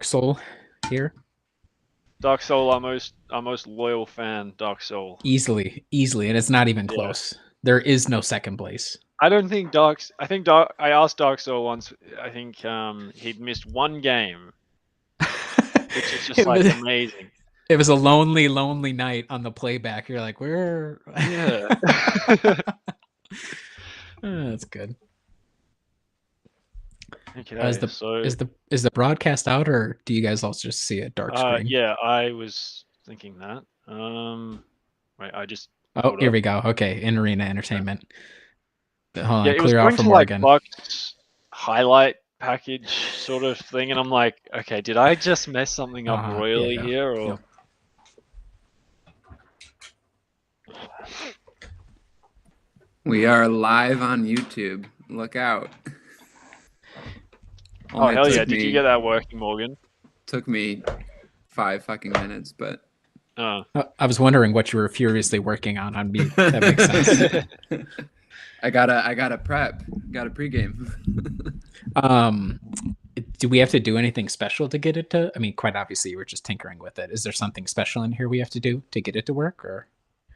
Soul here. Dark Soul, our most loyal fan, Dark Soul. Easily, and it's not even Yeah. close. There is no second place. I don't think Dark's. I think Dark. I asked Dark Soul once. I think he'd missed one game, which is just it like was amazing. it was a lonely night on the playback. You're like, where? Yeah. That's good. Is Okay. the So, is the broadcast out, or do you guys also just see a dark screen? yeah, I was thinking that. Wait, I just Oh, pulled here up. we go. Okay, in arena Yeah. entertainment. Hold Yeah, on, it was clear out going for to like Morgan. Bucks highlight package sort of thing, and I'm like, okay, did I just mess something up Yeah, royally yeah, here, yep. or? We are live on YouTube. Look out. Oh Only hell yeah! Did you get that working, Morgan? took me 5 fucking minutes, but Oh. I was wondering what you were furiously working on mute. That makes sense. I got a prep. Got a pregame. Um, do we have to do anything special to get it to? I mean, quite obviously, we're just tinkering with it. Is there something special in here we have to do to get it to work, or?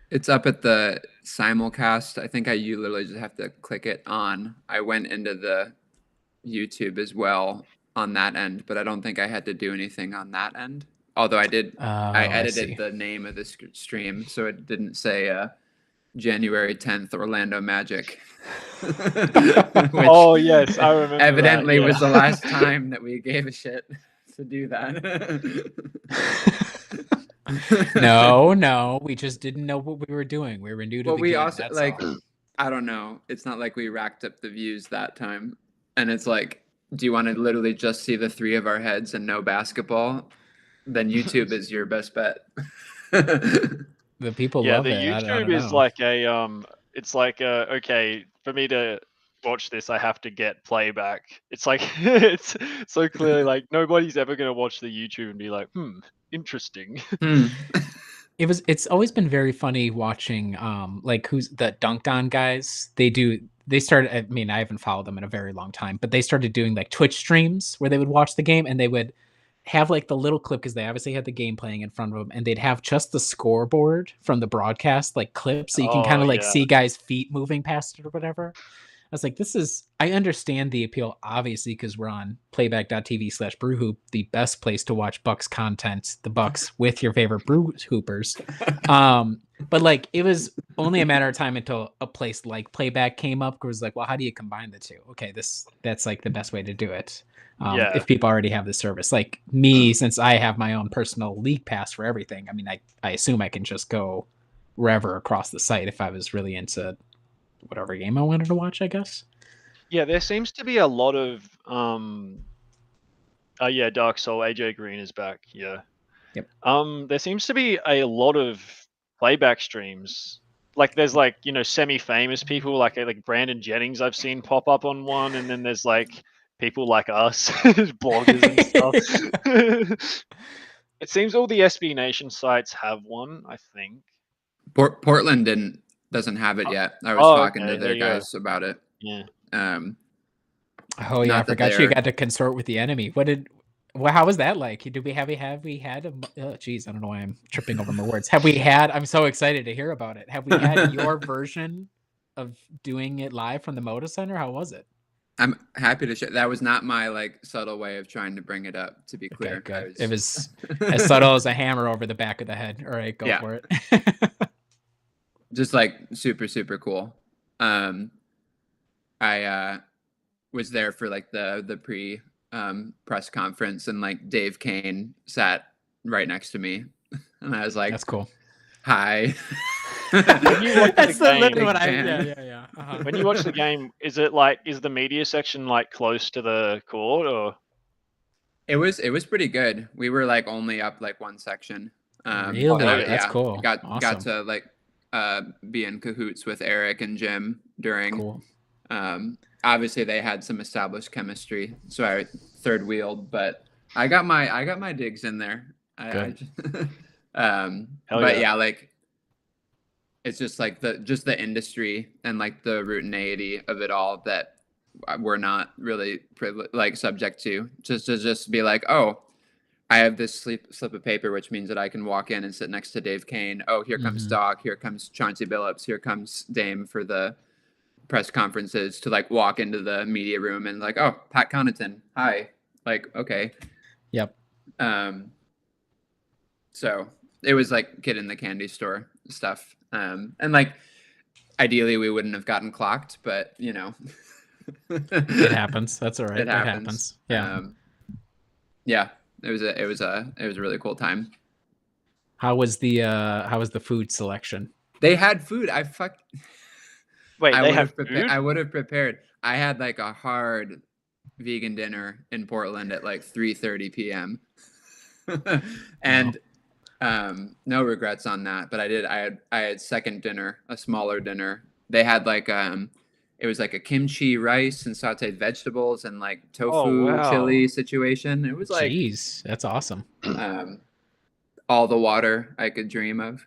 It's up at the simulcast. I think you literally just have to click it on. I went into the YouTube as well on that end, but I don't think I had to do anything on that end. Although I did, Oh, I I edited see. the name of the stream so it didn't say January 10th Orlando Magic, which Oh yes, I remember that. evidently was the Yeah. last time that we gave a shit to do that. No, we just didn't know what we were doing. We were new to Well, the we game. also That's like, all. I don't know. It's not like we racked up the views that time. And it's like, do you want to literally just see the three of our heads and no basketball? Then YouTube is your best bet. The people Yeah, love the it. I YouTube don't is know. like it's like okay, for me to watch this, I have to get playback. It's like it's so clearly like nobody's ever gonna watch the YouTube and be like, interesting. Hmm. It's always been very funny watching like who's the Dunked On guys. They started, I mean, I haven't followed them in a very long time, but they started doing like Twitch streams where they would watch the game and they would have like the little clip because they obviously had the game playing in front of them, and they'd have just the scoreboard from the broadcast like clip so you can kind Oh of like yeah. see guys' feet moving past it or whatever. I was like, I understand the appeal, obviously, because we're on playback.tv/brewhoop, the best place to watch Bucks content, the Bucks with your favorite brew hoopers. But like, it was only a matter of time until a place like playback came up. It was like, well, how do you combine the two? Okay, that's like the best way to do it. Yeah. If people already have the service, like me, since I have my own personal league pass for everything, I mean, I assume I can just go wherever across the site if I was really into whatever game I wanted to watch, I guess. Yeah, there seems to be a lot of oh yeah, Dark Soul, AJ Green is back. Yeah. Yep. There seems to be a lot of playback streams. Like there's like, semi-famous people like Brandon Jennings I've seen pop up on one, and then there's like people like us, bloggers and stuff. It seems all the SB Nation sites have one, I think. Portland doesn't have it Uh, yet. I was Oh, talking to okay, there their you go. guys about it. Yeah. Um, Oh yeah, I not that forgot you they're. got to consort with the enemy. Well, how was that like? Did we had oh geez, I don't know why I'm tripping over my words. Have we had I'm so excited to hear about it. Have we had your version of doing it live from the Moda Center? How was it? I'm happy to share. That was not my like subtle way of trying to bring it up. To be Okay, clear, I good. It was. was as subtle as a hammer over the back of the head. All right, go Yeah, for it. just like super cool. Um, I was there for like the pre press conference, and like Dave Kane sat right next to me, and I was like, That's cool. "Hi." When you watch the That's literally game, what Big I fan. yeah. Uh-huh. when you watch the game, is the media section like close to the court, or? It was pretty good. We were like only up like one section. Oh And hell Really? I yeah. That's yeah, cool. got Awesome. to like be in cahoots with Eric and Jim during Cool. obviously they had some established chemistry, so I third wheeled, but I got my digs in there. I Good. just, Hell but yeah. yeah, like it's just like the industry and like the routinity of it all that we're not really like subject to. Just to just be like, oh, I have this slip of paper, which means that I can walk in and sit next to Dave Kane. Oh, here comes Doc. Here comes Chauncey Billups. Here comes Dame for the press conferences, to like walk into the media room and like, oh, Pat Connaughton. Hi. Like, okay. Yep. So it was like kid in the candy store stuff. And like, ideally we wouldn't have gotten clocked, but you know, it happens. That's all right. It happens. Yeah. Yeah. It was a really cool time. How was the food selection? They had food. Wait, I would have prepared. I had like a hard vegan dinner in Portland at like 3:30 p.m. And no regrets on that. But I had second dinner, a smaller dinner. They had like it was like a kimchi rice and sauteed vegetables and like tofu chili situation. It was like, jeez, that's awesome. All the water I could dream of.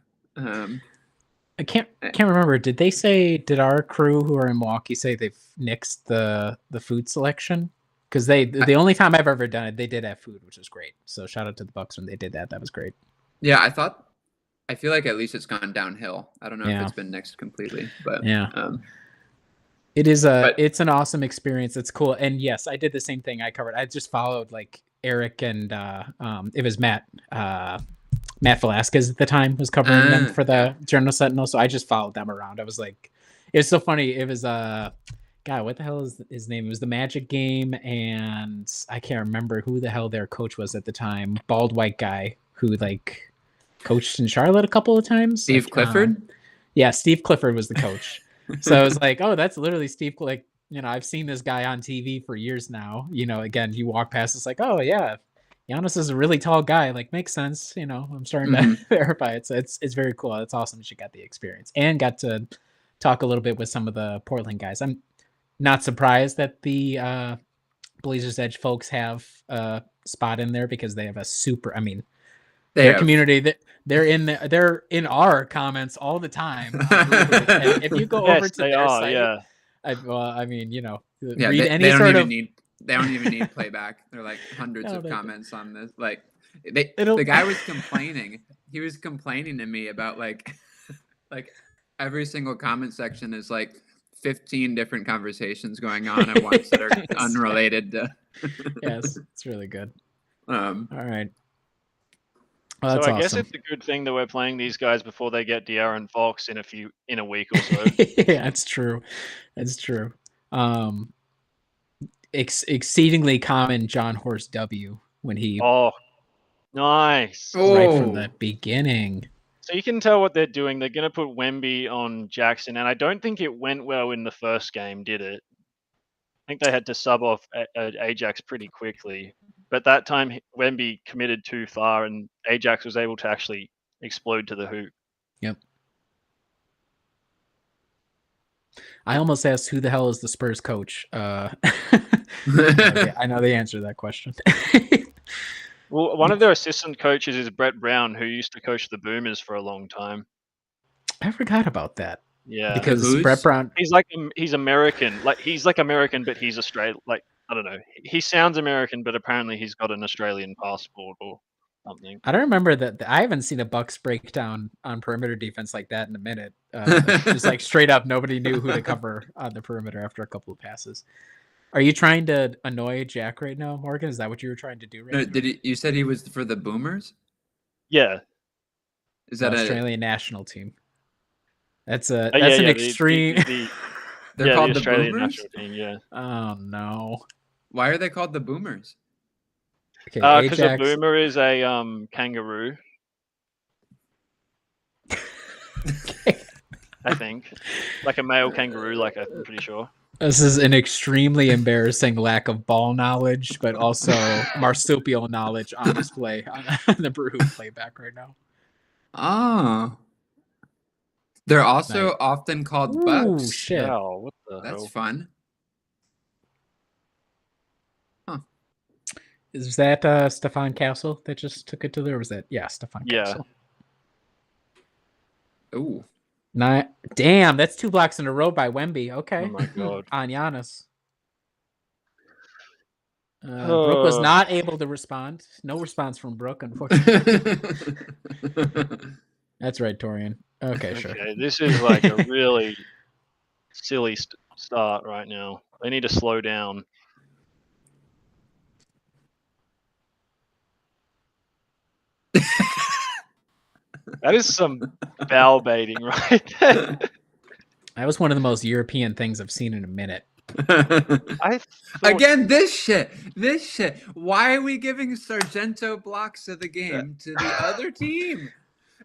I can't remember. Did our crew who are in Milwaukee say they've nixed the food selection? Because the only time I've ever done it, they did have food, which was great. So shout out to the Bucks when they did that. That was great. Yeah, I feel like at least it's gone downhill. I don't know if it's been nixed completely, but yeah. It is it's an awesome experience. It's cool. And yes, I did the same thing. I just followed like Eric and it was Matt Velasquez at the time was covering them for the Journal Sentinel. So I just followed them around. I was like, it's so funny. It was God, what the hell is his name? It was the Magic game, and I can't remember who the hell their coach was at the time. Bald white guy who like coached in Charlotte a couple of times. Steve Clifford? Yeah, Steve Clifford was the coach. So I was like, oh, that's literally Steve. Like, you know, I've seen this guy on TV for years now. You know, again, you walk past, it's like, oh yeah, Giannis is a really tall guy. Like, makes sense. You know, I'm starting to verify it. So it's very cool. It's awesome that you got the experience and got to talk a little bit with some of the Portland guys. I'm not surprised that the Blazers Edge folks have a spot in there because they have a super. I mean, their community that they're in our comments all the time. And if you go over to their site, yeah. I mean, you know, read any sort of. They don't even need playback. They're like hundreds of comments on this. Like the guy was complaining. He was complaining to me about like every single comment section is like 15 different conversations going on at once that are unrelated to. Yes, it's really good. All right. Well, so that's I guess awesome. it's a good thing that we're playing these guys before they get De'Aaron Fox in a week or so. Yeah, it's true. It's true. Exceedingly common John Horst W when he nice right from the beginning. So you can tell what they're doing. They're going to put Wemby on Jackson, and I don't think it went well in the first game, did it? I think they had to sub off Ajax pretty quickly. But that time, Wemby committed too far, and Ajax was able to actually explode to the hoop. Yep. I almost asked who the hell is the Spurs coach. Okay, I know the answer to that question. Well, one of their assistant coaches is Brett Brown, who used to coach the Boomers for a long time. I forgot about that. Yeah, because Brett Brown, he's American. Like he's like American, but he's Australian. Like I don't know. He sounds American, but apparently he's got an Australian passport or something. I don't remember that. I haven't seen a Bucks breakdown on perimeter defense like that in a minute. Just like straight up, nobody knew who to cover on the perimeter after a couple of passes. Are you trying to annoy Jack right now, Morgan? Is that what you were trying to do right now? You said he was for the Boomers? Yeah. Is that the Australian national team? That's an extreme. They're called the Australian Boomers? national team, yeah. Oh no. Why are they called the Boomers? Because a boomer is a kangaroo. I think. Like a male kangaroo, like I'm pretty sure. This is an extremely embarrassing lack of ball knowledge, but also marsupial knowledge on display on the Brewhoop playback right now. Oh. They're also often called bucks. Oh, shit. Wow, what the That's hell? fun. Huh. Is that Stefan Castle that just took it to there? Or was that Stefan Castle? Ooh. Damn, that's 2 blocks in a row by Wemby. Okay. Oh my god. On Giannis. Brooke was not able to respond. No response from Brooke, unfortunately. That's right, Torian. Okay, sure. Okay, this is like a really silly start right now. They need to slow down. That is some foul baiting right there. That was one of the most European things I've seen in a minute. Again, this shit. Why are we giving Sargento blocks of the game to the other team?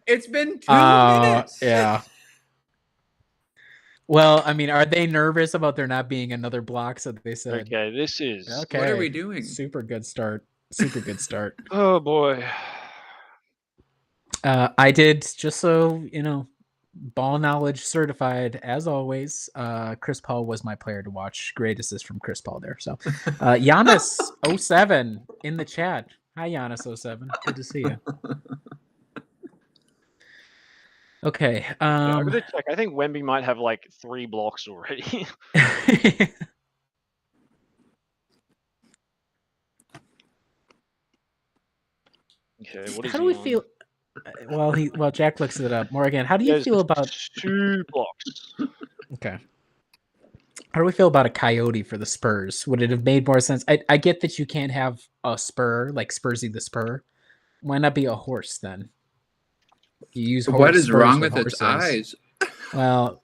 It's been 2 minutes. Yeah. Well, I mean, are they nervous about there not being another block? So they said, okay, this is. Okay, what are we doing? Super good start. Oh boy. I did, just so you know, ball knowledge certified as always. Chris Paul was my player to watch. Great assist from Chris Paul there. So Giannis 07 in the chat. Hi Giannis 07. Good to see you. Okay. I'm gonna check. I think Wemby might have like 3 blocks already. Okay, what is how do we feel? Well, Jack looks it up. Morgan, how do you feel about 2 blocks? Okay. How do we feel about a coyote for the Spurs? Would it have made more sense? I get that you can't have a spur like Spursy the Spur. Why not be a horse then? You use what is wrong with its eyes? Well,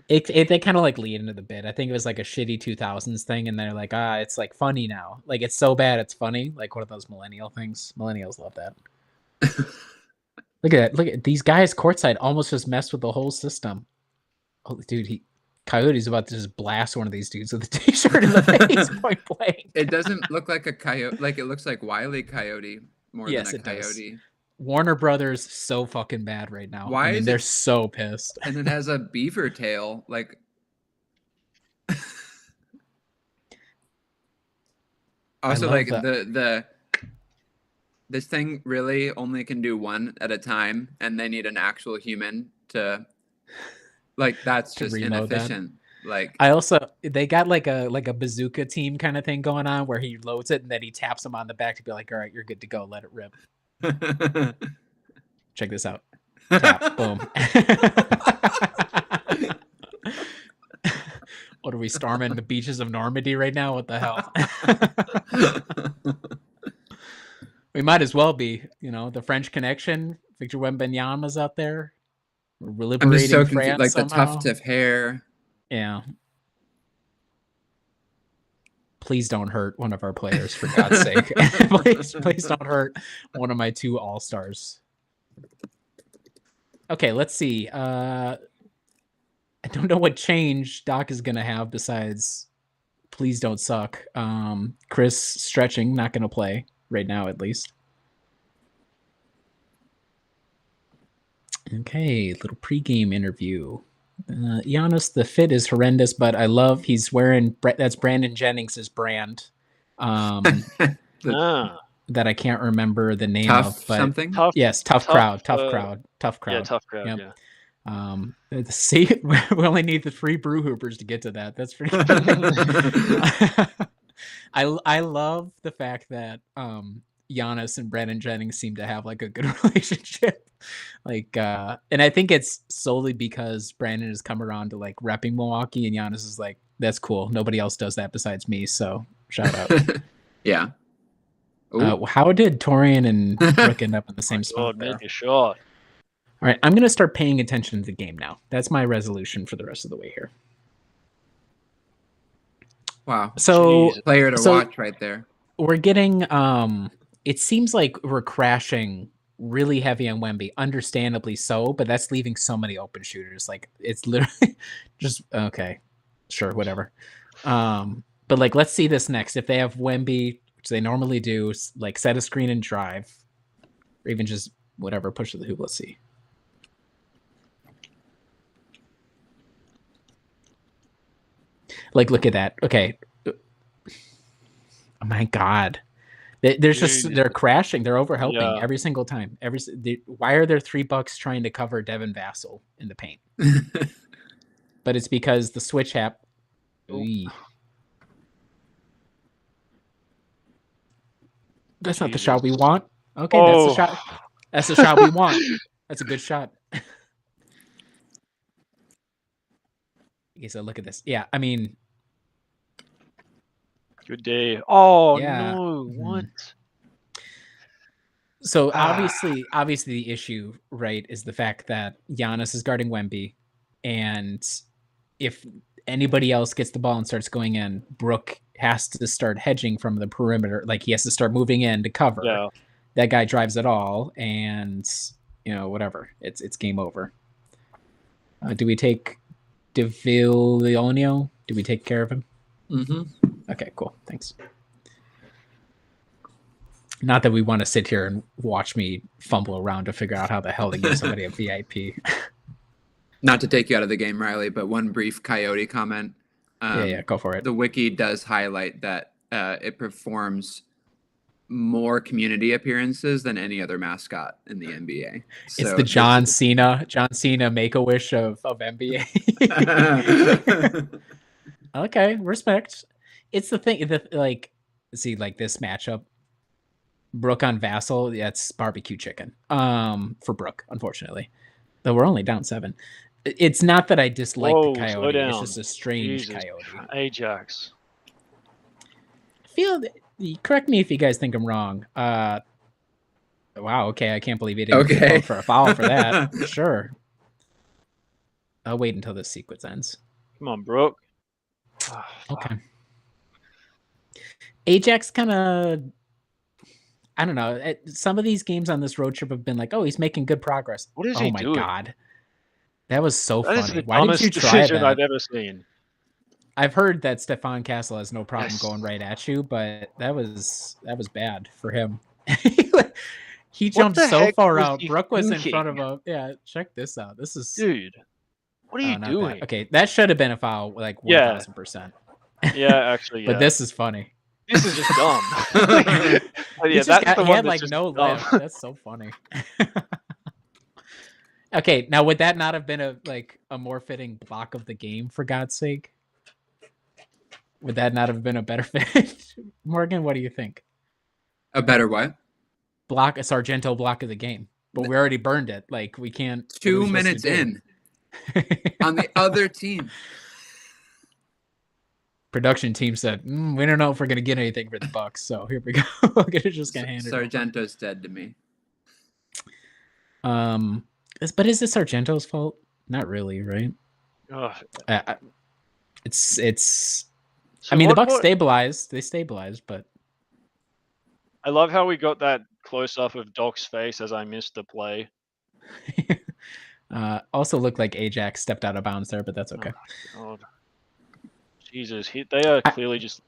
they kind of like lead into the bit. I think it was like a shitty 2000s thing, and they're like, it's like funny now. Like it's so bad it's funny. Like one of those millennial things. Millennials love that. Look at that. Look at these guys courtside almost just messed with the whole system. Oh, dude, Coyote's about to just blast one of these dudes with a t-shirt in the face, point blank. It doesn't look like a coyote. Like it looks like Wile E. Coyote more than a coyote. Does. Warner Brothers so fucking bad right now. Why is they're so pissed. And it has a beaver tail, like. Also, like this thing really only can do one at a time, and they need an actual human to. Like that's just inefficient. Like they got like a bazooka team kind of thing going on where he loads it and then he taps him on the back to be like, all right, you're good to go. Let it rip. Check this out. Tap, boom. What are we storming the beaches of Normandy right now? What the hell? We might as well be, the French Connection. Victor Wembanyama's out there. We're liberating I'm just so France confused, like somehow. the tuft of hair. Yeah. Please don't hurt one of our players, for God's sake. Please don't hurt one of my 2 all-stars. Okay, let's see. I don't know what change Doc is going to have besides please don't suck. Chris stretching, not going to play right now at least. Okay, little pregame interview. Giannis, the fit is horrendous, but I love he's wearing that's Brandon Jennings' brand. That I can't remember the name Tough of, but something. Yes, tough crowd. Yeah, tough crowd. Yep. Yeah. See, we only need the 3 brew hoopers to get to that. That's pretty. I love the fact that Giannis and Brandon Jennings seem to have like a good relationship. Like, and I think it's solely because Brandon has come around to like repping Milwaukee, and Giannis is like, that's cool. Nobody else does that besides me. So shout out. Yeah. How did Torian and Brooke end up in the same spot? Make a shot. All right, I'm going to start paying attention to the game now. That's my resolution for the rest of the way here. Wow. So player to watch right there. We're getting it seems like we're crashing really heavy on Wemby, understandably so, but that's leaving so many open shooters. Like it's literally just okay. Sure, whatever. But like let's see this next. If they have Wemby, which they normally do, like set a screen and drive, or even just whatever, push to the hoop. Let's see. Like, look at that. Okay. Oh my God. They're crashing. They're overhelping every single time. Why are there $3 trying to cover Devin Vassell in the paint? But it's because the switch That's not the Jesus. shot we want. Okay, that's the shot. That's the shot we want. That's a good shot. Okay, so look at this. Yeah, I mean, Good day. Oh yeah. no! Mhm. What? So obviously the issue, right, is the fact that Giannis is guarding Wemby, and if anybody else gets the ball and starts going in, Brook has to start hedging from the perimeter. Like he has to start moving in to cover. Yeah. That guy drives it all, and whatever. It's game over. Do we take DeVillonio? Do we take care of him? Mm-hmm. Okay, cool. Thanks. Not that we want to sit here and watch me fumble around to figure out how the hell to give somebody a VIP. Not to take you out of the game, Riley, but one brief Coyote comment. Yeah, go for it. The wiki does highlight that it performs more community appearances than any other mascot in the NBA. It's the John Cena Make-A-Wish of NBA. Okay, respect. It's the thing that like this matchup. Brook on Vassal, that's barbecue chicken. For Brook, unfortunately. Though we're only down 7. It's not that I dislike the Coyote. It's just a strange Coyote. Ajax. Correct me if you guys think I'm wrong. Wow, okay, I can't believe he didn't go for a foul for that. Sure. I'll wait until this sequence ends. Come on, Brook. Okay. Ajax kind of, I don't know. Some of these games on this road trip have been like, oh, he's making good progress. What is he doing? Oh my god, that was so funny. That is the Why didn't you try decision that? I've ever seen. I've heard that Stefan Castle has no problem going right at you, but that was bad for him. He jumped so far out. Brook was in front of him. Yeah, check this out. This is dude. What are you doing? Okay, that should have been a foul, like 1000%. Yeah, actually, yeah. But this is funny. This is just dumb. Yeah, he had like no lift. That's so funny. Okay, now would that not have been a more fitting block of the game, for God's sake? Would that not have been a better fit? Morgan, what do you think? A better what? A Sargento block of the game. But we already burned it. Like, we can't... 2 minutes in. On the other team. Production team said, we don't know if we're going to get anything for the Bucks, so here we go. We're just going to hand it over. Sargento's dead to me. But is it Sargento's fault? Not really, right? It's... So the Bucks stabilized. They stabilized, but... I love how we got that close-up of Doc's face as I missed the play. Also looked like Ajax stepped out of bounds there, but that's okay. Oh, God. Jesus, they are clearly just...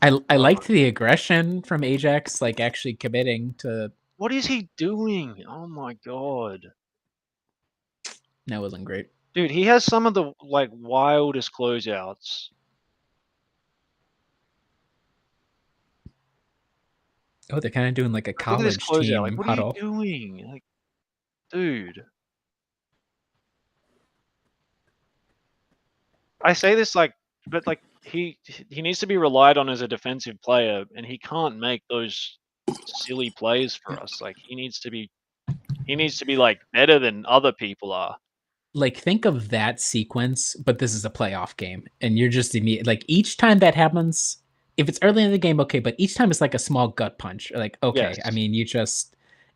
I liked the aggression from Ajax, like actually committing to... What is he doing? Oh my God. That wasn't great. Dude, he has some of the wildest closeouts. Oh, they're kind of doing like a college team what huddle. What are you doing? Dude. I say this but he needs to be relied on as a defensive player, and he can't make those silly plays for us. He needs to be better than other people are. Think of that sequence, but this is a playoff game, and you're just each time that happens, if it's early in the game, okay, but each time it's like a small gut punch. Okay, yes. I mean,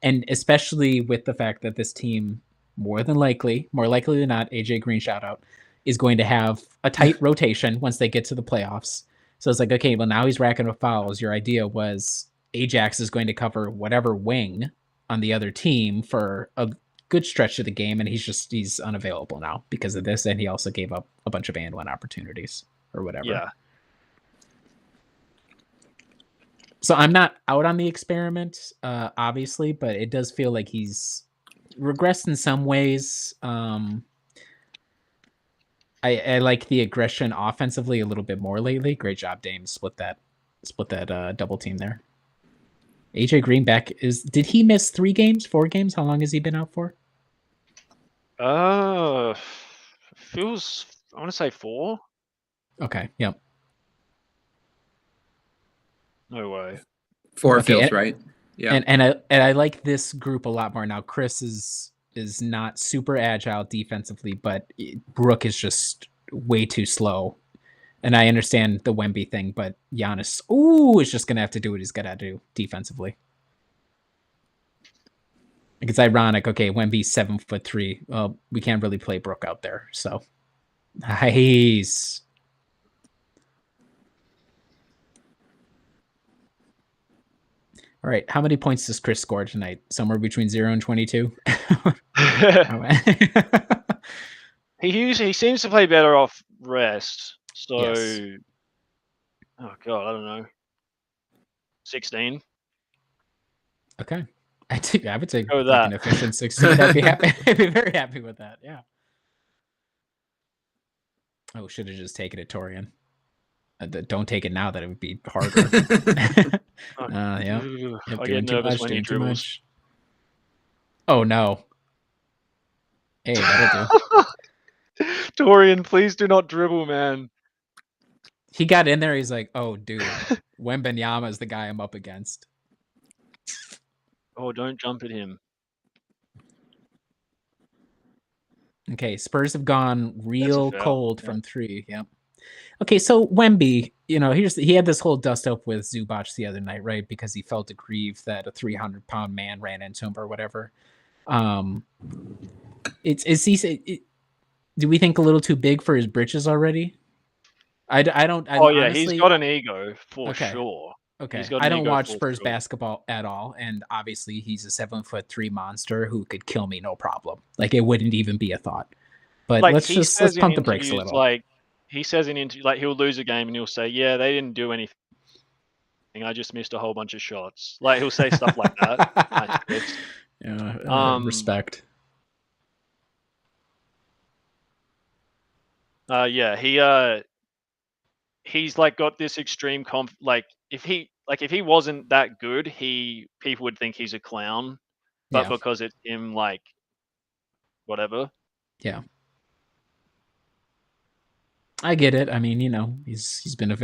and especially with the fact that this team, more likely than not, AJ Green shout out, is going to have a tight rotation once they get to the playoffs. So it's okay, well, now he's racking up fouls. Your idea was Ajax is going to cover whatever wing on the other team for a good stretch of the game, and he's unavailable now because of this, and he also gave up a bunch of and one opportunities or whatever. Yeah. So I'm not out on the experiment, obviously, but it does feel like he's regressed in some ways. I like the aggression offensively a little bit more lately. Great job, Dame. Split that double team there. AJ Green back did he miss 4 games? How long has he been out for? Feels, I want to say 4. Okay. Yep. No way. 4 Okay, feels right. Yeah. And I like this group a lot more now. Chris is not super agile defensively, but Brooke is just way too slow. And I understand the Wemby thing, but Giannis, is just gonna have to do what he's gotta do defensively. Like, it's ironic. Okay, Wemby's 7'3". Well, we can't really play Brooke out there. So, nice. All right, how many points does Chris score tonight? Somewhere between 0 and 22. He seems to play better off rest. So, Yes. oh god, I don't know. 16. Okay. I would take Go with like an that. efficient 16. I'd be happy. I'd be very happy with that. Yeah. Oh, should have just taken it, Torian. Don't take it now. That it would be harder. Yeah. I get nervous when he dribbles. Oh no. Hey, that'll do. Torian, please do not dribble, man. He got in there. He's like, "Oh, dude, Wembanyama is the guy I'm up against." Oh, don't jump at him. Okay, Spurs have gone real foul. cold from 3. Yep. Okay, so Wemby, he had this whole dust up with Zubac the other night, right? Because he felt aggrieved that a 300-pound man ran into him or whatever. Do we think a little too big for his britches already? I don't. Honestly, he's got an ego for sure. Okay, I don't watch Spurs basketball at all, and obviously he's a 7'3" monster who could kill me no problem. Like, it wouldn't even be a thought. But let's pump the brakes a little. Like, he says in interviews, like, he'll lose a game and he'll say, "Yeah, they didn't do anything. I just missed a whole bunch of shots." Like, he'll say stuff like that. Yeah, respect. Yeah, he's like got this extreme like if he wasn't that good, people would think he's a clown, but because it's him, like, whatever. Yeah, I get it. I mean, he's been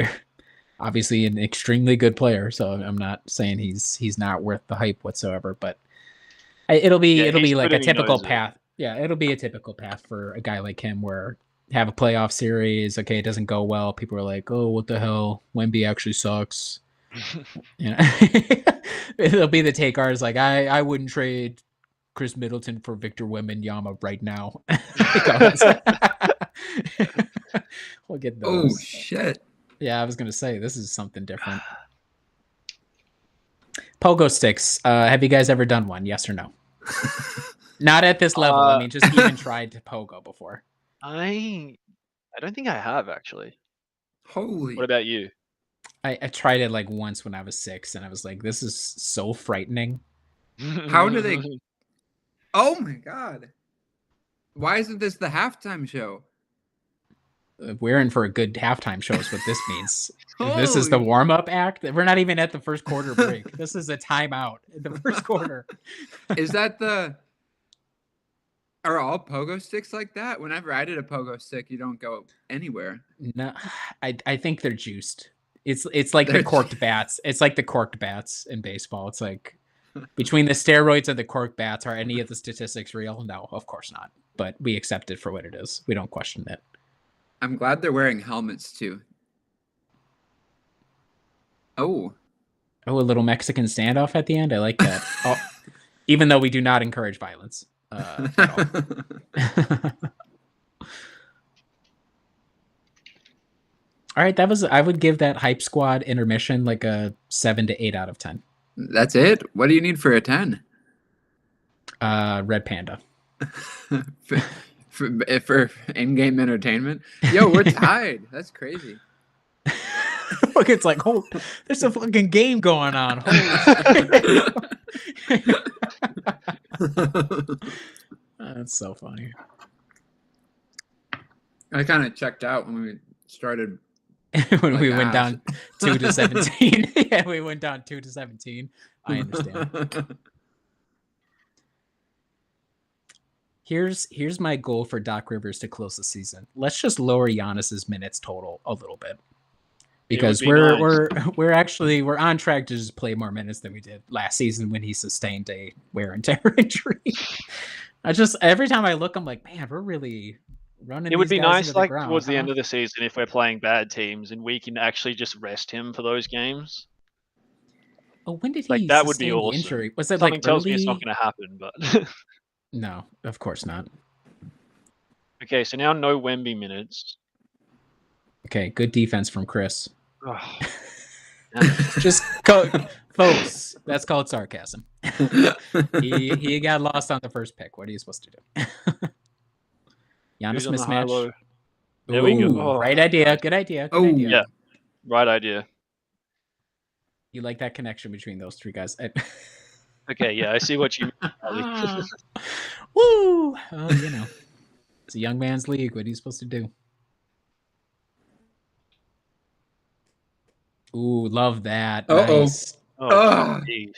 obviously an extremely good player, so I'm not saying he's not worth the hype whatsoever, but it'll be like a typical path. Yeah, it'll be a typical path for a guy like him where have a playoff series. Okay, it doesn't go well. People are like, "Oh, what the hell? Wemby actually sucks." It'll be the take ours like, I wouldn't trade Chris Middleton for Victor Wembanyama right now. We'll get those. Oh shit! Yeah, I was gonna say this is something different. Pogo sticks. Have you guys ever done one? Yes or no? Not at this level. I mean, just even tried to pogo before. I don't think I have, actually. Holy! What about you? I tried it like once when I was 6, and I was like, "This is so frightening." How do they? Oh my god! Why isn't this the halftime show? We're in for a good halftime show is what this means. This is the warm-up act. We're not even at the first quarter break. This is a timeout in the first quarter. Is that are all pogo sticks like that? Whenever I did a pogo stick, you don't go anywhere. No, I think they're juiced. It's like the corked bats. It's like the corked bats in baseball. It's like between the steroids and the corked bats, are any of the statistics real? No, of course not. But we accept it for what it is. We don't question it. I'm glad they're wearing helmets too. Oh, a little Mexican standoff at the end. I like that. Even though we do not encourage violence at all. All right, I would give that Hype Squad intermission like a 7 to 8 out of 10. That's it? What do you need for a 10? Red Panda. for in-game entertainment? Yo, we're tied. That's crazy. Look, it's like, oh, there's a fucking game going on. Holy shit. That's so funny. I kind of checked out when we started. When we went down 2 to 17. Yeah, we went down 2 to 17. I understand. Here's my goal for Doc Rivers to close the season. Let's just lower Giannis's minutes total a little bit. because be nice. we're on track to just play more minutes than we did last season when he sustained a wear and tear injury. Every time I look, I'm like, man, we're really running. It would these be guys nice, into the like ground, towards the huh? end of the season, if we're playing bad teams and we can actually just rest him for those games. Oh, when did Like he that would be sustain the awesome. injury? Was it Something like tells early? me it's not going to happen, but No, of course not. okay. So now no Wemby minutes. Okay, good defense from Chris. Oh, Just folks, that's called sarcasm. he got lost on the first pick. What are you supposed to do? Giannis mismatch. There we go. Ooh, right idea. Nice. Good idea. Good Oh. idea. Yeah, right idea. You like that connection between those three guys? Okay, yeah, I see what you mean. Woo! Oh, it's a young man's league. What are you supposed to do? Ooh, love that. Nice. Oh, geez.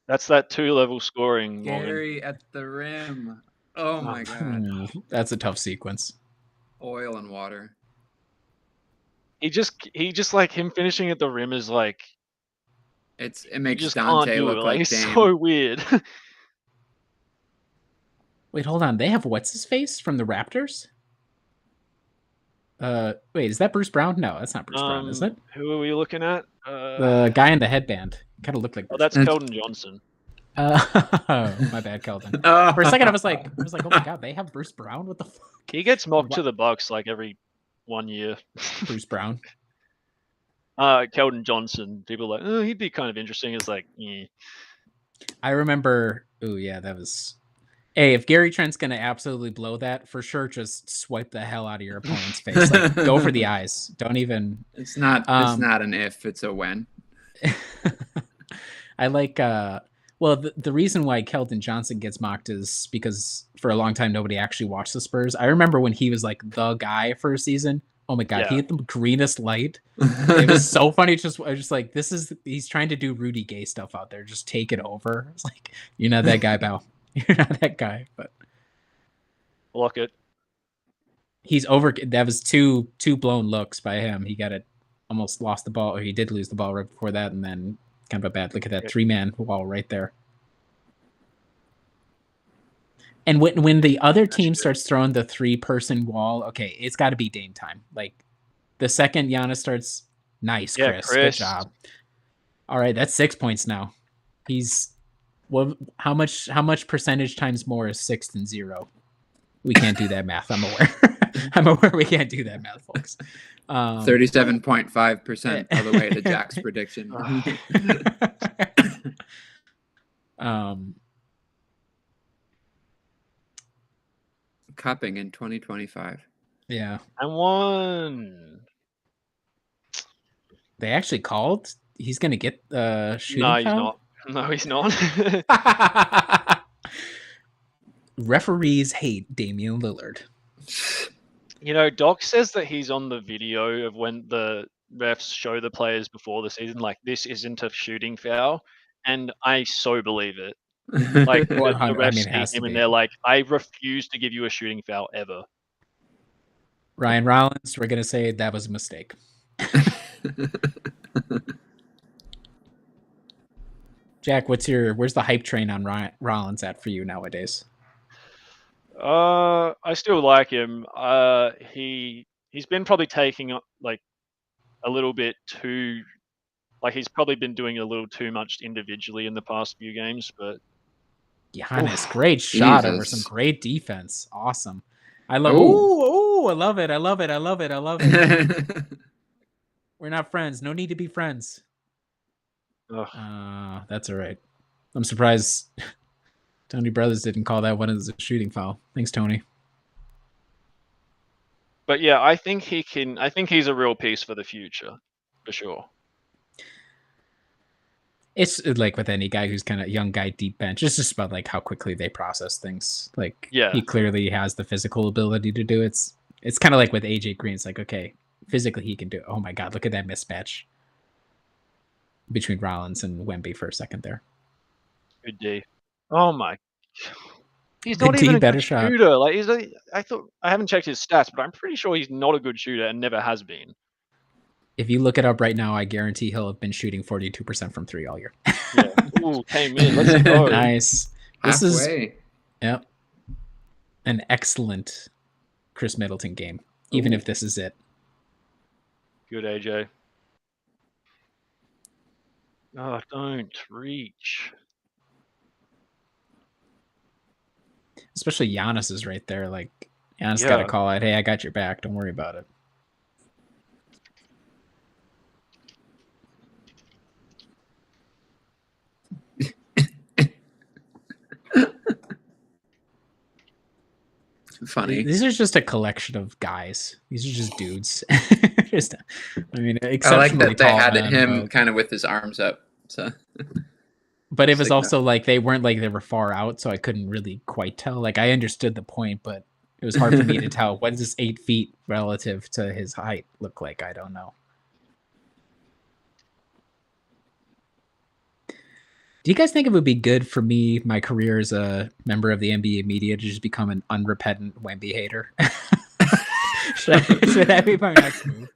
That's that 2-level scoring. Gary at the rim. Oh my god. That's a tough sequence. Oil and water. He just like him finishing at the rim is like It you makes just Dante can't do look it. like It's Dame. so weird. Wait, hold on. They have what's his face from the Raptors? Wait, is that Bruce Brown? No, that's not Bruce Brown, is it? Who are we looking at? The guy in the headband. Kind of looked like. Oh, that's Keldon Johnson. My bad, Keldon. For a second, I was like, oh my god, they have Bruce Brown. What the fuck? He gets mocked to the Bucks like every 1 year. Bruce Brown. Keldon Johnson. People are like, oh, he'd be kind of interesting. It's like, yeah. I remember. Oh yeah, that was. Hey, if Gary Trent's gonna absolutely blow that, for sure, just swipe the hell out of your opponent's face. Like, go for the eyes. Don't even. It's not. It's not an if. It's a when. I like. Well, the reason why Keldon Johnson gets mocked is because for a long time nobody actually watched the Spurs. I remember when he was like the guy for a season. Oh my god, he hit the greenest light. It was so funny. I was just like, he's trying to do Rudy Gay stuff out there. Just take it over. It's like, you're not that guy, pal. You're not that guy. But Look it. He's over. That was two blown looks by him. He got it. Almost lost the ball, or he did lose the ball right before that, and then kind of a bad look at that 3-man wall right there. And when the other team starts throwing the 3-person wall, okay, it's got to be Dame time. Like the second Giannis starts, nice, Chris. Good job. All right, that's 6 points now. How much percentage times more is 6 than 0? We can't do that math. I'm aware. I'm aware we can't do that math, folks. 37.5% all the way to Jack's prediction. Cupping in 2025. Yeah. I won. They actually called. He's gonna get shooting No, foul? No, he's not. Referees hate Damian Lillard. Doc says that he's on the video of when the refs show the players before the season, like, this isn't a shooting foul, and I so believe it. Like, the refs see him and they're like, I refuse to give you a shooting foul ever. Ryan Rollins, we're gonna say that was a mistake. Jack, where's the hype train on Rollins at for you nowadays? I still like him. He's been probably taking like a little bit too, like he's probably been doing a little too much individually in the past few games. But Giannis, great shot over some great defense. Awesome. I love. I love it. I love it. I love it. I love it. We're not friends. No need to be friends. That's all right. I'm surprised Tony Brothers didn't call that one as a shooting foul. Thanks, Tony. But yeah, I think he's a real piece for the future, for sure. It's like with any guy who's kind of young guy, deep bench. It's just about like how quickly they process things. Like, he clearly has the physical ability to do it. It's kind of like with AJ Green. It's like, okay, physically he can do it. Oh my god, look at that mismatch between Rollins and Wemby for a second there. Good D. Oh my. He's not even a good shooter. Like, I haven't checked his stats, but I'm pretty sure he's not a good shooter and never has been. If you look it up right now, I guarantee he'll have been shooting 42% from 3 all year. Yeah. Ooh, came in. Let's go. Nice. This Halfway. is an excellent Chris Middleton game, even if this is it. Good, AJ. Oh, don't reach. Especially Giannis is right there. Like, Giannis got to call it. Hey, I got your back. Don't worry about it. Funny. These are just a collection of guys. These are just dudes. Just, I mean, I like that they had men, him kind of with his arms up. So, but it was also like they weren't like they were far out, so I couldn't really quite tell. Like I understood the point, but it was hard for me to tell. What does this 8 feet relative to his height look like? I don't know. Do you guys think it would be good for me, my career as a member of the NBA media, to just become an unrepentant Wemby hater? Should that be my next move?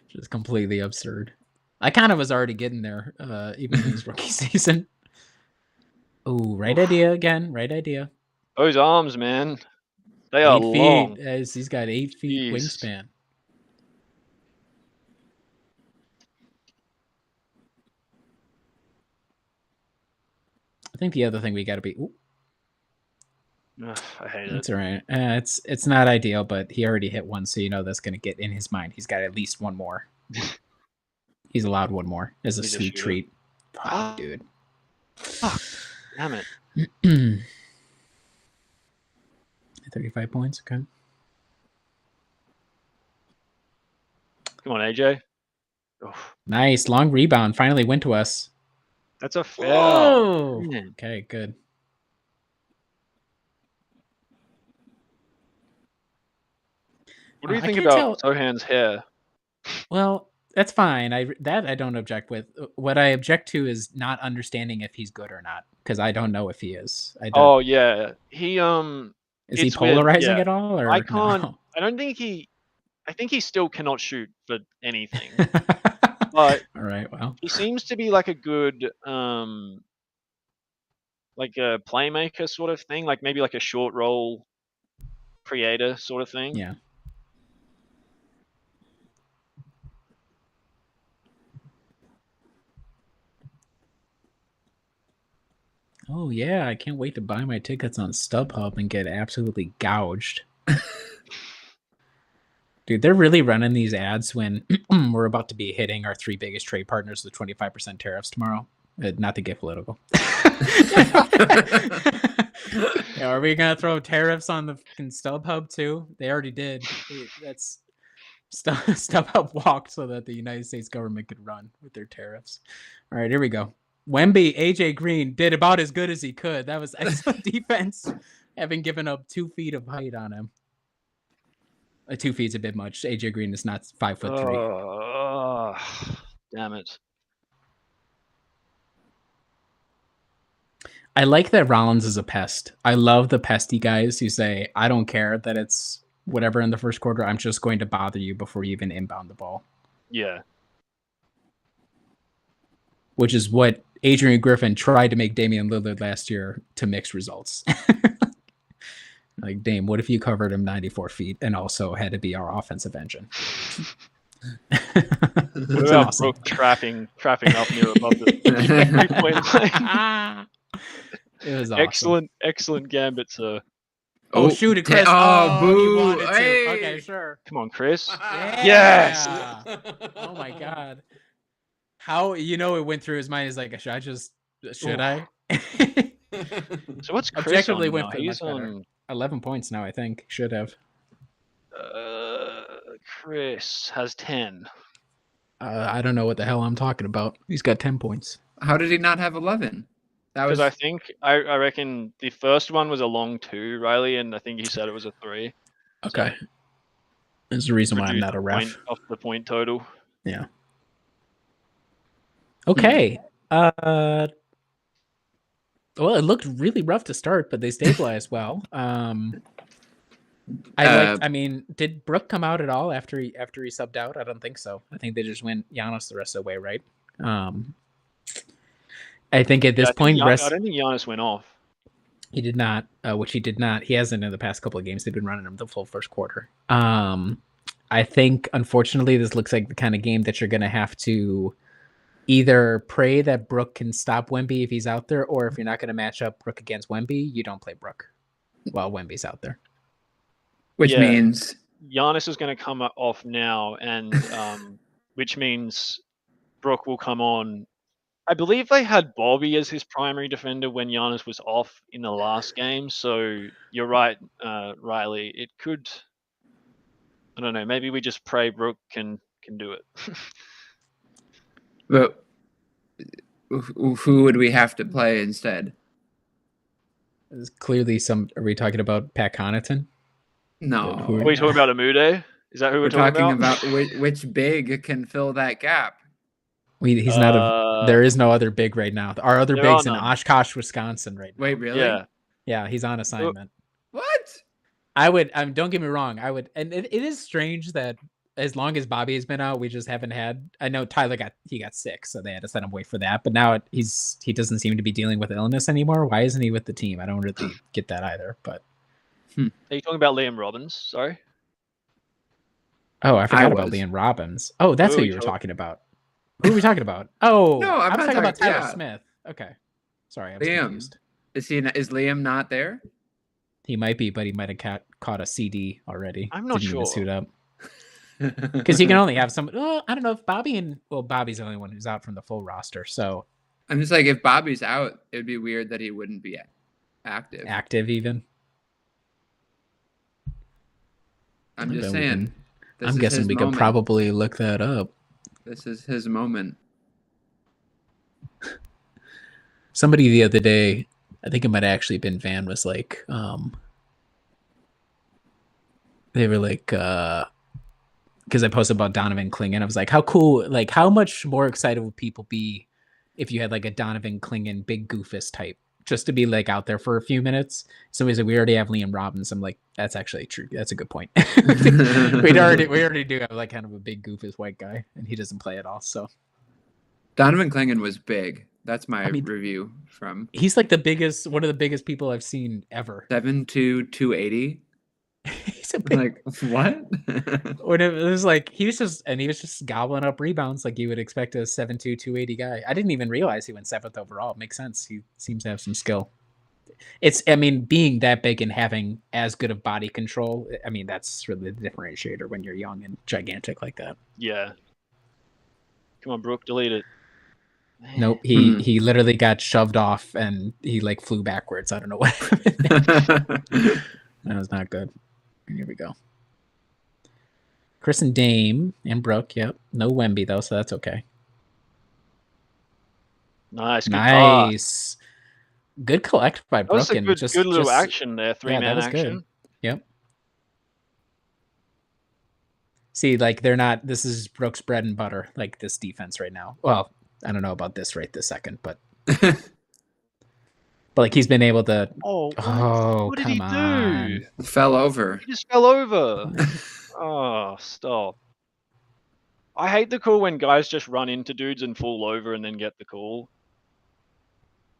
just completely absurd. I kind of was already getting there, even in his rookie season. Oh, right idea again. Right idea. Those arms, man. They are 8 long. feet. He's got 8 feet wingspan. I think the other thing we got to be. I hate it. That's all right. It's not ideal, but he already hit one, so you know that's going to get in his mind. He's got at least one more. He's allowed one more as a sweet treat. Oh, dude. Fuck. Damn it. 35 points. Okay. Come on, AJ. Oh. Nice. Long rebound. Finally went to us. That's a foul. Oh. Okay, good. What do you think about Sohan's hair? Well, that's fine. I don't object with. What I object to is not understanding if he's good or not, because I don't know if he is. Oh yeah, he is he polarizing at all? Or I can't. No? I don't think he. I think he still cannot shoot for anything. But all right, well, he seems to be like a good like a playmaker sort of thing, like maybe like a short roll creator sort of thing. Yeah. Oh yeah, I can't wait to buy my tickets on StubHub and get absolutely gouged. Dude, they're really running these ads when we're about to be hitting our 3 biggest trade partners with 25% tariffs tomorrow. Not to get political. Yeah, are we gonna throw tariffs on the fucking StubHub too? They already did. That's StubHub walked so that the United States government could run with their tariffs. All right, here we go. Wemby, AJ Green did about as good as he could. That was excellent defense, having given up 2 feet of height on him. 2 feet's a bit much. AJ Green is not 5'3". Damn it. I like that Rollins is a pest. I love the pesty guys who say, I don't care that it's whatever in the first quarter. I'm just going to bother you before you even inbound the ball. Yeah. Which is what Adrian Griffin tried to make Damian Lillard last year to mixed results. Like, Dame, what if you covered him 94 feet and also had to be our offensive engine? That's awesome. Brooke trapping up near above the 3-point line. It was awesome. Excellent gambit, sir. Oh, shoot it, Chris. Oh, boo. Hey. Okay, sure. Come on, Chris. Yeah. Yes. Oh my God. How, it went through his mind. He's like, should I? So what's Chris objectively on went now? He's on 11 points now, I think. Should have. Chris has 10. I don't know what the hell I'm talking about. He's got 10 points. How did he not have 11? Because I reckon the first one was a long 2, Riley, and I think he said it was a 3. Okay. So there's the reason why I'm not a ref. Off the point total. Yeah. Okay. Well, it looked really rough to start, but they stabilized well. I mean, did Brook come out at all after he subbed out? I don't think so. I think they just went Giannis the rest of the way, right? I think at this point, I don't think Giannis went off. He did not, which he did not. He hasn't in the past couple of games. They've been running him the full first quarter. I think, unfortunately, this looks like the kind of game that you're going to have to either pray that Brook can stop Wemby if he's out there, or if you're not going to match up Brook against Wemby, you don't play Brook while Wemby's out there. Which means Giannis is going to come off now, and which means Brook will come on. I believe they had Bobby as his primary defender when Giannis was off in the last game. So you're right, Riley. It could. I don't know. Maybe we just pray Brook can do it. But who would we have to play instead? There's clearly some. Are we talking about Pat Connaughton? No. Are we talking about Amude? Is that who we're talking about? Which big can fill that gap? He's not there is no other big right now. Our other big's in Oshkosh, Wisconsin right now. Wait, really? Yeah, he's on assignment. What? I would. Don't get me wrong. I would, and it is strange that as long as Bobby has been out, we just haven't had. I know Tyler got sick, so they had to send him away for that. But now he doesn't seem to be dealing with illness anymore. Why isn't he with the team? I don't really get that either. But are you talking about Liam Robbins? Sorry. Oh, I forgot about Liam Robbins. Oh, that's who you were talking about. Who are we talking about? Oh, no, I'm talking about Tyler Smith. Okay, sorry, I was confused. Is Liam not there? He might be, but he might have caught a CD already. I'm not sure. Suit up because you can only have some. Well, I don't know if Bobby's the only one who's out from the full roster. So I'm just like, if Bobby's out, it would be weird that he wouldn't be active. Active even. I'm just saying. I'm guessing we could probably look that up. This is his moment. Somebody the other day, I think it might have actually been Van, was like, they were like, because I posted about Donovan Clingan. I was like, how cool, like, how much more excited would people be if you had like a Donovan Clingan big goofus type, just to be like out there for a few minutes? So we said, we already have Liam Robbins. I'm like, that's actually true. That's a good point. we already do have like kind of a big goofus white guy, and he doesn't play at all. So Donovan Clingan was big. That's my review from. He's like one of the biggest people I've seen ever. 7'2", 280. He's a big, like, what? When it was like he was just gobbling up rebounds like you would expect a 7'2", 280 guy. I didn't even realize he went 7th overall. It makes sense. He seems to have some skill. Being that big and having as good of body control, that's really the differentiator when you're young and gigantic like that. Yeah. Come on, Brooke, delete it. Man. Nope, he literally got shoved off and he like flew backwards. I don't know what. That was not good. Here we go. Chris and Dame and Brooke. Yep. No Wemby though, so that's okay. Nice. Nice. Good collect by Brooke. That was a good little action there. 3-man action. Good. Yep. See, like they're not. This is Brooke's bread and butter. Like this defense right now. Well, I don't know about this right this second, but. But like he's been able to. What did he do? Fell over. He just fell over. Oh, stop! I hate the call when guys just run into dudes and fall over and then get the call.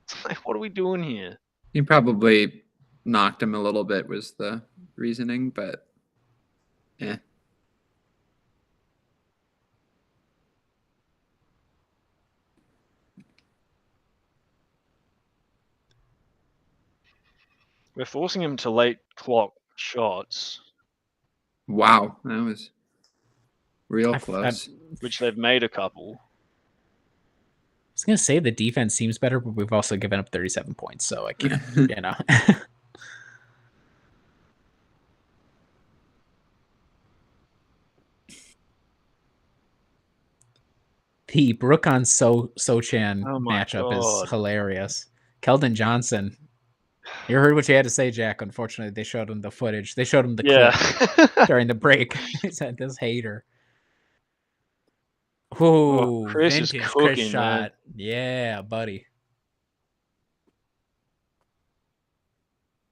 It's like, what are we doing here? He probably knocked him a little bit was the reasoning, but yeah. We're forcing him to late clock shots. Wow, that was real close. Which they've made a couple. I was going to say the defense seems better, but we've also given up 37 points, so I can't, The Brook on Sochan matchup is hilarious. Keldon Johnson. You heard what you had to say, Jack. Unfortunately, they showed him the footage. They showed him the clip during the break. He said, this hater. Ooh, Chris is cooking, Chris shot. Man. Yeah, buddy.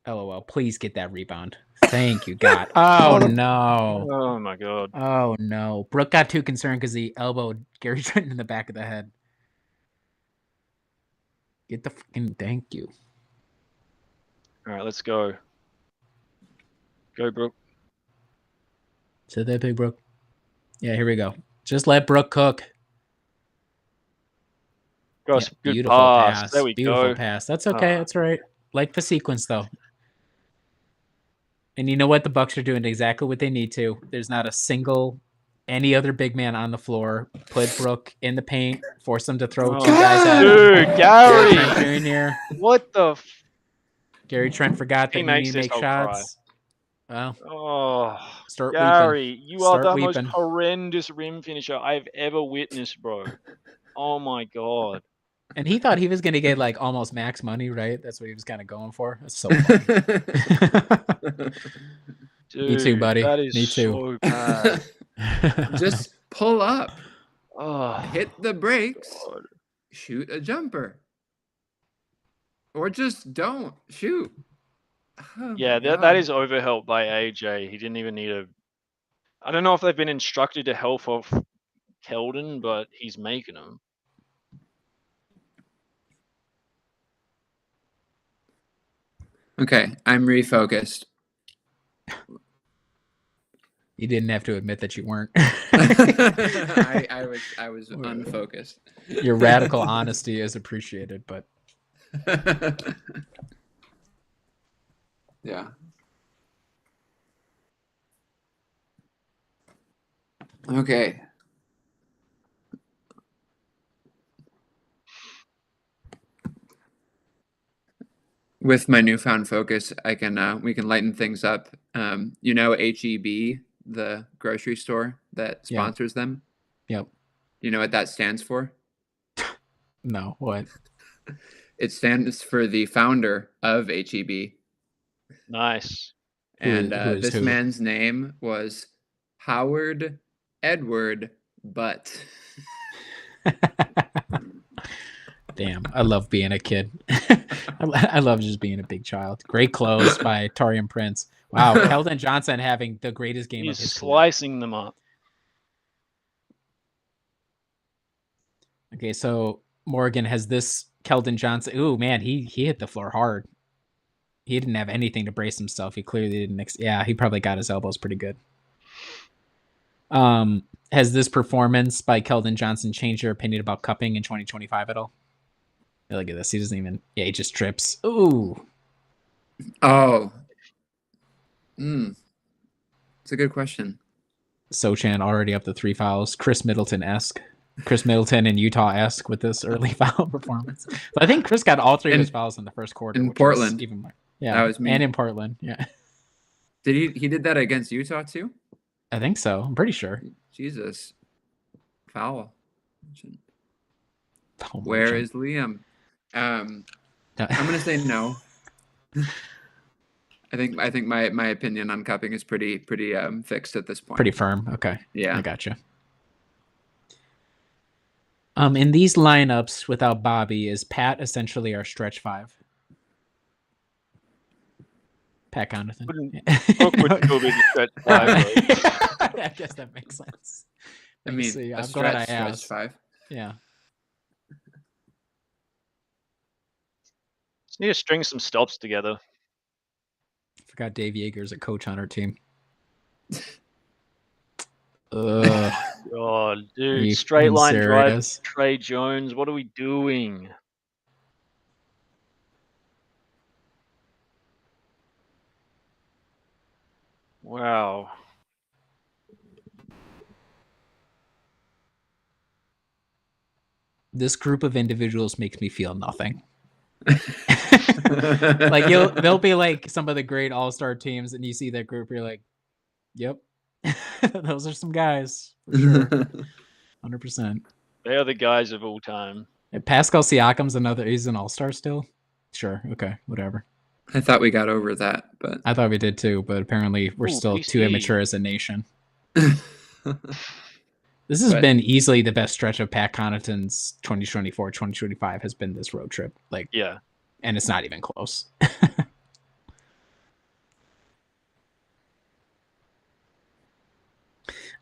LOL. Please get that rebound. Thank you, God. Oh, no. Oh, my God. Oh, no. Brooke got too concerned because he elbowed Gary Trent in the back of the head. Get the fucking thank you. All right, let's go. Go, Brooke. Said that big Brooke. Yeah, here we go. Just let Brooke cook. Gosh, Yeah, good beautiful pass. There we Beautiful go. pass. That's okay. Ah. That's all right. Like the sequence, though. And you know what? The Bucks are doing exactly what they need to. There's not a single any other big man on the floor. Put Brooke in the paint. Force him to throw two guys at him. Dude, Gary Gary. Trent Jr. What the? Gary Trent forgot that He you makes need to this make whole cry. shots. Well, Oh, start Gary, weeping. you are Start the most weeping. horrendous rim finisher I've ever witnessed, bro. Oh my God. And he thought he was going to get like almost max money, right? That's what he was kind of going for. That's so funny. Dude, Me too, buddy. That is Me too. so bad. Just pull up, Oh, hit the brakes, God. shoot a jumper, or just don't shoot. Oh Yeah, my that God. is overhelped by AJ. He didn't even need a. I don't know if they've been instructed to help off Keldon, but he's making them. Okay, I'm refocused. You didn't have to admit that you weren't. I was unfocused. Your radical honesty is appreciated, but yeah. Okay. With my newfound focus, I can we can lighten things up. You know HEB, the grocery store that Yeah. sponsors them? Yep. You know what that stands for? No, what? It stands for the founder of HEB. Nice. And Who is this who? man's name was Howard Edward Butt. Damn, I love being a kid. I love just being a big child. Great clothes by Torian Prince. Wow, Keldon Johnson having the greatest game He's of his career. slicing them up. Okay, so Morgan has this Keldon Johnson. Ooh, man, he hit the floor hard. He didn't have anything to brace himself. He clearly didn't. Yeah, he probably got his elbows pretty good. Has this performance by Keldon Johnson changed your opinion about cupping in 2025 at all? Look at this. He doesn't even. Yeah, he just trips. Ooh. Oh. It's a good question. Sochan already up to 3 fouls. Chris Middleton-esque. Chris Middleton in Utah-esque with this early foul performance. But I think Chris got all 3 of his fouls in the first quarter. In which Portland. Was even more. Yeah, that was me. And in Portland, yeah. Did he did that against Utah too? I think so. I'm pretty sure. Jesus. Foul. Oh, Where is Liam? I'm gonna say no. I think my opinion on cupping is pretty fixed at this point. Pretty firm. Okay. Yeah. I gotcha. In these lineups without Bobby, is Pat essentially our stretch 5? Pat Connaughton. Brooke would still be the stretch 5. I guess that makes sense. I mean, See, I'm stretch, glad I stretch asked. 5. Yeah. Just need to string some stops together. Forgot Dave Yeager's a coach on our team. Ugh. God, dude, You straight line drive. serious? Trey Jones, what are we doing? Wow. This group of individuals makes me feel nothing. Like they'll be like some of the great all-star teams, and you see that group, you're like, yep, those are some guys for sure, 100%. They are the guys of all time. Pascal Siakam's he's an all-star still. Sure, okay, whatever. I thought we got over that, but I thought we did too, but apparently we're still PC. too immature as a nation. This has been easily the best stretch of Pat Connaughton's 2024, 2025 has been this road trip. Like, yeah. And it's not even close.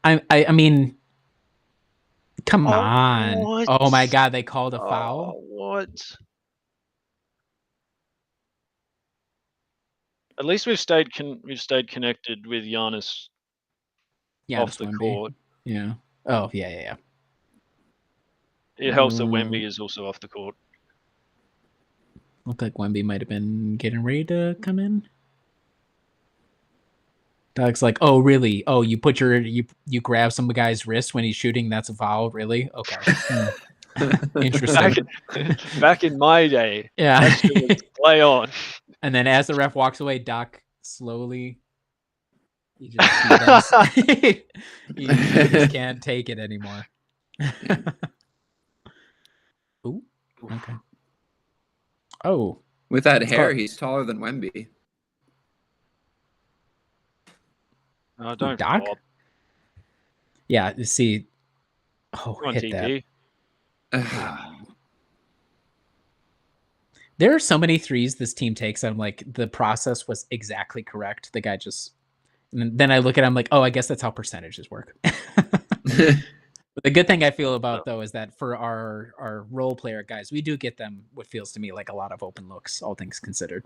I mean, come Oh, on. what? Oh my god, they called a foul. Oh, what? At least we've stayed connected with Giannis Yeah, off this the Wemby. court. Yeah. Oh yeah. It helps that Wemby is also off the court. Looked like Wemby might have been getting ready to come in. Doug's like, oh really? Oh, you put you grab some guy's wrist when he's shooting. That's a foul, really? Okay. Interesting. Back in my day, Yeah. that shit was play on. And then as the ref walks away, Doc slowly he just can't take it anymore. Ooh. Okay. Oh. With that hair, he's taller than Wemby. No, don't Doc? flop. Yeah, see. Oh, Come on, hit TP. that. There are so many threes this team takes. I'm like, the process was exactly correct. The guy just, and then I look at him like, oh, I guess that's how percentages work. But the good thing I feel about though is that for our role player guys, we do get them what feels to me like a lot of open looks, all things considered.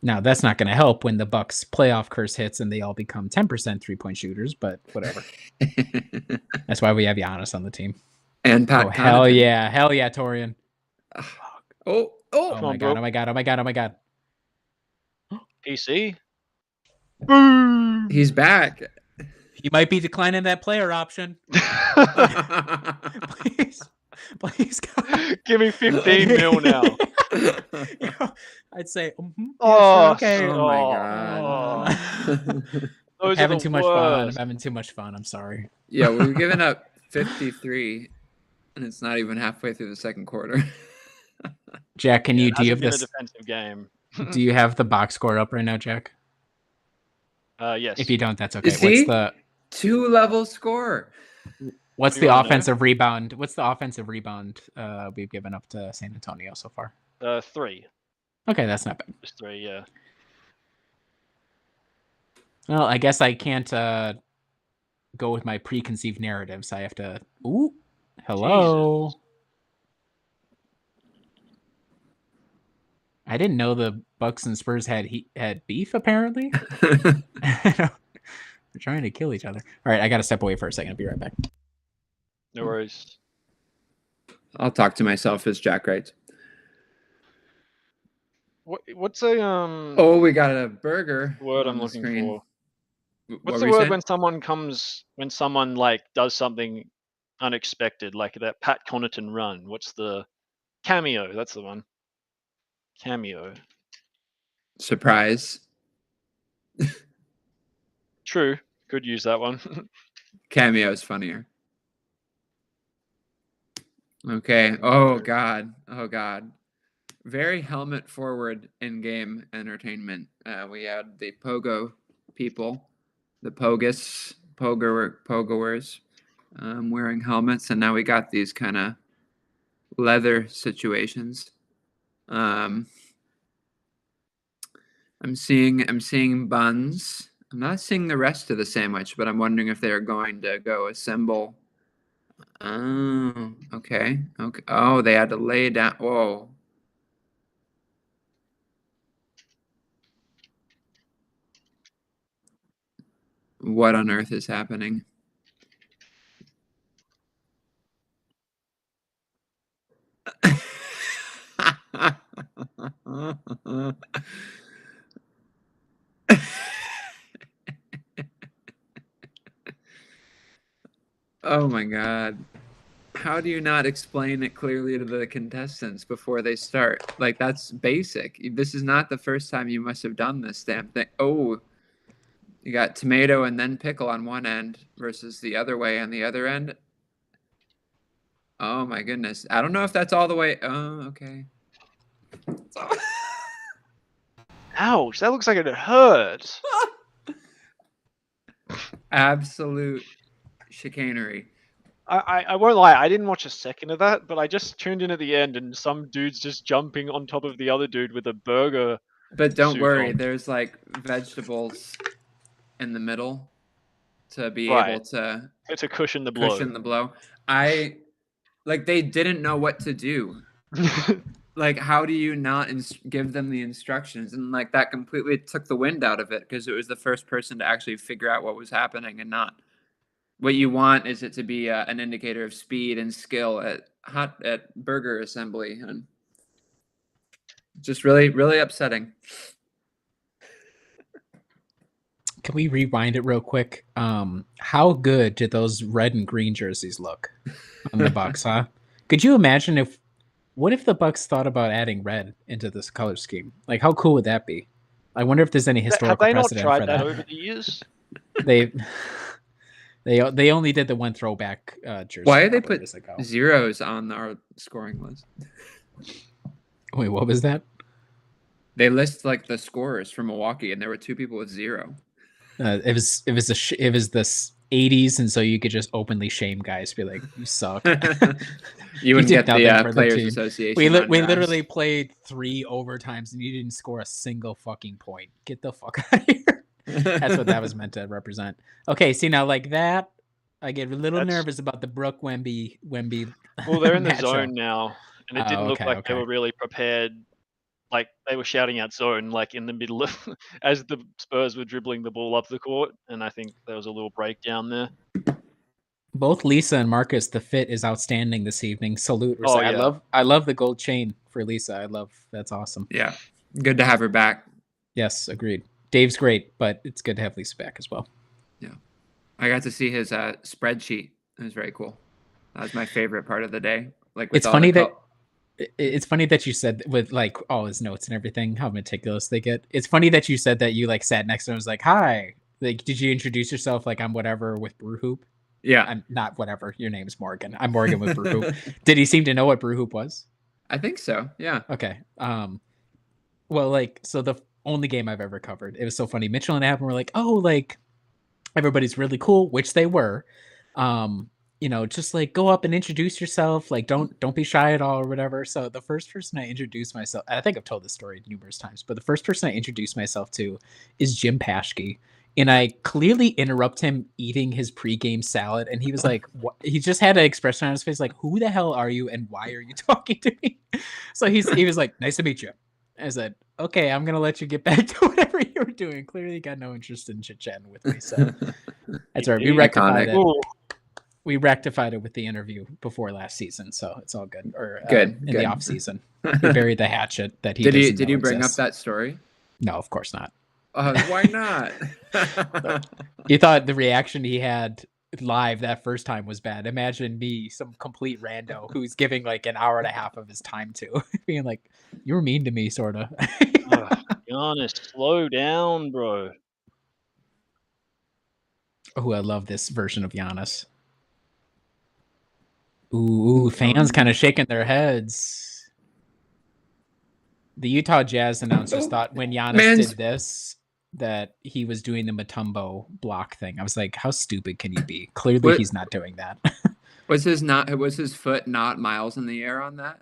Now that's not going to help when the Bucks playoff curse hits and they all become 10% 3-point shooters, but whatever. That's why we have Giannis on the team. And Pat. Oh hell yeah, Torian. Oh my god, oh my god. PC. Boom! He's back. He might be declining that player option. Please, God. Give me 15 mil now. I'd say, oh, yeah, sure, okay. Oh my god. I'm having too much fun. I'm having too much fun. I'm sorry. Yeah, we've given up 53, and it's not even halfway through the second quarter. Jack, do you have this defensive game? Do you have the box score up right now, Jack? Yes. If you don't, that's okay. See? What's the 2-level score? What's the offensive rebound? What's the offensive rebound we've given up to San Antonio so far? 3. Okay, that's not bad. Just 3, yeah. Well, I guess I can't go with my preconceived narratives. I have to. Ooh, hello. Jesus. I didn't know the Bucks and Spurs had beef. Apparently, they're trying to kill each other. All right, I got to step away for a second. I'll be right back. No worries. I'll talk to myself as Jack writes. What's a Oh, we got a burger. Word I'm looking for. What's the word when someone like does something unexpected, like that Pat Connaughton run? What's the cameo? That's the one. Cameo. Surprise. True. Could use that one. Cameo is funnier. Okay. Oh god. Very helmet forward in-game entertainment. We had the Pogo people, the Pogoers, wearing helmets, and now we got these kind of leather situations. I'm seeing buns. I'm not seeing the rest of the sandwich, but I'm wondering if they're going to go assemble. Oh, okay. Oh, they had to lay down. Whoa. What on earth is happening? Oh my god. How do you not explain it clearly to the contestants before they start? Like, that's basic. This is not the first time you must have done this damn thing. Oh, you got tomato and then pickle on one end versus the other way on the other end. Oh my goodness. I don't know if that's all the way. Oh, okay. Ouch, that looks like it hurts. Absolute chicanery. I won't lie, I didn't watch a second of that, but I just tuned in at the end and some dude's just jumping on top of the other dude with a burger. But don't worry, there's like vegetables in the middle to be Right. able to cushion the blow. They didn't know what to do. Like, how do you not give them the instructions? And like that completely took the wind out of it because it was the first person to actually figure out what was happening and not. What you want is it to be an indicator of speed and skill at burger assembly, and just really, really upsetting. Can we rewind it real quick? How good did those red and green jerseys look on the Bucks, huh? Could you imagine what if the Bucks thought about adding red into this color scheme? Like, how cool would that be? I wonder if there's any historical precedent for that. Have they not tried that over the years? They only did the one throwback jersey. Why did they put zeros on our scoring list? Wait, what was that? They list like the scorers for Milwaukee, and there were 2 people with 0. It was the 80s, and so you could just openly shame guys, be like, "You suck." You wouldn't get the Players Association. We literally played 3 overtimes, and you didn't score a single fucking point. Get the fuck out of here. That's what that was meant to represent. Okay, see now like that, I get a little nervous about the Brook Wemby. Well, they're in the zone now, and it didn't look like they were really prepared. Like they were shouting out zone like in the middle of as the Spurs were dribbling the ball up the court, and I think there was a little breakdown there. Both Lisa and Marcus, the fit is outstanding this evening. Salute. Oh, yeah. I love the gold chain for Lisa. That's awesome. Yeah. Good to have her back. Yes, agreed. Dave's great, but it's good to have Lisa back as well. Yeah. I got to see his spreadsheet. It was very cool. That was my favorite part of the day. Like it's funny that you said with like all his notes and everything, how meticulous they get. It's funny that you said that you like sat next to him and was like, "Hi." Like, did you introduce yourself like I'm whatever with Brewhoop? Yeah. I'm not whatever. Your name's Morgan. I'm Morgan with Brewhoop. Did he seem to know what Brewhoop was? I think so. Yeah. Okay. Well, like, so the only game I've ever covered, it was so funny. Mitchell and Adam were like, "Oh, like everybody's really cool," which they were. Just like go up and introduce yourself. Like, don't be shy at all or whatever. So the first person I introduced myself, I think I've told this story numerous times, but the first person I introduced myself to is Jim Paschke. And I clearly interrupt him eating his pregame salad. And he was like, what? He just had an expression on his face like, "Who the hell are you? And why are you talking to me?" So he was like, "Nice to meet you." I said, "Okay, I'm going to let you get back to whatever you were doing." Clearly got no interest in chit-chatting with me. So that's all right. We rectified it with the interview before last season. So it's all good. Or in the off season. We buried the hatchet that he did you bring exists. Up that story? No, of course not. Why not? You thought the reaction he had live that first time was bad. Imagine me, some complete rando who's giving like an hour and a half of his time to being like, "You were mean to me," sort of. Be honest, slow down, bro. Oh, I love this version of Giannis. Ooh, fans kind of shaking their heads. The Utah Jazz announcers thought when Giannis did this that he was doing the Mutombo block thing. I was like, how stupid can you be? Clearly he's not doing that. Was his foot not miles in the air on that?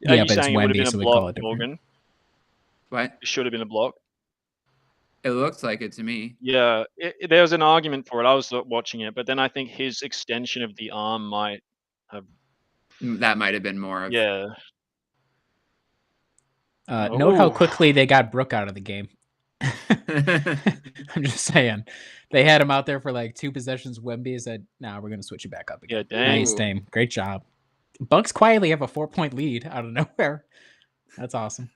Yeah, but it's Wemby, so we call it different. Morgan? What? It should have been a block. It looks like it to me. Yeah, there was an argument for it. I was watching it, but then I think his extension of the arm might have... That might have been more of... Yeah. Note how quickly they got Brook out of the game. I'm just saying. They had him out there for like 2 possessions. Wemby said, "Nah, we're going to switch you back up again." Yeah, dang. Nice, Dame. Great job. Bucks quietly have a 4-point lead out of nowhere. That's awesome.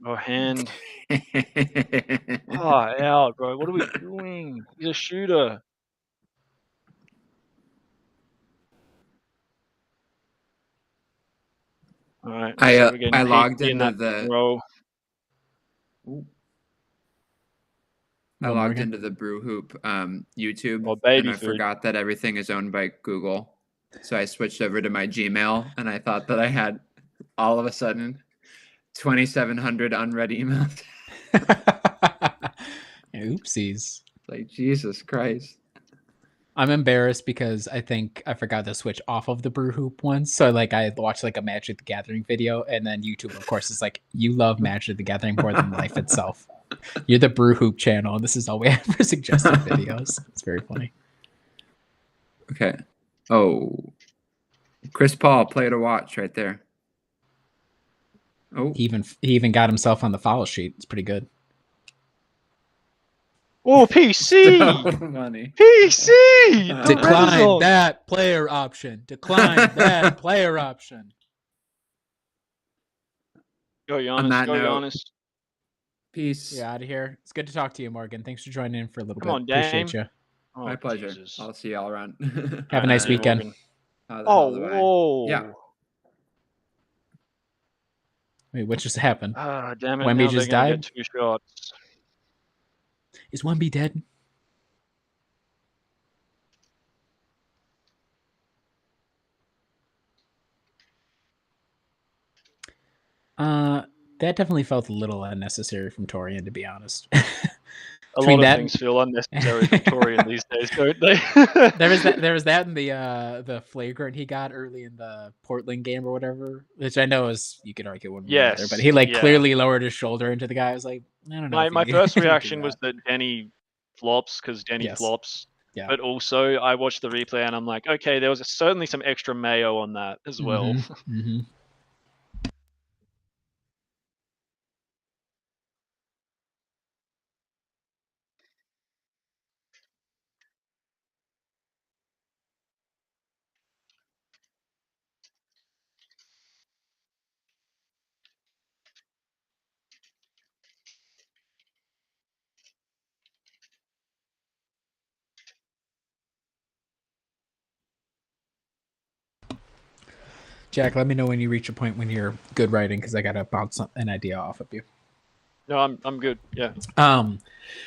Oh, hand. Out, bro. What are we doing? He's a shooter. All right. I logged into the row. I logged into the Brewhoop YouTube, and I forgot that everything is owned by Google. So I switched over to my Gmail, and I thought that I had all of a sudden 2,700 unread emails. Oopsies. Like, Jesus Christ. I'm embarrassed because I think I forgot to switch off of the Brewhoop once. So like I watched like a Magic the Gathering video, and then YouTube, of course, is like, you love Magic the Gathering more than life itself. You're the Brewhoop channel, and this is all we have for suggested videos. It's very funny. Okay. Oh, Chris Paul, player to watch right there. Oh, He even got himself on the foul sheet. It's pretty good. Oh, PC! so funny. PC! The Decline Renaissance. that player option. Decline that player option. Go Giannis. On that Go note, Giannis. Peace. Yeah, out of here. It's good to talk to you, Morgan. Thanks for joining in for a little Come bit. on, Dame. Appreciate you. Oh, My pleasure. Jesus. I'll see y'all around. Have a nice weekend. Morgan. Oh, whoa. Yeah. Wait, what just happened? Ah, damn it. Wemby Now just they're gonna died? get 2 shots. Is Wemby dead? That definitely felt a little unnecessary from Torian, to be honest. A lot of things feel unnecessary for Torian these days, don't they? There was that and the flagrant he got early in the Portland game or whatever, which I know is, you could argue one way or the other, but he clearly lowered his shoulder into the guy. I was like, I don't know. My first reaction was that Denny flops because Denny flops. Yeah. But also, I watched the replay and I'm like, okay, there was certainly some extra mayo on that as well. Mm-hmm. Jack, let me know when you reach a point when you're good writing, because I gotta bounce an idea off of you. No, I'm good. Yeah.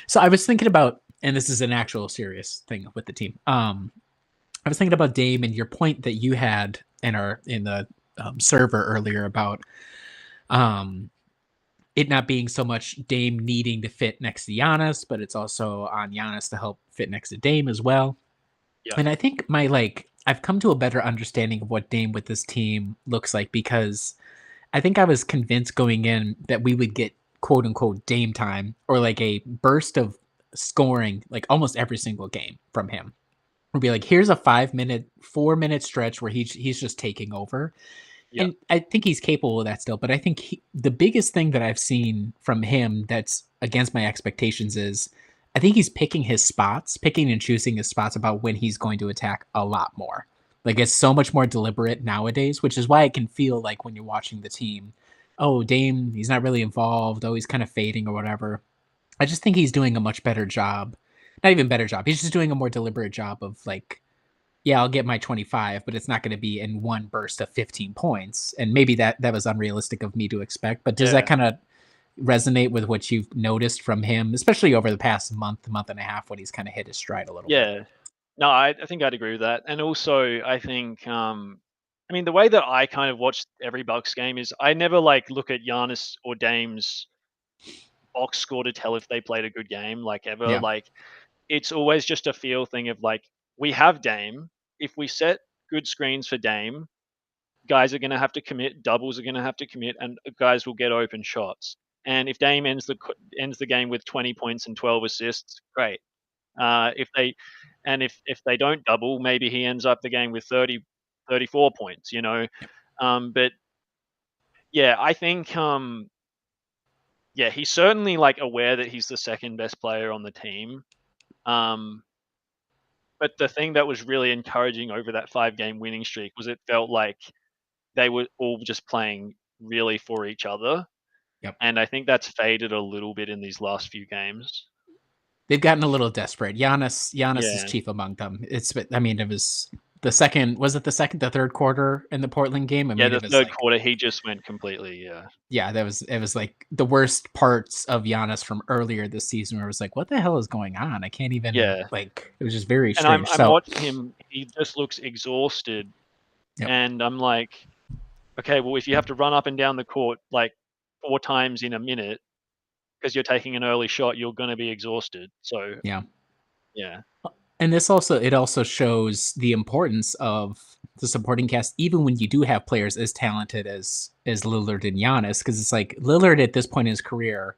So I was thinking about, and this is an actual serious thing with the team. I was thinking about Dame and your point that you had in the server earlier about it not being so much Dame needing to fit next to Giannis, but it's also on Giannis to help fit next to Dame as well. Yeah. And I think I've come to a better understanding of what Dame with this team looks like, because I think I was convinced going in that we would get quote unquote Dame time, or like a burst of scoring like almost every single game from him. We'll be like, here's a 4-minute stretch where he's just taking over. Yeah. And I think he's capable of that still. But I think the biggest thing that I've seen from him that's against my expectations is I think he's picking and choosing his spots about when he's going to attack a lot more. Like, it's so much more deliberate nowadays, which is why I can feel like when you're watching the team, oh, Dame, he's not really involved. Oh, he's kind of fading or whatever. I just think he's doing a much better job. Not even better job. He's just doing a more deliberate job of like, yeah, I'll get my 25, but it's not going to be in one burst of 15 points. And maybe that was unrealistic of me to expect. But does that kind of resonate with what you've noticed from him, especially over the past month and a half, when he's kind of hit his stride a little bit? Yeah. No, I think I'd agree with that. And also, I think, I mean, the way that I kind of watch every Bucks game is I never like look at Giannis or Dame's box score to tell if they played a good game, like ever. Yeah. Like, it's always just a feel thing of like, we have Dame. If we set good screens for Dame, guys are going to have to commit, doubles are going to have to commit, and guys will get open shots. And if Dame ends the game with 20 points and 12 assists, great. If they don't double, maybe he ends up the game with 30, 34 points, you know. But yeah, I think he's certainly like aware that he's the second best player on the team. But the thing that was really encouraging over that 5-game winning streak was it felt like they were all just playing really for each other. Yep. And I think that's faded a little bit in these last few games. They've gotten a little desperate. Giannis is chief among them. It was the third quarter in the Portland game. The third quarter, he just went completely, Yeah, it was like the worst parts of Giannis from earlier this season, where it was like, what the hell is going on? I can't even, like, it was just very strange. And I'm watching him, he just looks exhausted. Yep. And I'm like, okay, well, if you have to run up and down the court like 4 times in a minute because you're taking an early shot, you're going to be exhausted. So, yeah. And it also shows the importance of the supporting cast, even when you do have players as talented as Lillard and Giannis, because it's like Lillard at this point in his career,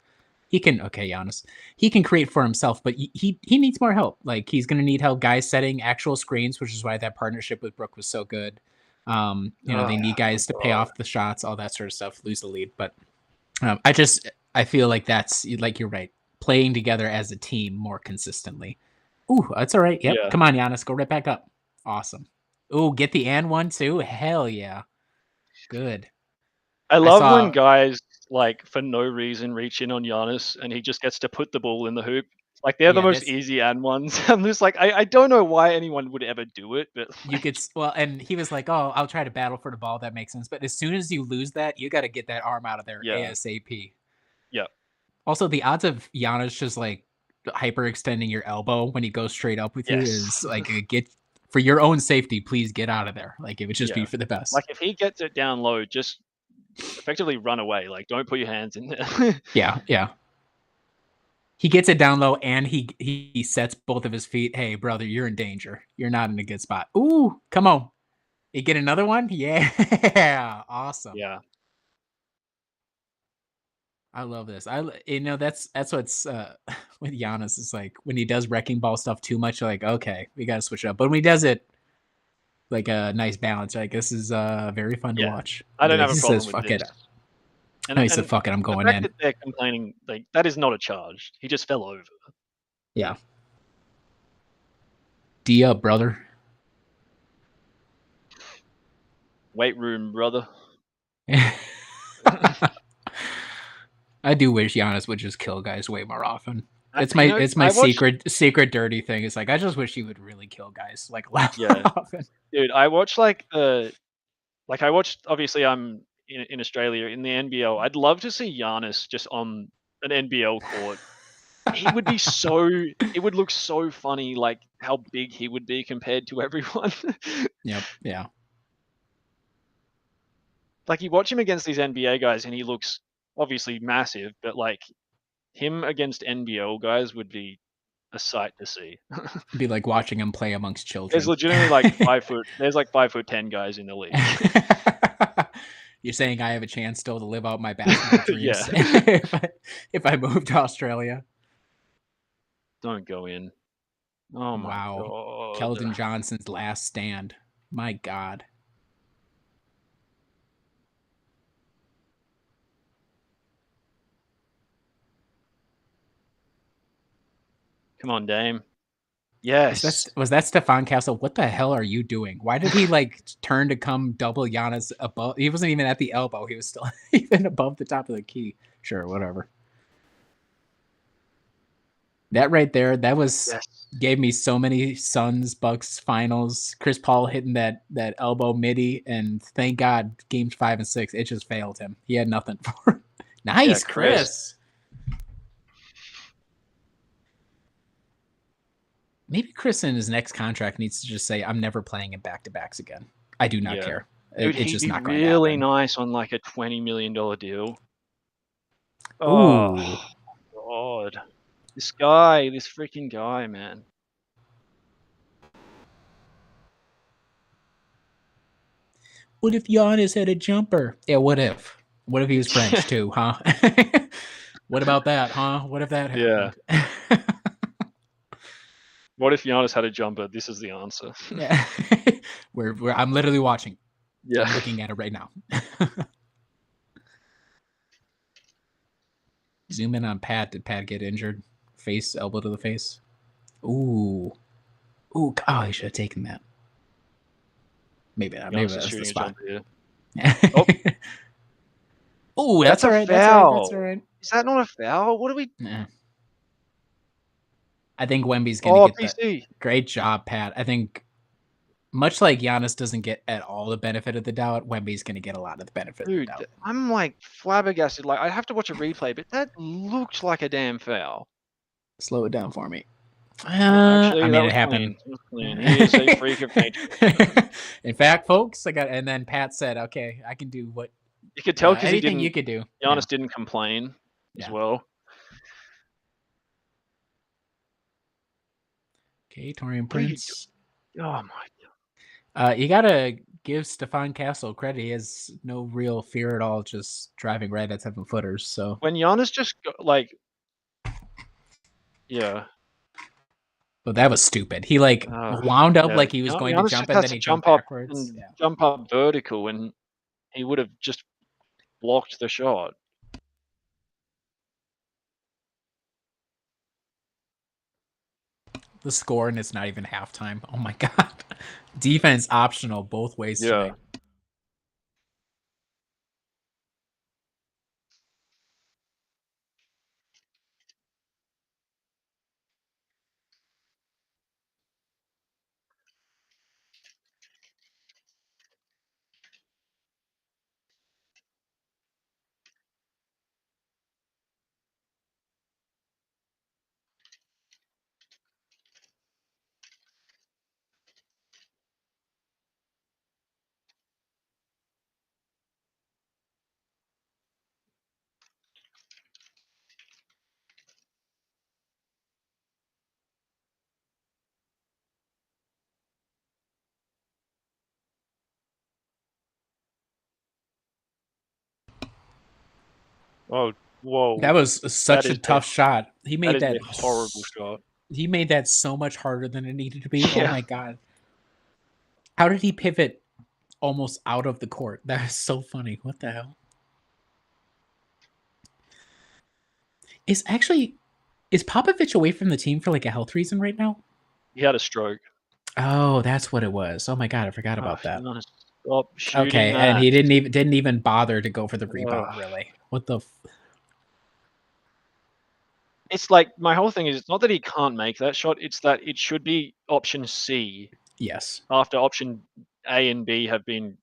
Giannis, he can create for himself, but he needs more help. Like he's going to need help guys setting actual screens, which is why that partnership with Brook was so good. They need guys to pay off the shots, all that sort of stuff, lose the lead. But I feel like that's like you're right, playing together as a team more consistently. Ooh, that's all right. Yep. Yeah. Come on, Giannis. Go right back up. Awesome. Ooh, get the and one too. Hell yeah. Good. I love when guys like for no reason reach in on Giannis and he just gets to put the ball in the hoop. Like they're the most easy and ones. I'm just like, I don't know why anyone would ever do it, but you could and he was like, oh, I'll try to battle for the ball. That makes sense. But as soon as you lose that, you got to get that arm out of there ASAP. Yeah. Also, the odds of Giannis just like hyperextending your elbow when he goes straight up with you is like get for your own safety. Please get out of there. Like it would just be for the best. Like if he gets it down low, just effectively run away. Like don't put your hands in there. Yeah. He gets it down low and he sets both of his feet. Hey, brother, you're in danger. You're not in a good spot. Ooh, come on. You get another one? Yeah. Awesome. Yeah. I love this. That's what's with Giannis is like when he does wrecking ball stuff too much, you're like, okay, we gotta switch it up. But when he does it like a nice balance, like this is very fun to watch. I don't have a problem with this. He said, fuck it, I'm going in. That they're complaining, like that is not a charge. He just fell over. Yeah. D up, brother. Weight room, brother. I do wish Giannis would just kill guys way more often. It's my secret dirty thing. It's like I just wish he would really kill guys like often. Dude, I watched obviously I'm in Australia in the NBL. I'd love to see Giannis just on an NBL court. He would be it would look so funny, like how big he would be compared to everyone. Yep. Yeah. Like you watch him against these NBA guys and he looks obviously massive, but like him against NBL guys would be a sight to see. It'd be like watching him play amongst children. There's legitimately like 5'10" guys in the league. You're saying I have a chance still to live out my basketball dreams if I move to Australia? Don't go in. Oh my God. Keldon Johnson's last stand. My God. Come on, Dame. Yes. Was that Stephon Castle? What the hell are you doing? Why did he like turn to come double Giannis above? He wasn't even at the elbow. He was still even above the top of the key. Sure, whatever. That right there, gave me so many Suns Bucks finals. Chris Paul hitting that elbow midi, and thank God, games 5 and 6, it just failed him. He had nothing for him. Nice, Chris. Maybe Chris in his next contract needs to just say, I'm never playing in back-to-backs again. I do not care. Dude, it's just not going to really happen. nice on like a $20 million deal. Oh, God. This freaking guy, man. What if Giannis had a jumper? Yeah, what if? What if he was French too, huh? What about that, huh? What if that happened? Yeah. What if Giannis had a jumper? This is the answer. Yeah. I'm literally watching. Yeah. I'm looking at it right now. Zoom in on Pat. Did Pat get injured? Face, elbow to the face. Ooh. Oh, he should have taken that. Maybe not. Maybe that's the spot. Oh, that's all right. That's all right. Is that not a foul? What are we? Nah. I think Wemby's going to get PC. That. Great job, Pat. I think much like Giannis doesn't get at all the benefit of the doubt, Wemby's going to get a lot of the benefit of the doubt. I'm like flabbergasted. Like I have to watch a replay, but that looked like a damn foul. Slow it down for me. Actually, I mean, it happened. Clean. He is a freak of nature. In fact, folks, and then Pat said, "Okay, I can do what." You could tell because anything you could do. Giannis didn't complain as well. Okay, Torian What are you Prince. Oh my! You gotta give Stefan Castle credit. He has no real fear at all, just driving right at 7-footers. So When Giannis just like, yeah, but that was stupid. He like wound up yeah, like he was going to Giannis jump just and has then to he jumped jump up backwards. and Yeah. jump up vertical, and he would have just blocked the shot. The score and it's not even halftime. Oh my god. Defense optional both ways Yeah. tonight. Oh, whoa! That was such a is tough shot. He that made is that a horrible shot. He made that so much harder than it needed to be. Oh Yeah. my god. How did he pivot almost out of the court? That is so funny. What the hell? Is Popovich away from the team for like a health reason right now? He had a stroke. Oh, that's what it was. Oh my god, I forgot about that. Giannis, stop shooting Okay, that. and he didn't even bother to go for the rebound. Really? What the? It's like my whole thing is it's not that he can't make that shot. It's that it should be option C Yes. after option A and B have been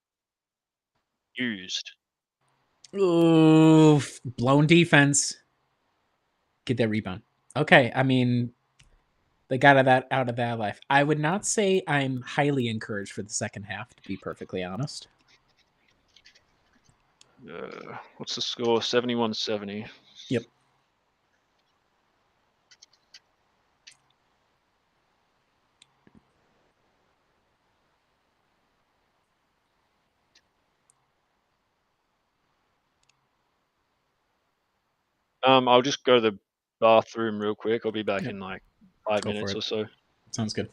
used. Ooh, blown defense. Get that rebound. Okay, I mean, they got out of that life. I would not say I'm highly encouraged for the second half, to be perfectly honest. What's the score? 71-70. Yep. I'll just go to the bathroom real quick. I'll be back Yep. in like 5 Go minutes for it. or so. Sounds good.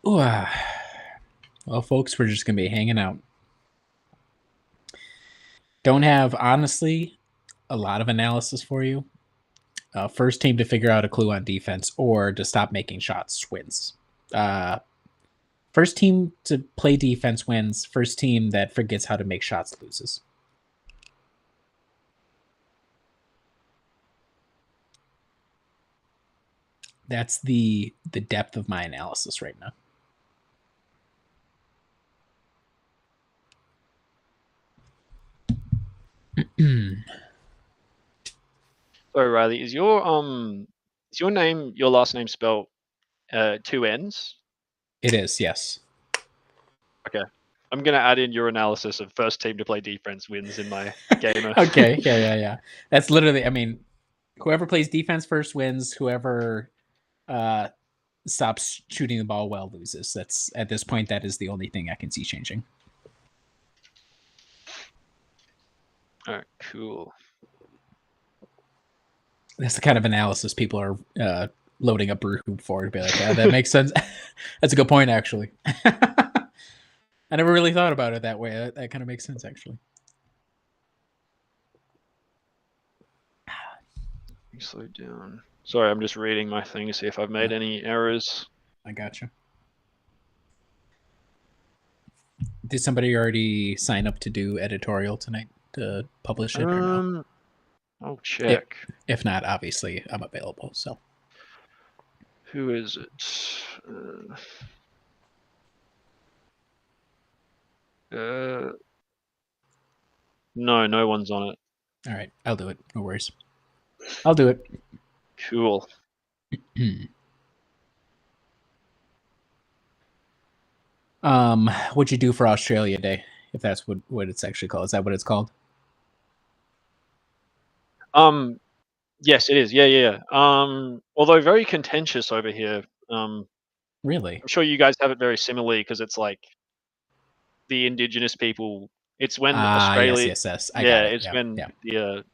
Ooh, well, folks, we're just going to be hanging out. Don't have, honestly, a lot of analysis for you. First team to figure out a clue on defense or to stop making shots wins. First team to play defense wins. First team that forgets how to make shots loses. That's the depth of my analysis right now. Sorry, Riley, is your name, your last name spelled 2 N's? It is, yes. Okay. I'm gonna add in your analysis of first team to play defense wins in my gamer. Okay, yeah. That's literally, I mean, whoever plays defense first wins. Whoever stops shooting the ball well loses. That's at this point, that is the only thing I can see changing. All right, cool. That's the kind of analysis people are loading up Brewhoop for, to be like, yeah, that makes sense. That's a good point, actually. I never really thought about it that way. That kind of makes sense, actually. Slow down. Sorry, I'm just reading my thing to see if I've made any errors. I gotcha. Did somebody already sign up to do editorial tonight to publish it or no? I'll check. If not, obviously I'm available. So who is it? No one's on it. All right, I'll do it. No worries. I'll do it. Cool. What'd you do for Australia Day? If that's what it's actually called. Is that what it's called? Yes, it is. Yeah. Although very contentious over here. Really? I'm sure you guys have it very similarly because it's like the indigenous people. It's when Ah, yes, Australia. yes, yes. I Yeah, got it. it's Yeah, when yeah. the.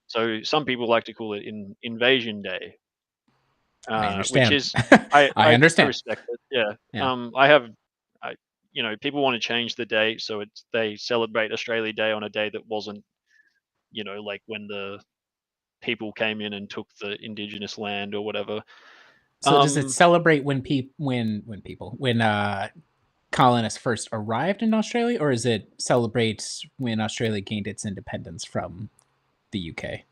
So some people like to call it Invasion Day, I which understand. is I, I I I understand. respect it. Yeah. Yeah. I have. I people want to change the date, so they celebrate Australia Day on a day that wasn't like when the people came in and took the indigenous land or whatever. So does it Um, celebrate when colonists first arrived in Australia, or is it celebrates when Australia gained its independence from the UK?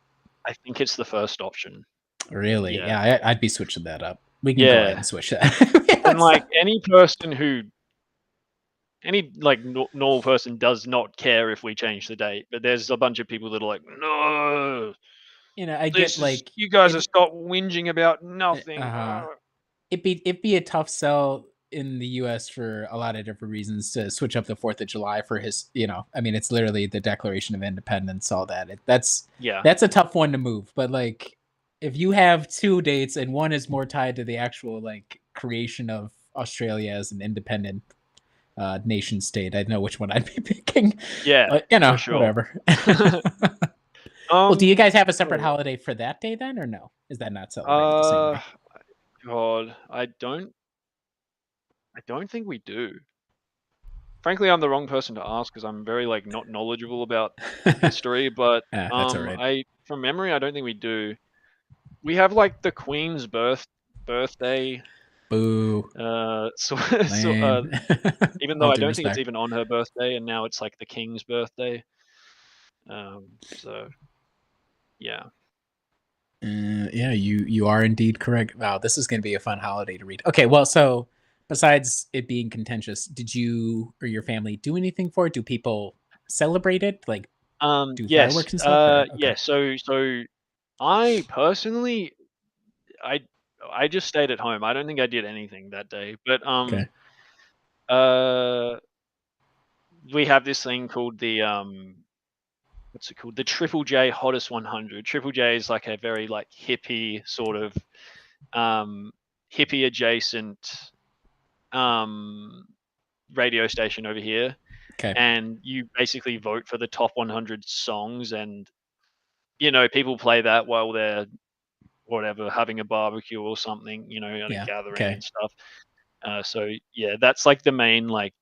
I think it's the first option. Really? Yeah. Yeah, I'd be switching that up. We can go ahead Yeah. and switch that. And Yes. like any like normal person does not care if we change the date, but there's a bunch of people that are like, no, I get like you guys are it. stop whinging about nothing. Uh, it'd be a tough sell in the US for a lot of different reasons to switch up the 4th of July for I mean it's literally the Declaration of Independence, all that. Yeah. That's a tough one to move, but like if you have two dates and one is more tied to the actual like creation of Australia as an independent nation state, I know which one I'd be picking. Yeah, But for sure. whatever. Well, do you um guys have a separate oh, holiday for that day then, or no? Is that not celebrated the same way? God, I don't think we do. Frankly, I'm the wrong person to ask because I'm very like not knowledgeable about history, but That's all right. I from memory I don't think we do. We have like the Queen's birthday. Boo. So, Lame. even though All I due don't think it's respect. even on her birthday, and now it's like the King's birthday. So yeah. Yeah, you are indeed correct. Wow, this is going to be a fun holiday to read. Okay, well, so besides it being contentious, did you or your family do anything for it? Do people celebrate it? Like do Yes. fireworks and stuff? Or Yeah. okay, So I personally, I I just stayed at home. I don't think I did anything that day, but okay, uh, we have this thing called the what's it called? The Triple J Hottest 100. Triple J is like a very like hippie sort of um hippie adjacent um radio station over here, okay. and you basically vote for the top 100 songs, and people play that while they're whatever having a barbecue or something, at a Yeah, gathering okay. and stuff. So yeah, that's like the main like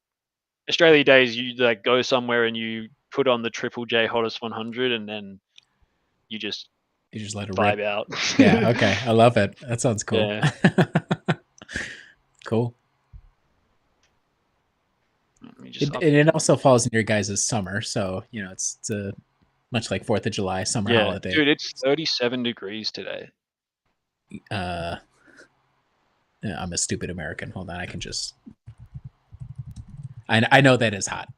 Australia Days. You like go somewhere and you put on the Triple J Hottest 100, and then you just You just let it vibe rip. out. Yeah, okay. I love it. That sounds cool. Yeah. Cool. Let me just And up. it also falls in your guys' summer, so it's a much like 4th of July summer Yeah, holiday. dude, it's 37 degrees today. Uh, yeah, I'm a stupid American. Hold on, I can just. I know that is hot.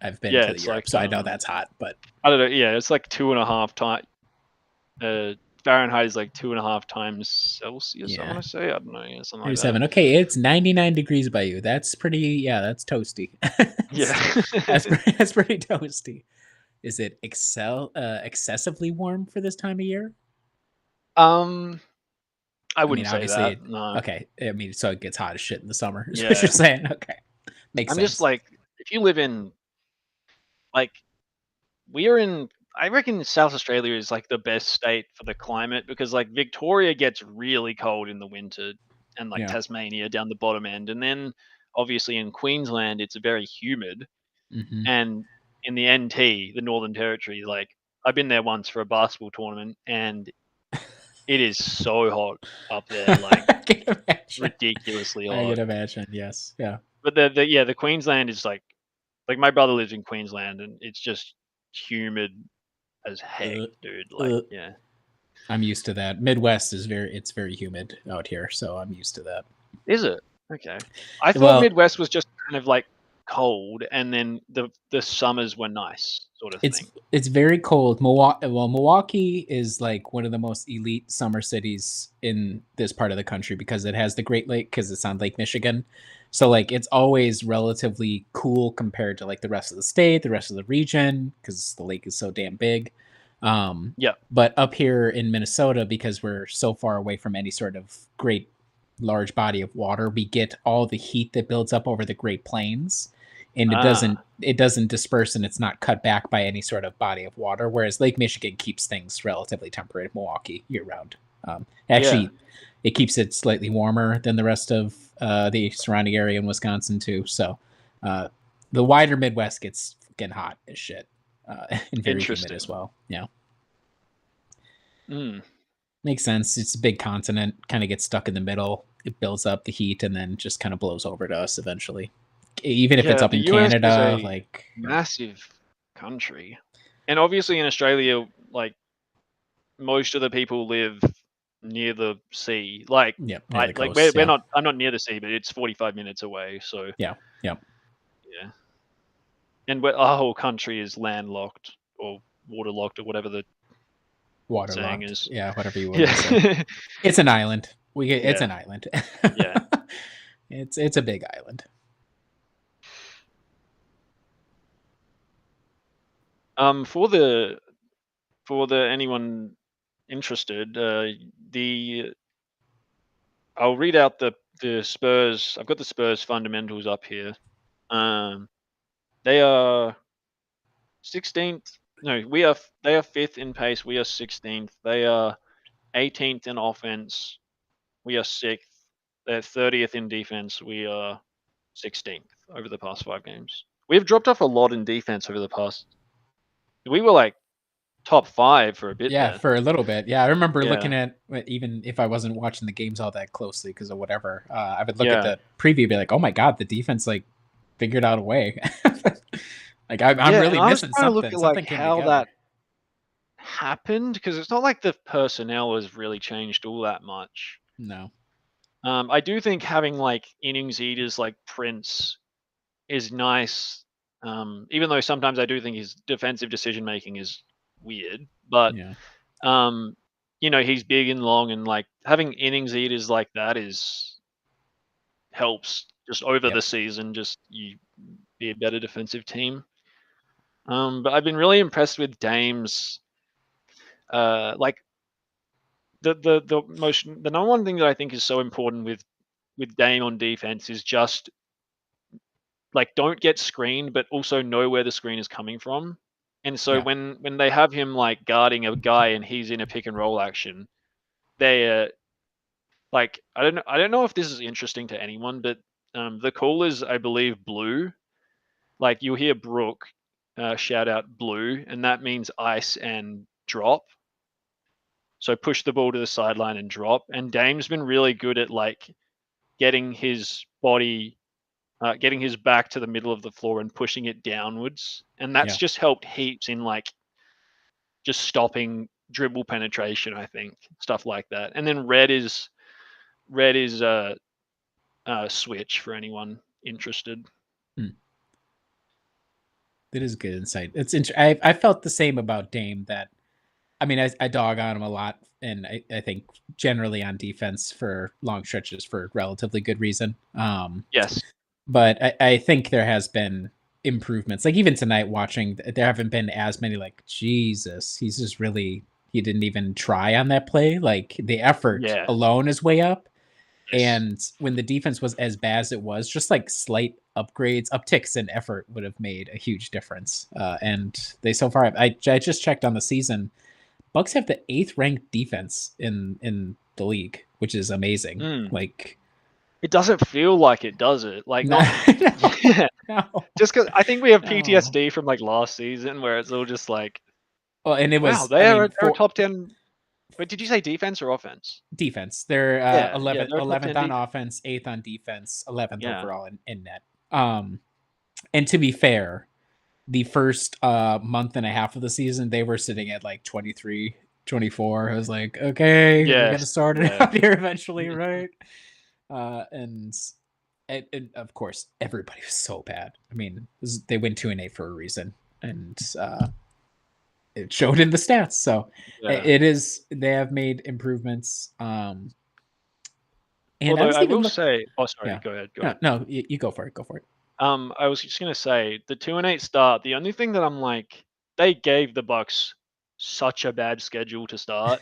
I've been Yeah, to it's Europe, like so I know that's hot. But I don't know. Yeah, it's like 2.5 times. Fahrenheit is like 2.5 times Celsius. I yeah, want to say. I don't know. Yeah, something like that. 37. Okay, it's 99 degrees by you. That's pretty. Yeah, that's toasty. Yeah. That's pretty toasty. Is it excessively warm for this time of year? um, I I mean, wouldn't say obviously, that. No. okay. I mean, so it gets hot as shit in the summer. Is what you're Yeah. saying? Okay, makes I'm just sense. like, if you live in like we are in. I reckon South Australia is like the best state for the climate because like Victoria gets really cold in the winter, and like Yeah. Tasmania down the bottom end, and then obviously in Queensland it's very humid. Mm-hmm. And in the NT, the Northern Territory, like I've been there once for a basketball tournament, and it is so hot up there, like I can imagine. ridiculously I hot. can imagine. Yes. Yeah. But the Queensland is like my brother lives in Queensland, and it's just humid as heck, Uh, dude. Like, uh, yeah. I'm used to that. Midwest is it's very humid out here, so I'm used to that. Is it? Okay. I thought Well, Midwest was just kind of like cold, and then the summers were nice, sort of thing. it's very cold. Milwaukee is like one of the most elite summer cities in this part of the country because it has the Great Lake because it's on Lake Michigan. So like it's always relatively cool compared to like the rest of the state, the rest of the region because the lake is so damn big. But up here in Minnesota, because we're so far away from any sort of great large body of water, we get all the heat that builds up over the Great Plains, and it doesn't disperse, and it's not cut back by any sort of body of water. Whereas Lake Michigan keeps things relatively temperate in Milwaukee year round. Actually, it keeps it slightly warmer than the rest of the surrounding area in Wisconsin too. So the wider Midwest gets fucking hot as shit, and very humid as well. Yeah. Makes sense. It's a big continent, kind of gets stuck in the middle. It builds up the heat and then just kind of blows over to us eventually. Even if it's up in Canada, like massive country. And obviously in Australia, like most of the people live near the sea. Like, we're not. I'm not near the sea, but it's 45 minutes away. So yeah. And our whole country is landlocked or waterlocked or whatever the saying is. Yeah, whatever you want to say. It's an island. It's an island. Yeah. It's a big island. For the anyone interested, I'll read out the Spurs. I've got the Spurs fundamentals up here. They are 16th. No, they are 5th in pace. We are 16th. They are 18th in offense. We are 6th. They're 30th in defense. We are 16th over the past 5 games. We have dropped off a lot in defense over the past. We were like top 5 for a bit. Yeah, for a little bit. Yeah, I remember looking at, even if I wasn't watching the games all that closely because of whatever, I would look at the preview and be like, oh my God, the defense like figured out a way. Like I'm really missing something. Look at like how that happened, because it's not like the personnel has really changed all that much. No. I do think having like innings eaters like Prince is nice. Even though sometimes I do think his defensive decision making is weird, but he's big and long, and like having innings eaters like that helps just over the season. Just you be a better defensive team. But I've been really impressed with Dame's like the number one thing that I think is so important with Dame on defense is just like don't get screened, but also know where the screen is coming from. And so when they have him like guarding a guy and he's in a pick and roll action, they like I don't know if this is interesting to anyone, but the call is, I believe, blue. Like you'll hear Brooke shout out blue, and that means ice and drop. So push the ball to the sideline and drop. And Dame's been really good at like getting his body, getting his back to the middle of the floor and pushing it downwards. And that's just helped heaps in like just stopping dribble penetration, I think, stuff like that. And then red is switch for anyone interested. That is good insight. It's I felt the same about Dame. That I mean, I dog on him a lot, and I think generally on defense for long stretches for relatively good reason. Yes, but I think there has been improvements. Like even tonight, watching, there haven't been as many. Like Jesus, he didn't even try on that play. Like the effort alone is way up. Yes. And when the defense was as bad as it was, just like slight upticks in effort would have made a huge difference. And they so far, I just checked on the season, Bucks have the 8th ranked defense in the league, which is amazing. Like it doesn't feel like it, does it? Like no. Just because I think we have PTSD from like last season where it's all just like, and it was they're top 10. But did you say defense or offense? Defense. They're 11th on offense, 8th on defense, 11th overall in net. And to be fair, the first month and a half of the season, they were sitting at like 23, 24. I was like, okay, we're gonna start it out here eventually, right? And of course, everybody was so bad. I mean, they went 2-8 for a reason, and it showed in the stats. So it is. They have made improvements. And although I will say, go ahead. No, you go for it. Go for it. I was just gonna say the 2-8 start. The only thing that I'm like, they gave the Bucks such a bad schedule to start.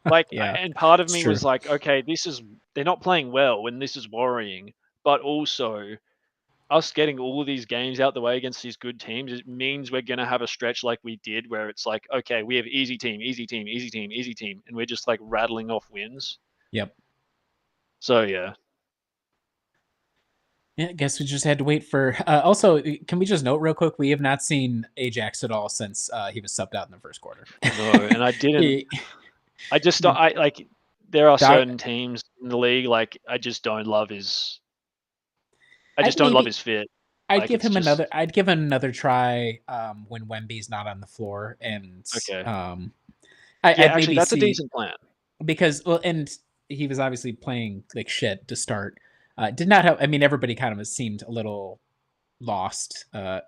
Like, Yeah, and part of it's me true. was like, okay, they're not playing well, and this is worrying. But also, us getting all of these games out the way against these good teams, it means we're gonna have a stretch like we did, where it's like, okay, we have easy team, easy team, easy team, easy team, and we're just like rattling off wins. Yep. So yeah, Yeah, I guess we just had to wait for. Also, can we just note real quick? We have not seen Ajax at all since he was subbed out in the first quarter. no, and I didn't. I just don't. I like. There are Doc- certain teams in the league like I just don't love his. I I'd just don't love maybe his fit. I'd Like give it's him just another. I'd give him another try when Wemby's not on the floor, and okay. I'd Yeah, actually, maybe that's a see decent plan. because well, and he was obviously playing like shit to start. Did not help. I mean, everybody kind of seemed a little lost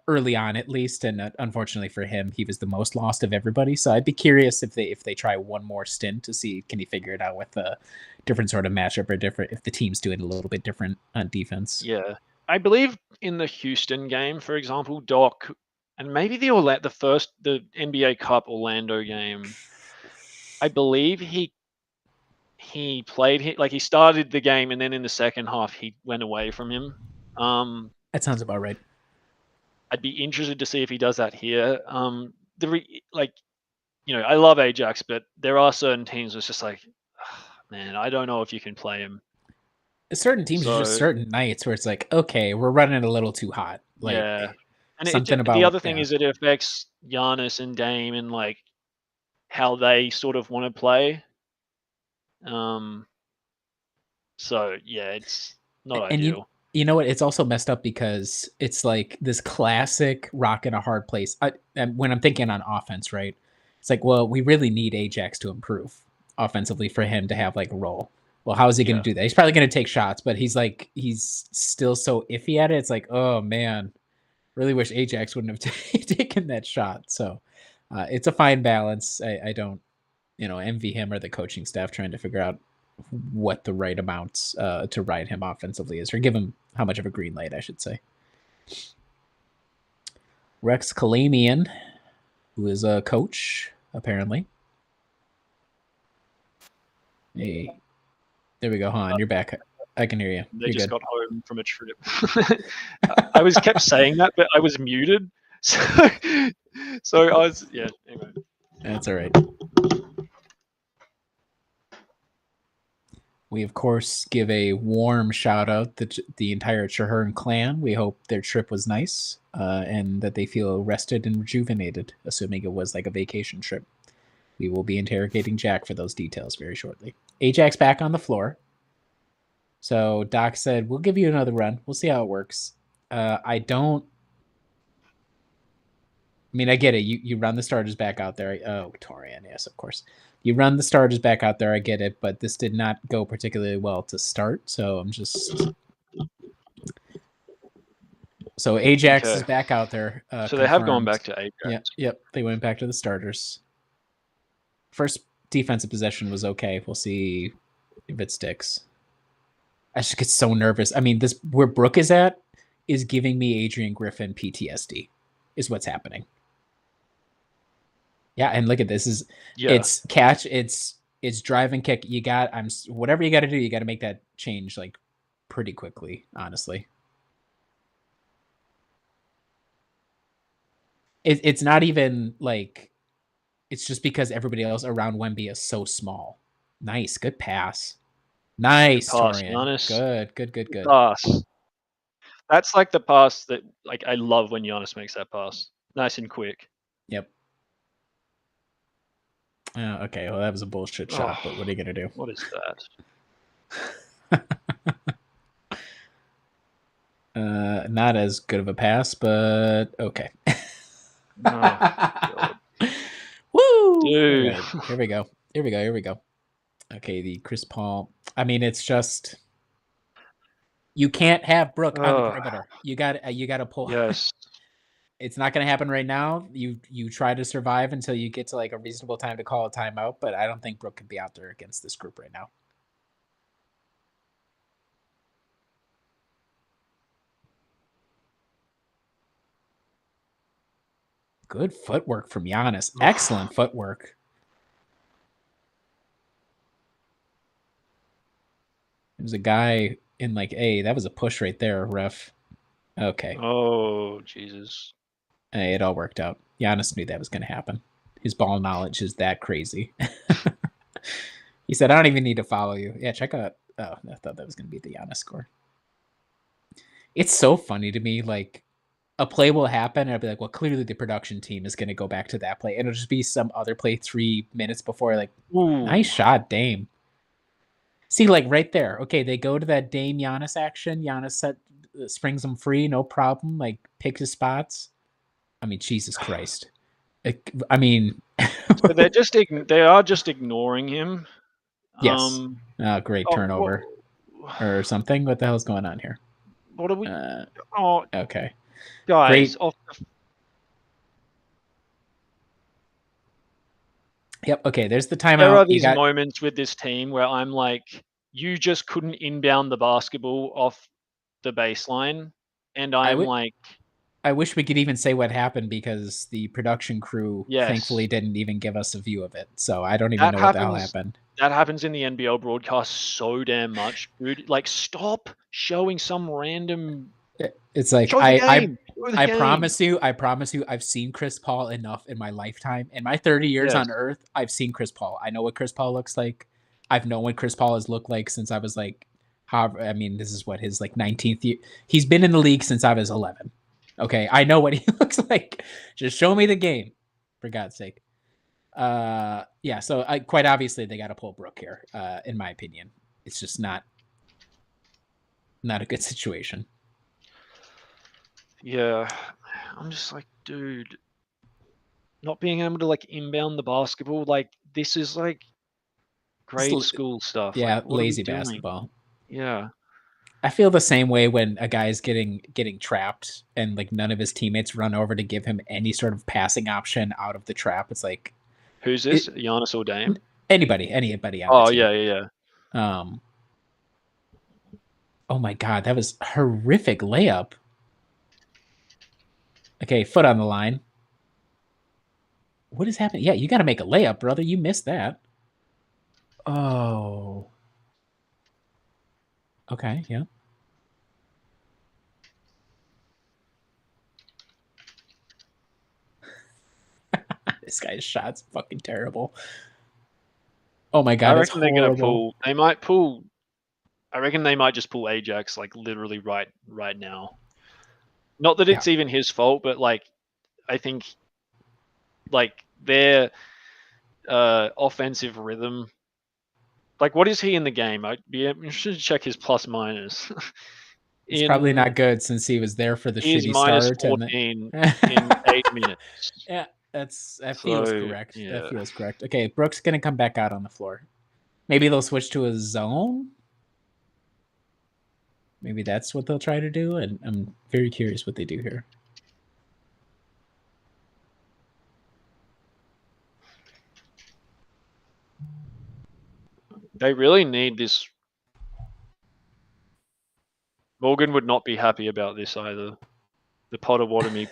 early on, at least, and unfortunately for him, he was the most lost of everybody. So I'd be curious if they try one more stint to see can he figure it out with a different sort of matchup or different if the team's doing a little bit different on defense. Yeah, I believe in the Houston game, for example, Doc, and maybe the NBA Cup Orlando game. I believe he played like he started the game, and then in the second half he went away from him. That sounds about right. I'd be interested to see if he does that here. Like I love Ajax, but there are certain teams where it's just like, man, I don't know if you can play him. Certain teams are just So certain nights where it's like, okay, we're running a little too hot. yeah, Like and something the about other thing yeah. is it affects Giannis and Dame and like how they sort of want to play. Um, so yeah, it's not And ideal. you know what? It's also messed up because it's like this classic rock in a hard place. And when I'm thinking on offense, right? It's like, well, we really need Ajax to improve offensively for him to have like a role. Well, how is he going to Yeah, do that? He's probably going to take shots, but he's still so iffy at it. It's like, oh man, really wish Ajax wouldn't have taken that shot. So it's a fine balance. I don't, envy him or the coaching staff trying to figure out what the right amounts to ride him offensively is, or give him how much of a green light, I should say. Rex Kalamian, who is a coach, apparently. Hey, there we go, Han. You're back. I can hear you. they You're just good. got home from a trip. I was kept saying that, but I was muted. So I was Anyway, That's all right. We, of course, give a warm shout out to the entire Chahern clan. We hope their trip was nice and that they feel rested and rejuvenated, assuming it was like a vacation trip. We will be interrogating Jack for those details very shortly. Ajax back on the floor. So Doc said, we'll give you another run. We'll see how it works. I mean, I get it. You run the starters back out there. Oh, Torian, yes, of course. You run the starters back out there. I get it, but this did not go particularly well to start. So I'm just. So Ajax is back out there. So they have gone back to Ajax. Yep. They went back to the starters. First defensive possession was okay. We'll see if it sticks. I just get so nervous. I mean, this where Brooke is at is giving me Adrian Griffin PTSD. Is what's happening. Yeah, and look at this. It's catch, it's drive and kick. Whatever you got to do, you got to make that change like pretty quickly, honestly. It's not even like it's just because everybody else around Wemby is so small. Nice, good pass. Nice, Torian. Giannis. Good. Pass. That's like the pass that like I love when Giannis makes that pass. Nice and quick. Yep. Okay, well that was a bullshit shot, but what are you gonna do? What is that? Not as good of a pass, but okay. Oh, Woo! dude. Right, here we go. Okay, the Chris Paul. I mean, it's just you can't have Brooke on the perimeter. You got to pull. Yes. It's not going to happen right now. You try to survive until you get to like a reasonable time to call a timeout, but I don't think Brooke could be out there against this group right now. good footwork from Giannis. Excellent footwork. There's a guy in like, hey, that was a push right there, ref. Okay. Oh, Jesus. Hey, it all worked out. Giannis knew that was going to happen. His ball knowledge is that crazy. He said, I don't even need to follow you. Yeah, check out. Oh, I thought that was going to be the Giannis score. It's so funny to me. Like, a play will happen, and I'll be like, well, clearly the production team is going to go back to that play. And it'll just be some other play 3 minutes before, like, Ooh. nice shot, Dame. See, like, right there. Okay, they go to that Dame Giannis action. Giannis springs them free, no problem. Like, pick his spots. I mean, Jesus Christ. I mean... So they are just ignoring him. Yes. Great turnover. Or something. What the hell's going on here? What are we... okay. Guys, great. Yep. Okay. There's the timeout. There are these moments with this team where I'm like, you just couldn't inbound the basketball off the baseline, and I'm like, I wish we could even say what happened because the production crew thankfully didn't even give us a view of it. So I don't even know what the hell happened. That happens in the NBL broadcast so damn much, dude. Like, stop showing some random. It's like I promise you, I've seen Chris Paul enough in my lifetime. In my 30 years on Earth, I've seen Chris Paul. I know what Chris Paul looks like. I've known what Chris Paul has looked like since I was like, I mean, this is what his like 19th year. He's been in the league since I was 11. Okay, I know what he looks like. Just show me the game, for God's sake. Yeah. So quite obviously they got to pull Brook here. In my opinion, it's just not a good situation. Yeah, I'm just like, dude, not being able to like inbound the basketball, like this is like grade school stuff. Yeah, like, lazy basketball. Yeah. I feel the same way when a guy's getting trapped and like none of his teammates run over to give him any sort of passing option out of the trap. It's like, who's this? Giannis or Dame? Anybody on the team. Yeah. Oh my God, that was horrific layup. Okay, foot on the line. What is happening? Yeah, you got to make a layup, brother. You missed that. Oh. Okay, yeah. This guy's shot's fucking terrible. Oh my God, I reckon they're gonna pull. They might pull. I reckon they might just pull Ajax like literally right now. Not that it's even his fault, but like I think like their offensive rhythm. Like, what is he in the game? I should check his plus minus. It's probably not good since he was there for the shitty start. 14 in 8 minutes. Yeah, that feels correct. Yeah. That feels correct. Okay, Brooks gonna come back out on the floor. Maybe they'll switch to a zone. Maybe that's what they'll try to do, and I'm very curious what they do here. They really need this. Morgan would not be happy about this either. The Potawatomi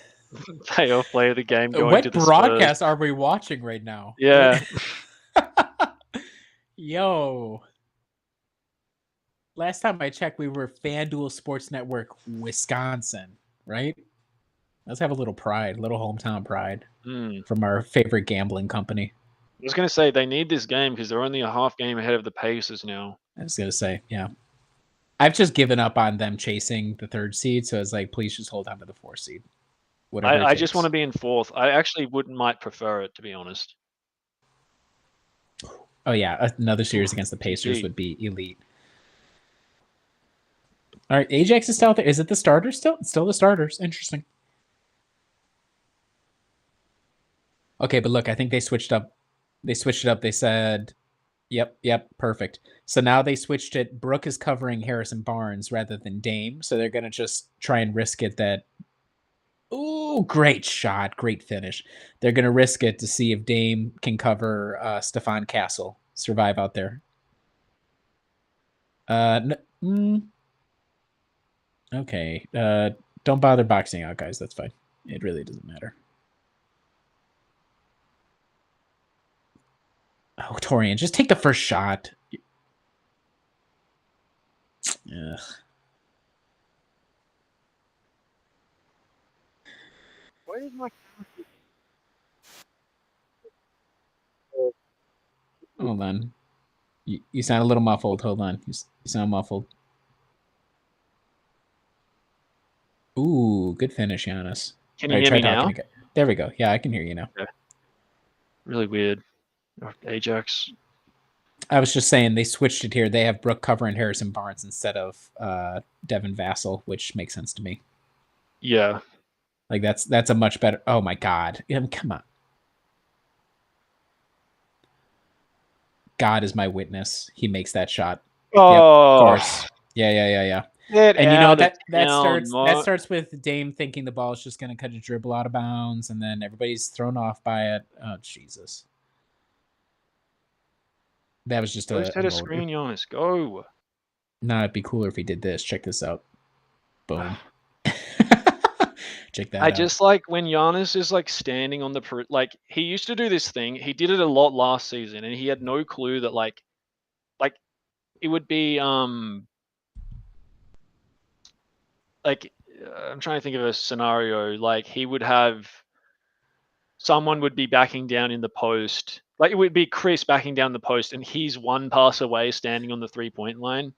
playoff player of the game going to the Spurs. What broadcast are we watching right now? Yeah. Yo. Last time I checked, we were FanDuel Sports Network, Wisconsin, right? Let's have a little pride, little hometown pride from our favorite gambling company. I was going to say, they need this game because they're only a half game ahead of the Pacers now. I was going to say, yeah. I've just given up on them chasing the 3rd seed, so it's like, please just hold on to the 4th seed. Whatever I just want to be in 4th. I actually might prefer it, to be honest. Oh, yeah. Another series against the Pacers would be elite. All right, Ajax is still out there. Is it the starters still? It's still the starters. Interesting. Okay, but look, I think they switched up. They switched it up. They said, yep, perfect. So now they switched it. Brook is covering Harrison Barnes rather than Dame. So they're going to just try and risk it that. Ooh, great shot. Great finish. They're going to risk it to see if Dame can cover Stephon Castle, survive out there. Okay. Don't bother boxing out, guys. That's fine. It really doesn't matter. Oh, Torian, just take the first shot. Ugh. Where is my Hold on. You sound a little muffled. Hold on. You sound muffled. Ooh, good finish, Giannis. Can you All right, hear try me talking now? again. There we go. Yeah, I can hear you now. Okay. Really weird. Ajax. I was just saying they switched it here. They have Brooke covering Harrison Barnes instead of Devin Vassell, which makes sense to me. Yeah. Like that's a much better. Oh my God! Come on. God is my witness. He makes that shot. Oh, Yep, of course. Yeah. Get And you know out of that town, starts with Dame thinking the ball is just going to cut a dribble out of bounds, and then everybody's thrown off by it. Oh Jesus! That was just Go a set a motor. screen, Giannis. Go. Nah, it'd be cooler if he did this. Check this out. Boom. Check that I out. just like when Giannis is like standing on the like he used to do this thing. He did it a lot last season, and he had no clue that like it would be like I'm trying to think of a scenario. Like he would have someone would be backing down in the post. Like it would be Chris backing down the post, and he's one pass away, standing on the 3-point line,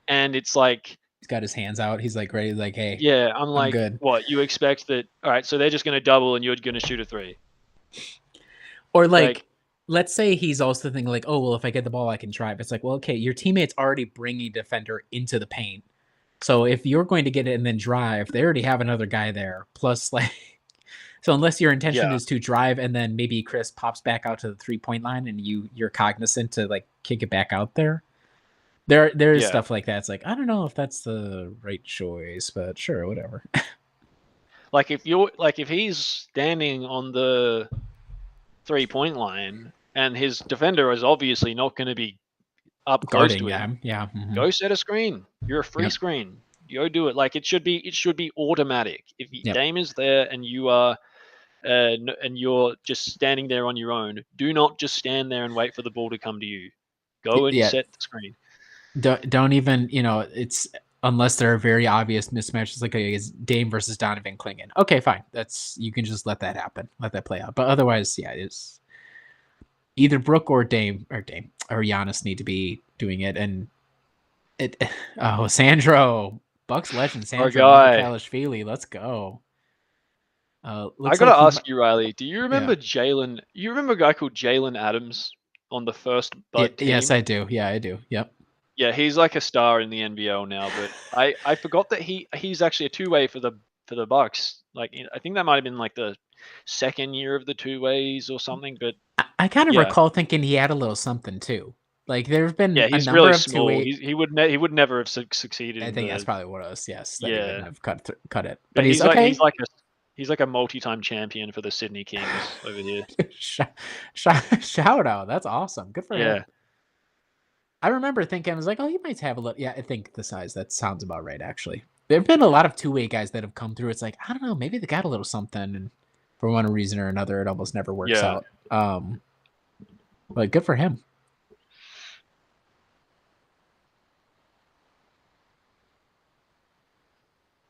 and it's like. He's got his hands out. He's like ready. Like, hey, Yeah, I'm I'm like, good. what, you expect that, all right, so they're just going to double and you're going to shoot a 3. Or like, let's say he's also thinking like, oh, well, if I get the ball, I can drive. It's like, well, okay, your teammate's already bringing defender into the paint. So if you're going to get it and then drive, they already have another guy there. Plus, like, so unless your intention is to drive and then maybe Chris pops back out to the 3-point line and you're cognizant to like kick it back out there. There is stuff like that. It's like, I don't know if that's the right choice, but sure, whatever. Like if he's standing on the 3-point line and his defender is obviously not going to be up close to him. Yeah. Mm-hmm. Go set a screen. You're a free screen. Go do it. Like it should be automatic. If Dame is there and you are and you're just standing there on your own, do not just stand there and wait for the ball to come to you. Go and set the screen. Don't even, it's unless there are very obvious mismatches like Dame versus Donovan Clingan. Okay, fine. You can just let that happen. Let that play out. But otherwise, yeah, it's either Brooke or Dame or Giannis need to be doing it. And Sandro, Bucks legend, Sandro Kalashvili. Let's go. I gotta ask you, Riley, do you remember Jalen? You remember a guy called Jalen Adams on the first Bud team? Yes, I do. Yeah, I do. Yep. Yeah, he's like a star in the NBL now, but I forgot that he's actually a two-way for the Bucks. Like I think that might have been like the second year of the two-ways or something. But I kind of recall thinking he had a little something too. Like there's been he's a number really of small. two-way. He would never have succeeded. I think that's probably what it was. Yes, that he wouldn't have cut it. But he's okay. He's like a multi-time champion for the Sydney Kings over here. Shout out! That's awesome. Good for him. I remember thinking, I was like, oh, he might have a little. Yeah, I think the size, that sounds about right, actually. There have been a lot of two-way guys that have come through. It's like, I don't know, maybe they got a little something, and for one reason or another, it almost never works out. But good for him.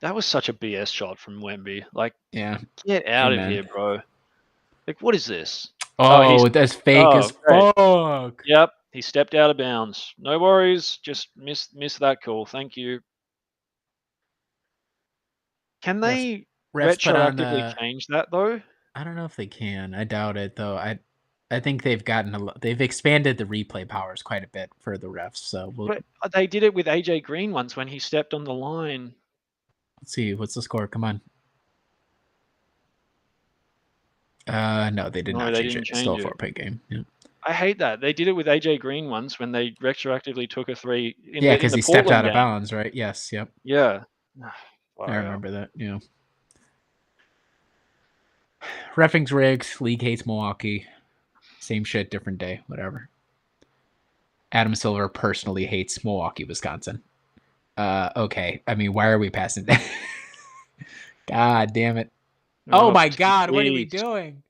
That was such a BS shot from Wemby. Like, get out of here, bro. Like, what is this? Oh, that's fake as fuck. Yep. He stepped out of bounds. No worries. Just miss that call. Thank you. Can they retroactively change that though? I don't know if they can. I doubt it though. I think they've expanded the replay powers quite a bit for the refs. So but they did it with AJ Green once when he stepped on the line. Let's see. What's the score? Come on. No, they did not change it. It's still a 4-point game. Yeah. I hate that. They did it with AJ Green once when they retroactively took a 3. Because he stepped out of bounds, right? Yes. Yep. Yeah. I remember that. Yeah. Reffing's rigged. League hates Milwaukee. Same shit, different day. Whatever. Adam Silver personally hates Milwaukee, Wisconsin. Okay. I mean, why are we passing that? God damn it. Oh my God. What are we doing?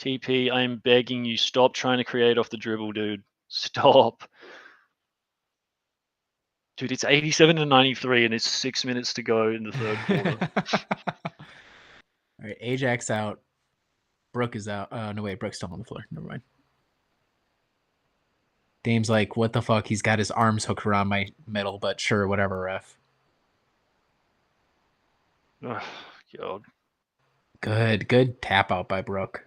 TP, I am begging you, stop trying to create off the dribble, dude. Stop. Dude, it's 87-93 and it's 6 minutes to go in the third quarter. All right, Ajax out. Brooke is out. No, wait, Brooke's still on the floor. Never mind. Dame's like, what the fuck? He's got his arms hooked around my middle, but sure, whatever, ref. Oh, God. Good tap out by Brooke.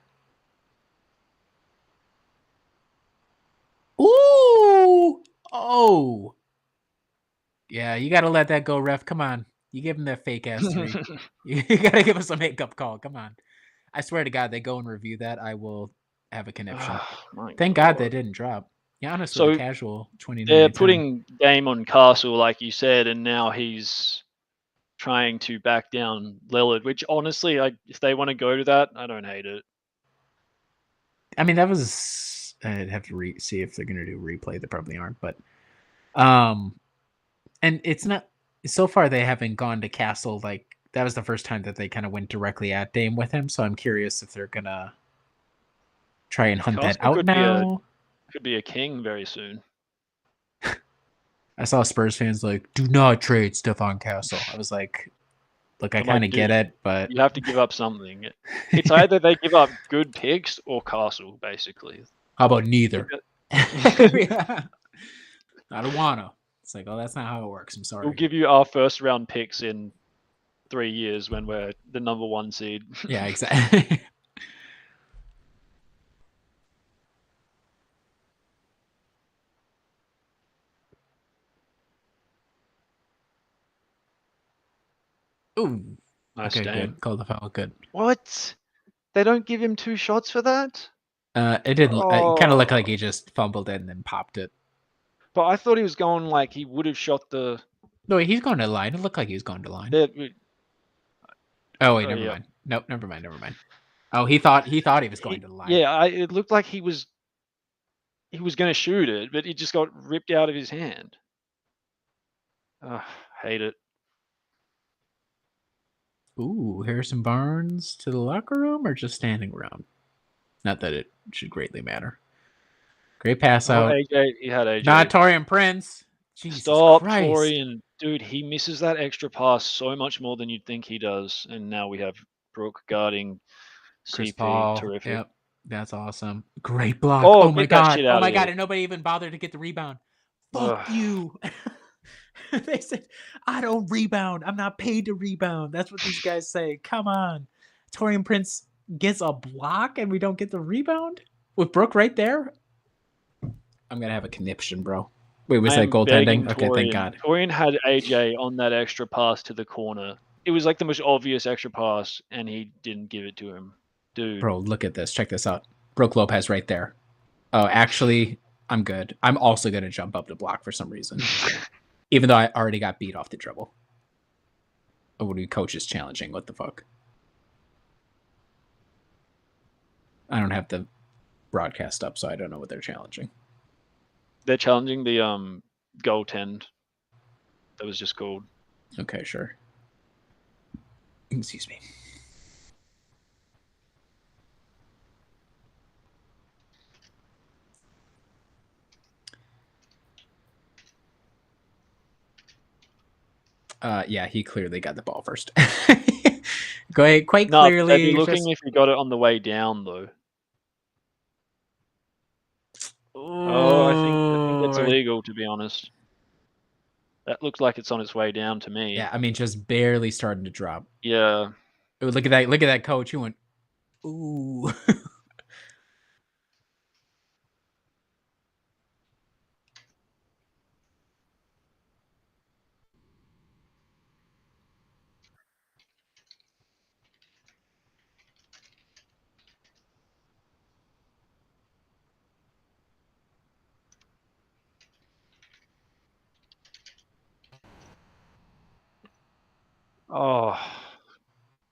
Ooh! Oh! Yeah, you got to let that go, ref. Come on. You give him that fake ass three. You got to give us a makeup call. Come on. I swear to God, they go and review that. I will have a conniption. Thank God they didn't drop. Giannis So with a casual 29. they're putting Dame on Castle, like you said, and now he's trying to back down Lillard, which honestly, if they want to go to that, I don't hate it. I mean, that was... I'd have to see if they're going to do replay. They probably aren't, but... And it's not... So far, they haven't gone to Castle. Like, that was the first time that they kind of went directly at Dame with him, so I'm curious if they're going to try and hunt that out now. Could be a king very soon. I saw Spurs fans like, do not trade Stephon Castle. I was like, look, I kind of get it, but... You have to give up something. It's either they give up good picks or Castle, basically. How about neither? I don't want to. It's like, oh, that's not how it works. I'm sorry. We'll give you our first round picks in 3 years when we're the number 1 seed. Yeah, exactly. Ooh. Nice okay, game. good. Call the foul. Good. What? They don't give him 2 shots for that? It didn't. It kind of looked like he just fumbled it and then popped it. But I thought he was going like he would have shot the... No, he's going to line. It looked like he was going to line. Oh, wait, never mind. Nope, never mind. Oh, he thought he was going to the line. Yeah, it looked like he was going to shoot it, but it just got ripped out of his hand. Hate it. Ooh, Harrison Barnes to the locker room or just standing around? Not that it should greatly matter. Great pass out. AJ, he had AJ. Not Torian Prince. Jesus Stop, Christ. Torian. Dude, he misses that extra pass so much more than you'd think he does. And now we have Brooke guarding Chris CP. Paul. Terrific. Yep, that's awesome. Great block. Oh my God. Oh my God. And nobody even bothered to get the rebound. Fuck you. They said, I don't rebound. I'm not paid to rebound. That's what these guys say. Come on. Torian Prince gets a block and we don't get the rebound? With Brooke right there? I'm going to have a conniption, bro. Wait, was that goaltending? Okay, thank God. Torian had AJ on that extra pass to the corner. It was like the most obvious extra pass, and he didn't give it to him. Dude. Bro, look at this. Check this out. Brooke Lopez right there. Oh, actually, I'm good. I'm also going to jump up to block for some reason. Even though I already got beat off the dribble. Oh, what are coaches challenging? What the fuck? I don't have the broadcast up, so I don't know what they're challenging. They're challenging the goaltend that was just called. Okay, sure. Excuse me. Yeah, he clearly got the ball first. Go ahead, quite clearly. They'd be looking if he got it on the way down, though. I think it's illegal, to be honest. That looks like it's on its way down to me. Yeah, I mean, just barely starting to drop. Yeah. Ooh, look at that! Look at that coach. He went, ooh. Oh,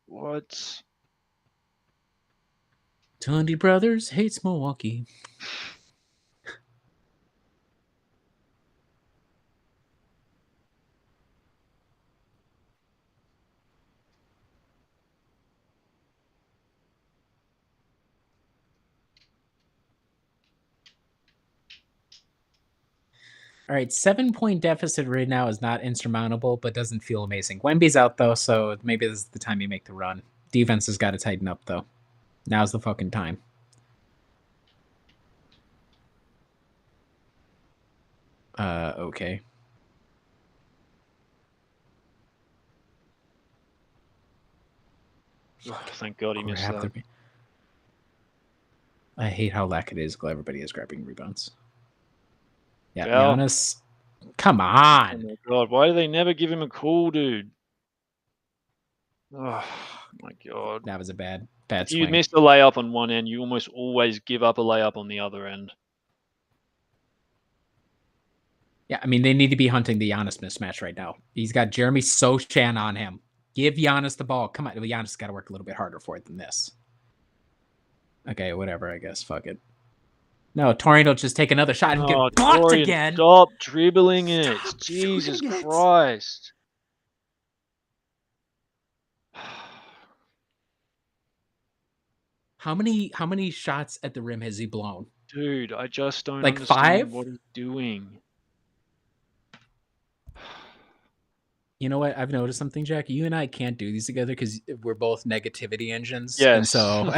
what? Tundi Brothers hates Milwaukee. All right, 7-point deficit right now is not insurmountable, but doesn't feel amazing. Wemby's out though, so maybe this is the time you make the run. Defense has got to tighten up though. Now's the fucking time. Okay. Oh, thank God he missed that. I hate how lackadaisical everybody is grabbing rebounds. Yeah, Well, Giannis. Come oh on. my God, why do they never give him a call, dude? Oh my God. That was a bad If you swing. miss a layup on one end, you almost always give up a layup on the other end. Yeah, I mean, they need to be hunting the Giannis mismatch right now. He's got Jeremy Sochan on him. Give Giannis the ball. Come on. Well, Giannis got to work a little bit harder for it than this. Okay, whatever, I guess. Fuck it. No, Torian will just take another shot and get blocked Torian, again. Stop dribbling it. Jesus Christ. How many shots at the rim has he blown? Dude, I just don't like understand 5? what he's doing. You know what? I've noticed something, Jack. You and I can't do these together because we're both negativity engines. Yes. And so,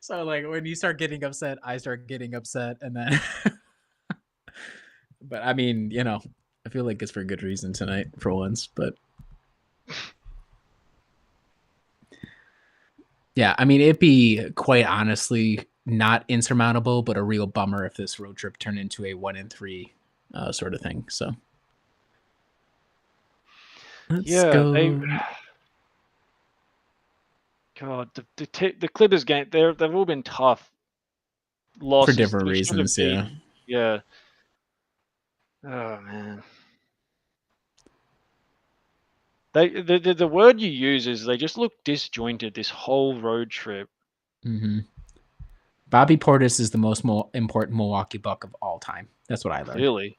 so like when you start getting upset, I start getting upset, and then. But I mean, you know, I feel like it's for good reason tonight for once. But yeah, I mean, it'd be quite honestly not insurmountable, but a real bummer if this road trip turned into a 1-3 sort of thing. So. Let's go. God, the Clippers game, they've all been tough losses. For different reasons, yeah. Yeah. Oh, man. The word you use is they just look disjointed this whole road trip. Mm-hmm. Bobby Portis is the most important Milwaukee Buck of all time. That's what I learned. Really?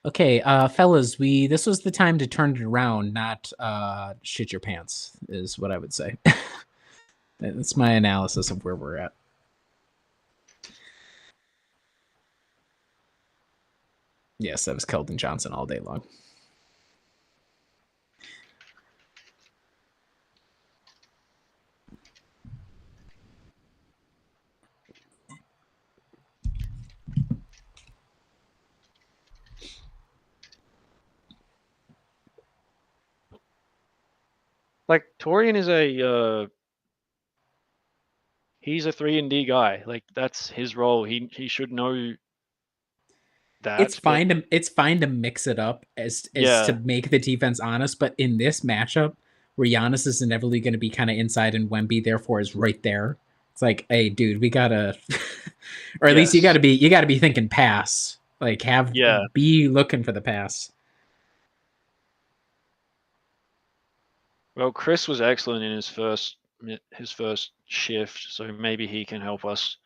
Okay, fellas, this was the time to turn it around, not shit your pants, is what I would say. That's my analysis of where we're at. Yes, that was Keldon Johnson all day long. Like Torian is he's a 3-and-D guy. Like that's his role. He should know that. It's fine to mix it up as to make the defense honest, but in this matchup where Giannis is inevitably going to be kind of inside and Wemby therefore is right there, it's like, hey, dude, we gotta, or at least you gotta be thinking pass, like be looking for the pass. Well, Chris was excellent in his first shift, so maybe he can help us.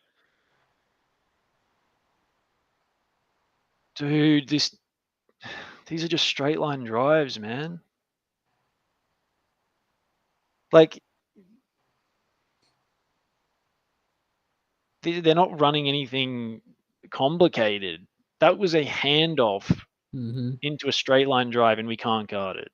Dude, these are just straight line drives, man. Like they're not running anything complicated. That was a handoff into a straight line drive, and we can't guard it.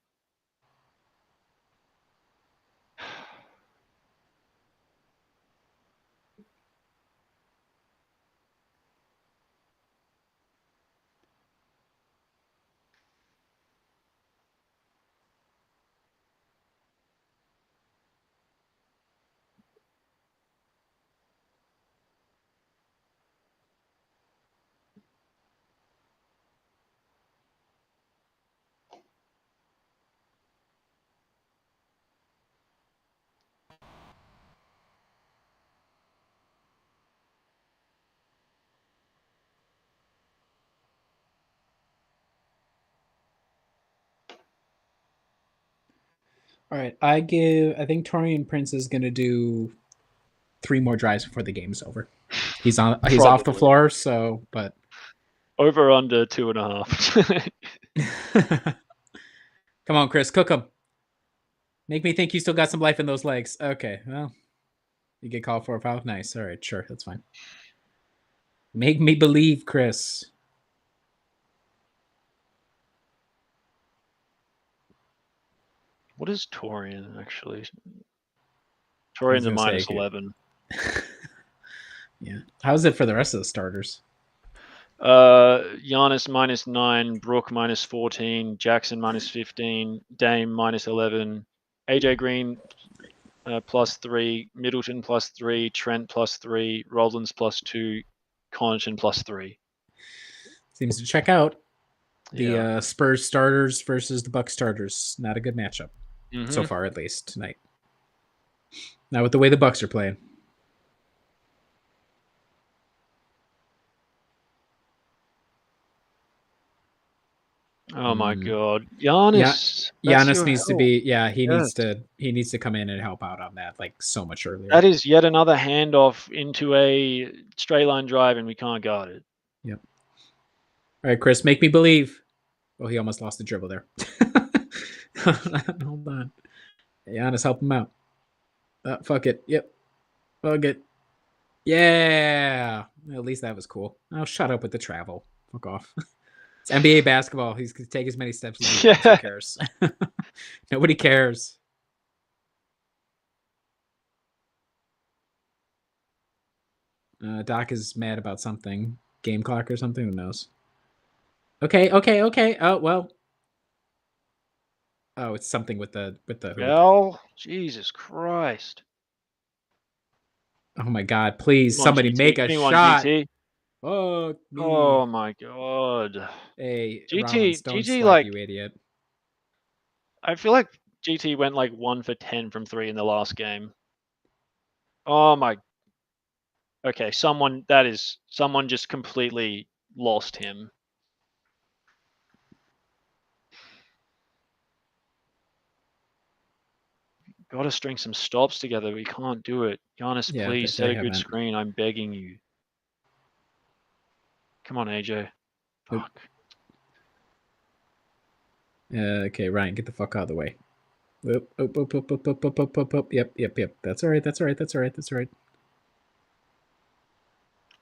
All right, I think Torian Prince is going to do 3 more drives before the game's over. He's off the floor, so but over under 2.5. Come on, Chris, cook him. Make me think you still got some life in those legs. Okay, well, you get called for a foul. Nice. All right, sure, that's fine. Make me believe, Chris. What is Torian actually? I was Torian's a gonna say, minus 11. Yeah. How's it for the rest of the starters? Giannis minus 9, Brook minus 14, Jackson minus 15, Dame minus 11, AJ Green plus 3, Middleton plus 3, Trent plus 3, Rollins plus 2, Connaughton plus 3. Seems to check out. The Yeah. Spurs starters versus the Bucks starters. Not a good matchup Mhm. so far, at least tonight. Not with the way the Bucks are playing. Oh my God, Giannis! Giannis needs to help. be. Yeah, he Yes. needs to come in and help out on that like so much earlier. That is yet another handoff into a straight line drive, and we can't guard it. Yep. All right, Chris, make me believe. Oh, he almost lost the dribble there. Hold on. Giannis, help him out. Fuck it. Yep. Fuck it. Yeah. At least that was cool. Oh, shut up with the travel. Fuck off. It's NBA basketball. He's going to take as many steps as he wants. Who cares? Nobody cares. Doc is mad about something. Game clock or something. Who knows? Okay. Oh, well. Oh, it's something with the hoop. Well, Jesus Christ. Oh my God! Please, Come on, somebody GT. make a Give me one, shot. GT. Fuck me. Oh my God. Hey, GT, Rollins, don't GT, slack, like, you idiot. I feel like GT went like 1 for 10 from 3 in the last game. Oh my. Okay, someone just completely lost him. Got to string some stops together. We can't do it. Giannis, Yeah, please they set a good haven't. screen. I'm begging you. Come on, AJ. Nope. Fuck. Okay, Ryan, get the fuck out of the way. Oop. Yep. That's all right. That's all right.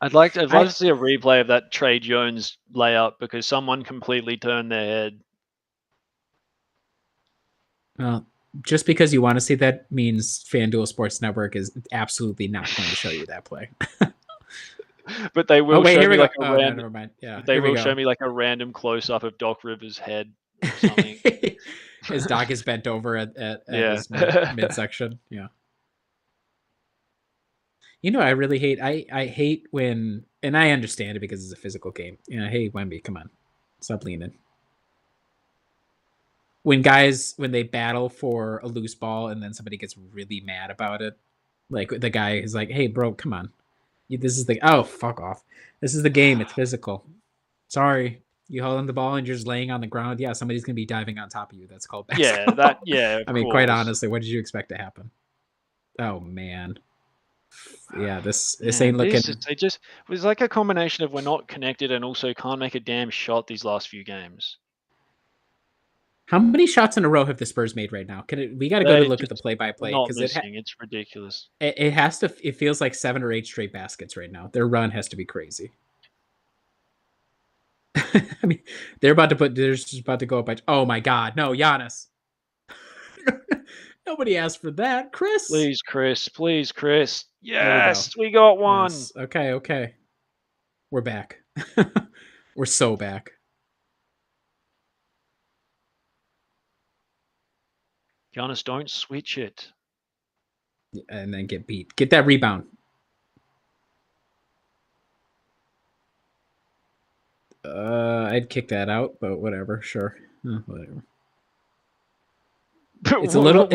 I'd love to see a replay of that Trey Jones layup because someone completely turned their head. Well, just because you want to see that means FanDuel Sports Network is absolutely not going to show you that play. But they will show me like a random. Never mind. Yeah, They will show me like a random close up of Doc Rivers' head or something. His Doc is bent over at Yeah. his midsection. Yeah. You know, I really hate. I hate when, and I understand it because it's a physical game. You know, hey Wemby, come on, stop leaning. When they battle for a loose ball and then somebody gets really mad about it, like the guy is like, "Hey, bro, come on, this is the fuck off. This is the game. It's physical. Sorry, you holding the ball and you're just laying on the ground. Yeah, somebody's gonna be diving on top of you. That's called basketball. Yeah. I mean, quite honestly, what did you expect to happen? Oh man. Yeah, this ain't looking. It just was like a combination of we're not connected and also can't make a damn shot these last few games. How many shots in a row have the Spurs made right now? We got to go to look at the play-by-play because it's ridiculous. It has to. It feels like 7 or 8 straight baskets right now. Their run has to be crazy. I mean, they're just about to go up by. Oh my God, no, Giannis. Nobody asked for that, Chris. Please, Chris. Yes, we got one. Yes. Okay. We're back. We're so back. Giannis, don't switch it. And then get beat. Get that rebound. I'd kick that out, but whatever. Sure. Whatever. It's a little.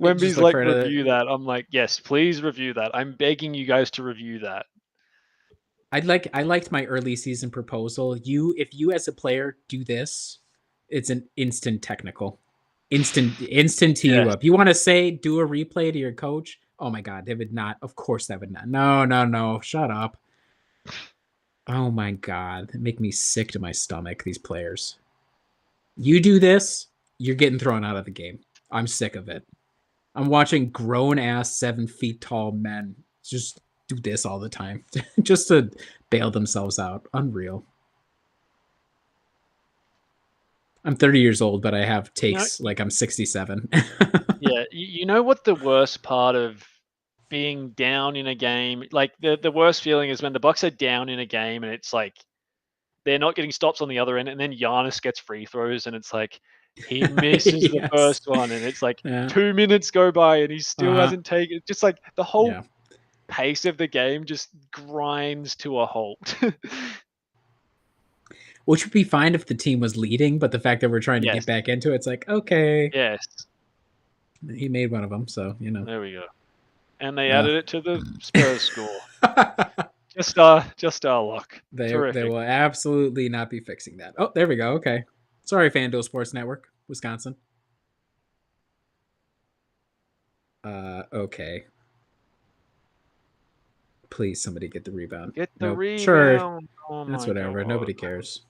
Wemby's like, review that. I'm like, yes, please review that. I'm begging you guys to review that. I liked my early season proposal. If you as a player do this, it's an instant technical. Instant tee you up. You want to do a replay to your coach? Oh my God, they would not. Of course, that would not. No. Shut up. Oh my God, they make me sick to my stomach. These players. You do this, you're getting thrown out of the game. I'm sick of it. I'm watching grown-ass 7 feet tall men just do this all the time just to bail themselves out. Unreal. I'm 30 years old, but I have takes like I'm 67. Yeah, you know what the worst part of being down in a game, like the worst feeling is when the Bucks are down in a game and it's like they're not getting stops on the other end, and then Giannis gets free throws, and it's like he misses the Yes. first one, and it's like Yeah. 2 minutes go by and he still Uh-huh. hasn't taken. Just like the whole Yeah. pace of the game just grinds to a halt. Which would be fine if the team was leading, but the fact that we're trying to Yes. get back into it's like, okay, Yes, he made one of them, so you know. there we go. And they Yeah. added it to the Spurs score. Just our luck. They Terrific. will absolutely not be fixing that. Oh, there we go. Okay. Sorry, FanDuel Sports Network, Wisconsin. Okay. Please, somebody get the rebound. Get the Nope. rebound. Sure. Oh That's my whatever. God. Nobody cares.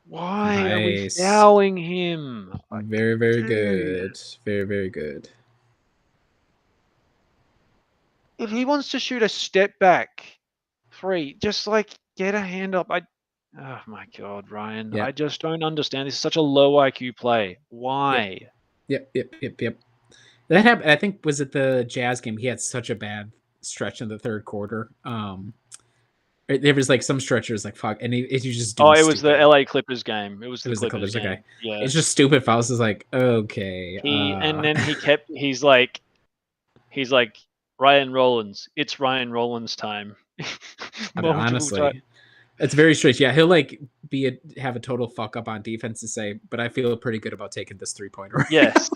Why are we Nice. fouling him? Like, Very, very dude. good. Very, very good. If he wants to shoot a step back 3, just like get a hand up. Oh my God, Ryan. Yeah. I just don't understand. This is such a low IQ play. Why? Yep. That happened. I think was it the Jazz game. He had such a bad stretch in the third quarter. There was like some stretchers like fuck, and you just do. Oh, it was the LA Clippers game. It was the Clippers game. Okay. Yeah. It's just stupid fouls. Is like okay. And then he's like Ryan Rollins. It's Ryan Rollins time. I mean, honestly, it's very strange. Yeah, he'll like have a total fuck up on defense and say, but I feel pretty good about taking this 3-pointer. Yes.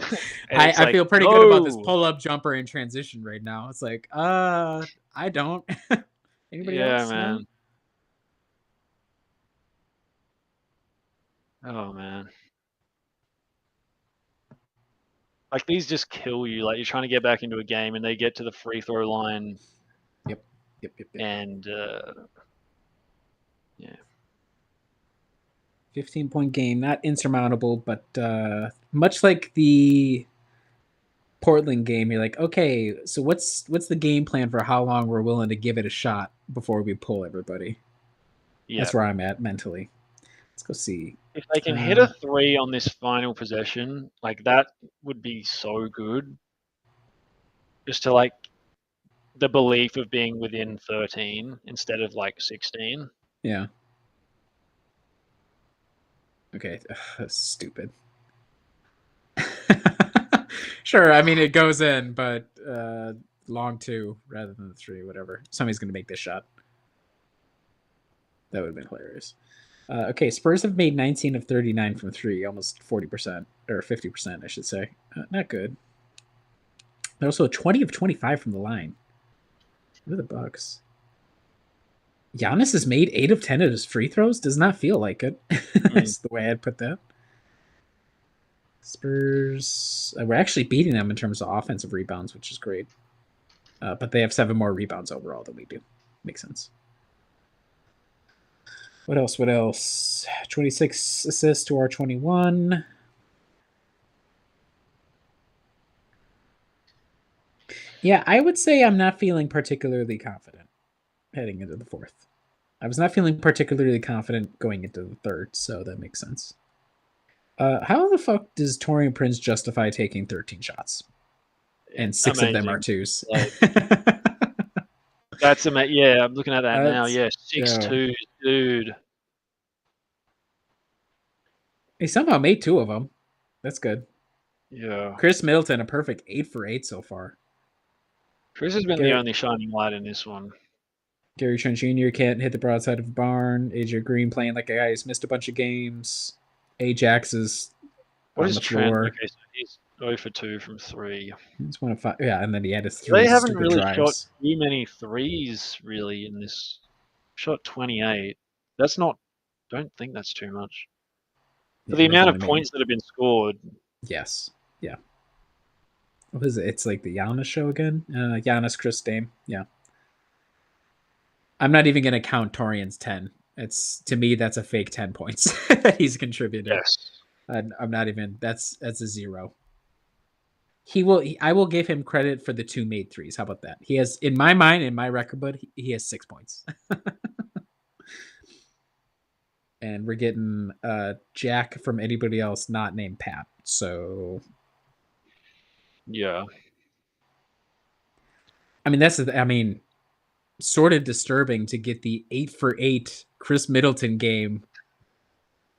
I feel pretty good about this pull-up jumper in transition right now. It's like, I don't. Anybody else? Man. Oh man. Like these just kill you. Like you're trying to get back into a game and they get to the free throw line. Yep. And yeah. 15-point game, not insurmountable, but much like the Portland game, you're like, okay, so what's the game plan for how long we're willing to give it a shot before we pull everybody? Yeah. That's where I'm at mentally. Let's go see. If they can hit a 3 on this final possession, like that would be so good. Just to like the belief of being within 13 instead of like 16. Yeah. Okay. That's stupid. Sure. I mean, it goes in, but long 2 rather than the 3, whatever. Somebody's going to make this shot. That would have been hilarious. Okay, Spurs have made 19 of 39 from 3, almost 40%, or 50%, I should say. Not good. They're also 20 of 25 from the line. What are the Bucks? Giannis has made 8 of 10 of his free throws? Does not feel like it. That's the way I'd put that. Spurs, we're actually beating them in terms of offensive rebounds, which is great. But they have 7 more rebounds overall than we do. Makes sense. What else? 26 assists to our 21. Yeah, I would say I'm not feeling particularly confident heading into the 4th. I was not feeling particularly confident going into the 3rd, so that makes sense. How the fuck does Torian Prince justify taking 13 shots? And 6 of them are 2s. Like, that's amazing. Yeah, I'm looking at that now. Yeah, 6-2, dude. He somehow made 2 of them. That's good. Yeah. Chris Middleton, a perfect 8 for 8 so far. Chris has been the only shining light in this one. Gary Trent Jr. can't hit the broadside of the barn. AJ Green playing like a guy who's missed a bunch of games. Ajax is on the floor. Okay, so he's 0 for 2 from 3. He's 1 of 5. Yeah, and then he had his 3 They haven't really drives. shot too many threes, really, in this. Shot 28. That's not... Don't think that's too much. For the amount of points that have been scored. Yes. Yeah. What is it? It's like the Giannis show again? Giannis, Chris Dame. Yeah. I'm not even going to count Torian's 10. To me, that's a fake 10 points that he's contributed. Yes. I'm not even. That's a 0. I will give him credit for the 2 made threes. How about that? He has, in my mind, in my record book, he has 6 points. And we're getting Jack from anybody else not named Pat. So yeah. I mean, sort of disturbing to get the 8 for 8 Chris Middleton game,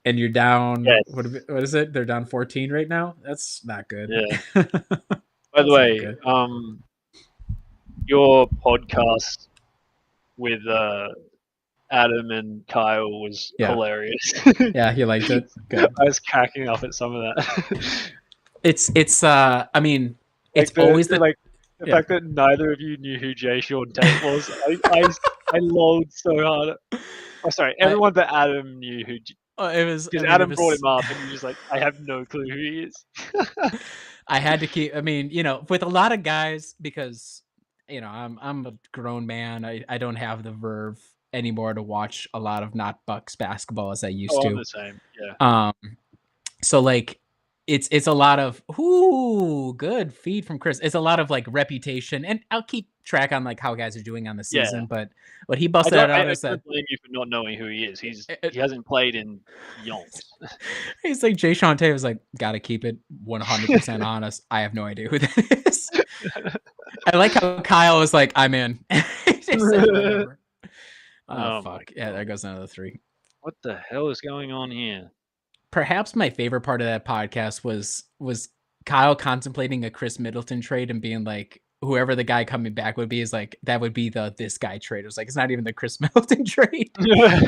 and you're down. Yes. What is it? They're down 14 right now. That's not good. Yeah. By the way, your podcast with Adam and Kyle was hilarious. Yeah, you liked it. Good. I was cracking up at some of that. It's I mean, it's like always the fact that neither of you knew who Jay Sean Tate was. I lolled so hard. Oh, sorry, everyone but Adam knew who. It was because Adam brought him up, and he was like, "I have no clue who he is." I had to keep. I mean, with a lot of guys, because I'm a grown man. I don't have the verve anymore to watch a lot of not Bucks basketball as I used to. I'm the same. Yeah. So like, it's a lot of good feed from Chris. It's a lot of like reputation, and I'll keep track on like how guys are doing on the season. But what he busted out is that I don't blame you for not knowing who he is. He hasn't played in yonks. He's like Jay Sean Tate was like, gotta keep it 100% honest. I have no idea who that is. I like how Kyle was like, I'm in. Whatever. Oh fuck. Yeah, there goes another 3. What the hell is going on here? Perhaps my favorite part of that podcast was Kyle contemplating a Chris Middleton trade and being like, whoever the guy coming back would be is like, that would be this guy trade. It was like, it's not even the Chris Middleton trade.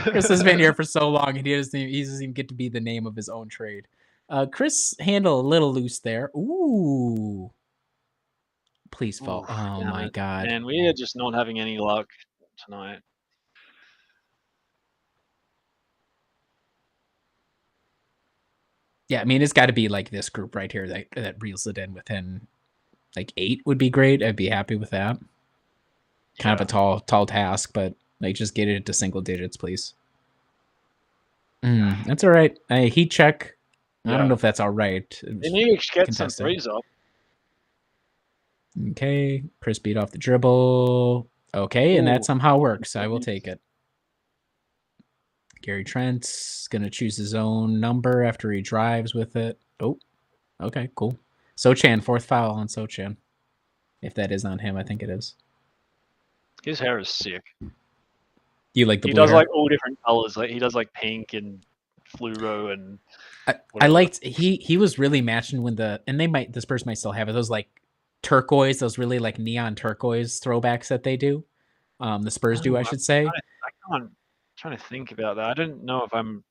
Chris has been here for so long and he doesn't even get to be the name of his own trade. Chris handle a little loose there. Ooh. Please fall. Oh my God. Man, we are just not having any luck tonight. Yeah, I mean, it's got to be like this group right here that reels it in within like 8 would be great. I'd be happy with that. Kind of a tall task, but like just get it to single digits, please. That's all right. Heat check. I don't know if that's all right. They need to get some threes up. Okay, Chris beat off the dribble. Okay, and that somehow works. I will take it. Gary Trent's going to choose his own number after he drives with it. Oh, okay, cool. Sochan, 4th foul on Sochan. If that is on him, I think it is. His hair is sick. You like the blue hair? He does like all different colors. Like he does like pink and fluoro and I liked he was really matching when the Spurs might still have it. Those like turquoise, those really like neon turquoise throwbacks that they do. The Spurs do, I should say. I'm trying to think about that. I don't know if I'm.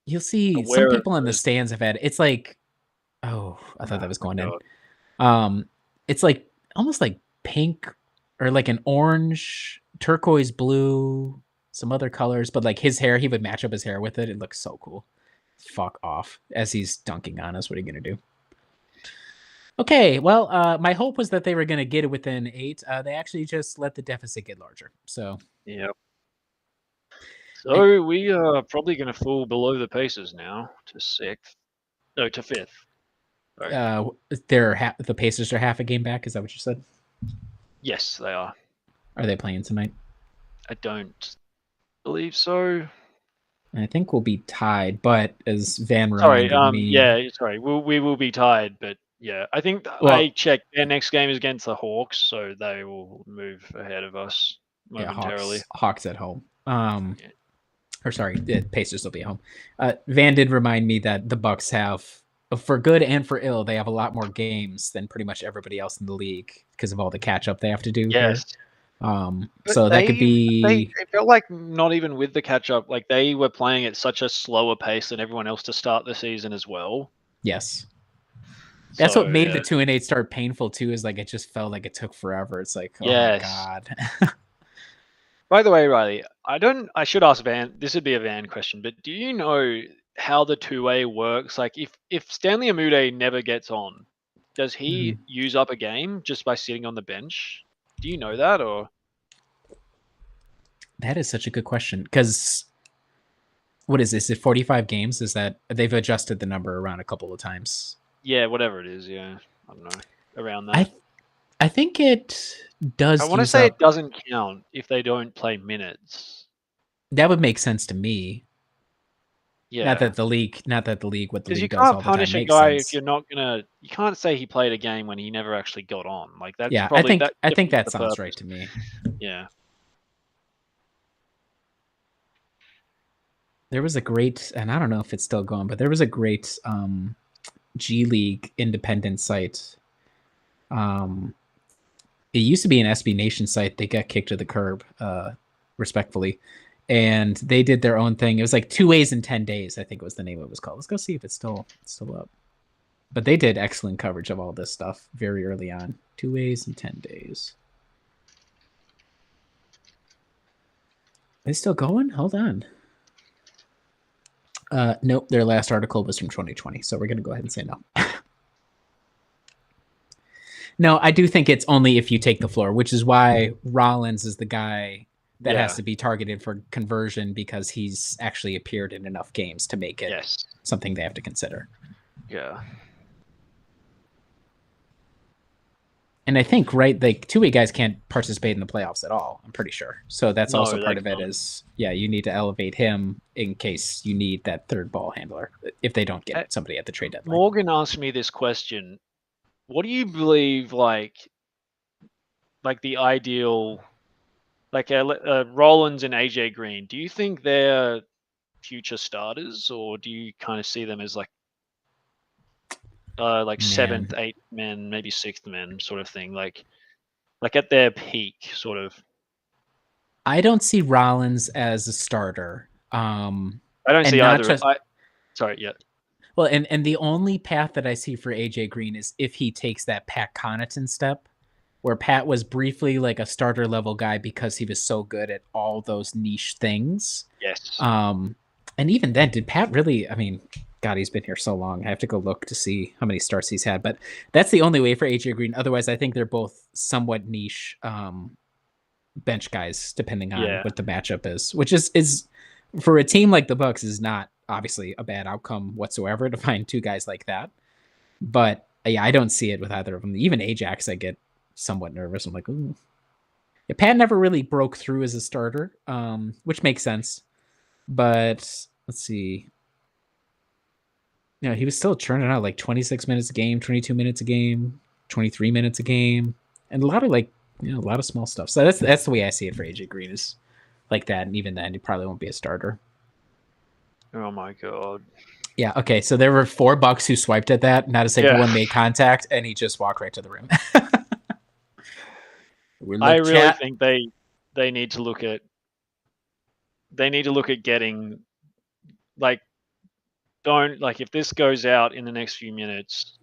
You'll see some people in the stands have had. It's like, I thought that was going in. It's like almost like pink or like an orange, turquoise blue, some other colors, but like his hair, he would match up his hair with it. It looks so cool. Fuck off as he's dunking on us. What are you gonna do? Okay, well, my hope was that they were gonna get it within 8. They actually just let the deficit get larger. So yep. So we are probably going to fall below the Pacers now to 6th. No, to 5th. The Pacers are half a game back. Is that what you said? Yes, they are. Are they playing tonight? I don't believe so. I think we'll be tied, but as Van reminded me... Yeah, sorry. We will be tied, but yeah. I think I checked. Their next game is against the Hawks, so they will move ahead of us momentarily. Yeah, Hawks at home. Or sorry, the Pacers will be at home. Van did remind me that the Bucks have, for good and for ill, they have a lot more games than pretty much everybody else in the league because of all the catch up they have to do. Yes. So that could be. It felt like not even with the catch up, like they were playing at such a slower pace than everyone else to start the season as well. Yes. That's what made the 2-8 start painful too. Is like it just felt like it took forever. It's like, my God. By the way, Riley, I should ask Van, this would be a Van question, but do you know how the 2-way works? Like if Stanley Amude never gets on, does he use up a game just by sitting on the bench? Do you know that or? That is such a good question because What is this? Is it 45 games? Is that they've adjusted the number around a couple of times? Yeah, whatever it is. Yeah, I don't know, around that. I think it does. I want to say it doesn't count if they don't play minutes. That would make sense to me. Yeah. Not that the league, what the league does all the time makes sense. Because you can't punish a guy if you're not gonna. You can't say he played a game when he never actually got on. Like that's probably. I think that sounds right to me. Yeah. There was a great, and I don't know if it's still going, but there was a great G League independent site. It used to be an SB Nation site. They got kicked to the curb, respectfully. And they did their own thing. It was like 2 ways in 10 days, I think was the name it was called. Let's go see if it's still up. But they did excellent coverage of all this stuff very early on. 2 ways in 10 days. Is it still going? Hold on. Nope, their last article was from 2020, so we're going to go ahead and say no. No, I do think it's only if you take the floor, which is why Rollins is the guy that has to be targeted for conversion because he's actually appeared in enough games to make it something they have to consider. Yeah. And I think, right, like two-way guys can't participate in the playoffs at all, I'm pretty sure. So that's also part of it is, you need to elevate him in case you need that third ball handler if they don't get somebody at the trade deadline. Morgan asked me this question. What do you believe, like the ideal, Rollins and AJ Green, do you think they're future starters, or do you kind of see them as seventh, eighth men, maybe sixth men sort of thing, like at their peak, sort of? I don't see Rollins as a starter. I don't see either. Sorry, yeah. Well, and the only path that I see for AJ Green is if he takes that Pat Connaughton step, where Pat was briefly like a starter level guy because he was so good at all those niche things. Yes. And even then, did Pat really? I mean, God, he's been here so long. I have to go look to see how many starts he's had. But that's the only way for AJ Green. Otherwise, I think they're both somewhat niche bench guys, depending on what the matchup is. Which is for a team like the Bucks is not obviously a bad outcome whatsoever to find two guys like that. But I don't see it with either of them. Even Ajax, I get somewhat nervous. I'm like, ooh. Yeah, Pat never really broke through as a starter, which makes sense. But let's see. He was still churning out like 26 minutes a game, 22 minutes a game, 23 minutes a game, and a lot of a lot of small stuff. So that's the way I see it for AJ Green is like that. And even then, he probably won't be a starter. Oh my God. Yeah. Okay. So there were 4 Bucks who swiped at that. Not a single one made contact, and he just walked right to the rim. I really think they need to look at. They need to look at getting, if this goes out in the next few minutes,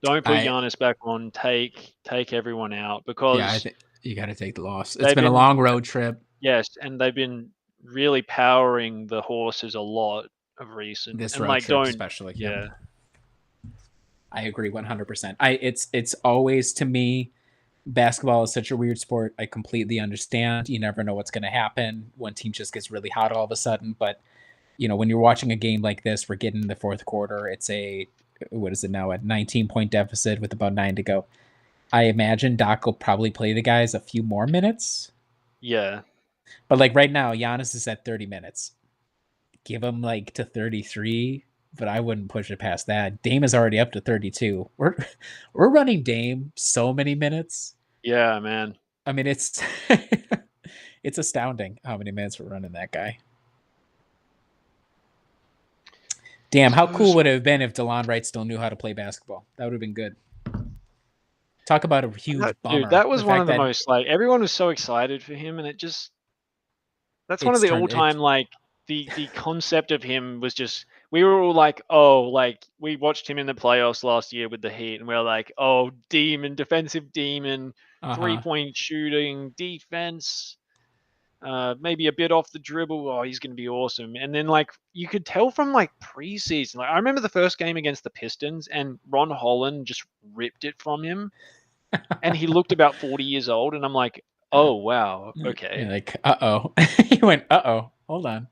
don't put Giannis back on. Take everyone out because I think you got to take the loss. It's been a long road trip. Yes, and they've been really powering the horses a lot of recent. This and road trip especially. Yeah. I agree 100%. It's always, to me, basketball is such a weird sport. I completely understand. You never know what's going to happen. One team just gets really hot all of a sudden. But, when you're watching a game like this, we're getting in the fourth quarter. It's a 19-point deficit with about 9 to go. I imagine Doc will probably play the guys a few more minutes. Yeah. But right now, Giannis is at 30 minutes. Give him to 33, but I wouldn't push it past that. Dame is already up to 32. We're running Dame so many minutes. Yeah, man. I mean, it's it's astounding how many minutes we're running that guy. Damn, how cool would it have been if DeLon Wright still knew how to play basketball? That would have been good. Talk about a huge bummer. Dude, that was one of the most, everyone was so excited for him, and that's one of the all-time, the concept of him was just, we were all we watched him in the playoffs last year with the Heat, and we were like, oh, demon, defensive demon, 3-point shooting, defense, maybe a bit off the dribble. Oh, he's going to be awesome. And then, you could tell from, preseason. I remember the first game against the Pistons, and Ron Holland just ripped it from him. And he looked about 40 years old, and I'm like, oh, wow, okay. Uh-oh. He went, uh-oh, hold on.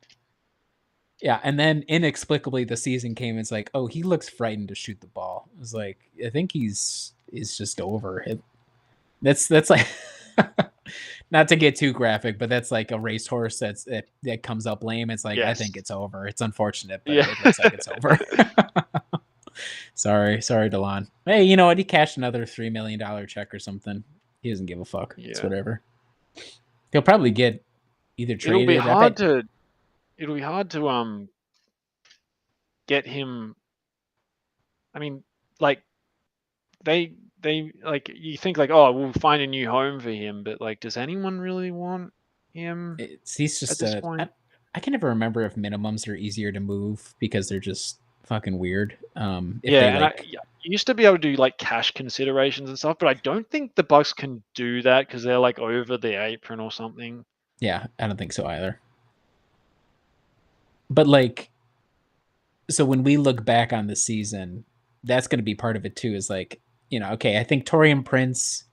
Yeah, and then inexplicably the season came. It's like, oh, he looks frightened to shoot the ball. It's like, I think he's just over it. That's like, not to get too graphic, but that's like a racehorse that comes up lame. It's like, I think it's over. It's unfortunate, but Yeah. it looks like it's over. Sorry, Delon. Hey, you know what? He cashed another $3 million check or something. He doesn't give a fuck. It's whatever. He'll probably get either traded. It'll be hard to get him. I mean, like they like, you think like, oh, we'll find a new home for him, but like, does anyone really want him? He's just at this point? I can never remember if minimums are easier to move because they're just fucking weird. You used to be able to do like cash considerations and stuff, but I don't think the Bucks can do that because they're like over the apron or something. Yeah, I don't think so either. But like, so when we look back on the season, that's going to be part of it too. Is like, you know, okay, I think Torian Prince,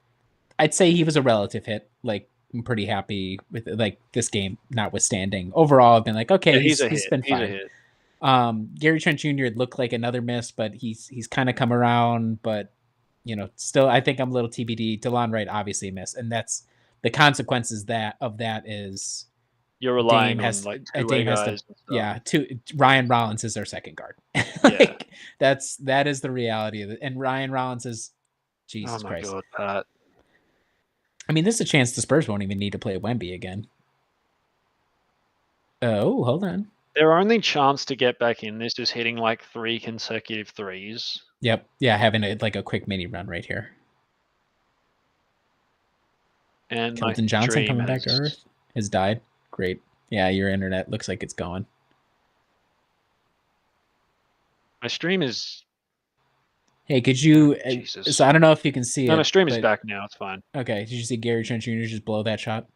I'd say he was a relative hit. Like, I'm pretty happy with like this game, notwithstanding. Overall, I've been like, okay, he's been fine. Gary Trent Jr. looked like another miss, but he's kind of come around. But you know, still, I think I'm a little TBD. DeLon Wright obviously a miss, and that's the consequences of that is you're relying on like two guys. Ryan Rollins is their second guard. Like, that is the reality of it. And Ryan Rollins is Jesus Christ. God, Pat. I mean, there's a chance the Spurs won't even need to play Wemby again. Oh, hold on. Their only chance to get back in this is hitting like 3 consecutive threes. Yep. Yeah, having a quick mini run right here. And Kelton Johnson coming back to Earth has died. Great. Yeah, your internet looks like it's going. My stream is... Hey, could you... so I don't know if you can see it. No, my stream is back now. It's fine. Okay. Did you see Gary Trent Jr. just blow that shot?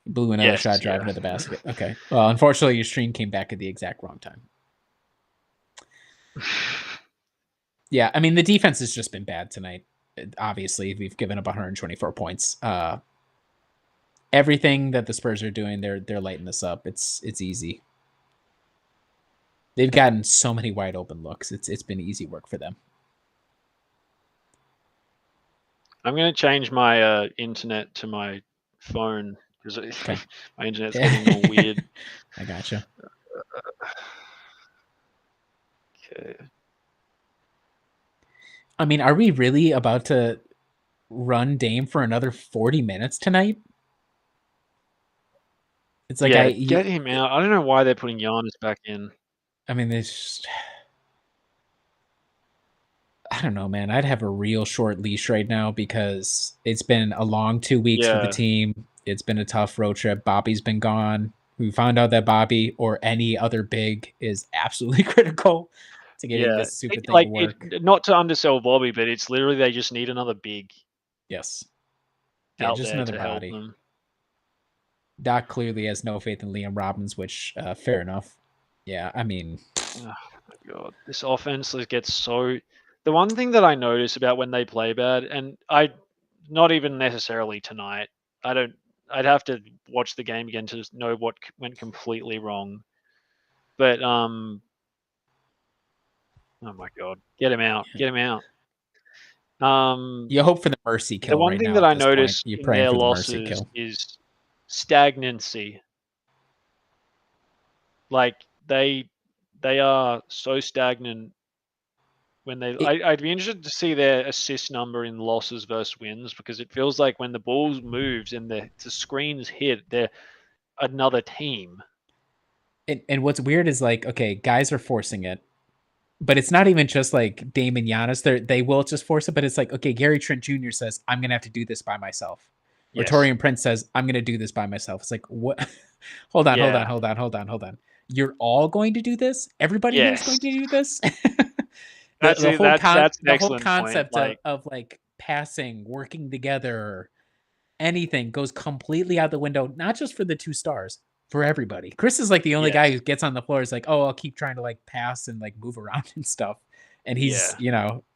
Blew another shot driving to the basket. Okay. Well, unfortunately, your stream came back at the exact wrong time. Yeah, I mean, the defense has just been bad tonight. Obviously, we've given up 124 points. Everything that the Spurs are doing, they're lighting this up. It's easy. They've gotten so many wide open looks. It's been easy work for them. I'm going to change my internet to my phone because my internet's getting all weird. I gotcha. Okay. I mean, are we really about to run Dame for another 40 minutes tonight? It's like, get him out. I don't know why they're putting Giannis back in. I mean, there's... I don't know, man. I'd have a real short leash right now because it's been a long 2 weeks for the team. It's been a tough road trip. Bobby's been gone. We found out that Bobby or any other big is absolutely critical to getting this stupid thing to work. Not to undersell Bobby, but it's literally they just need another big. Yes. Yeah, just another body. Doc clearly has no faith in Liam Robbins, which fair enough. Yeah, I mean... Oh, my God. This offense gets so... The one thing that I notice about when they play bad, and not even necessarily tonight, I'd have to watch the game again to know what went completely wrong. But, oh my God, get him out. Get him out. You hope for the mercy kill. The one thing that I noticed in their losses is stagnancy. Like, they are so stagnant when they... I'd be interested to see their assist number in losses versus wins, because it feels like when the ball moves and the screens hit, they're another team. And what's weird is like, okay, guys are forcing it, but it's not even just like Dame and Giannis. They will just force it, but it's like, okay, Gary Trent Jr. says, I'm going to have to do this by myself. Or Torian Prince says, I'm going to do this by myself. It's like, what? Hold on. You're all going to do this? Everybody is going to do this? That's an the whole concept point. of like passing, working together, anything goes completely out the window, not just for the two stars, for everybody. Chris is like the only guy who gets on the floor is like, oh, I'll keep trying to like pass and like move around and stuff. And he's,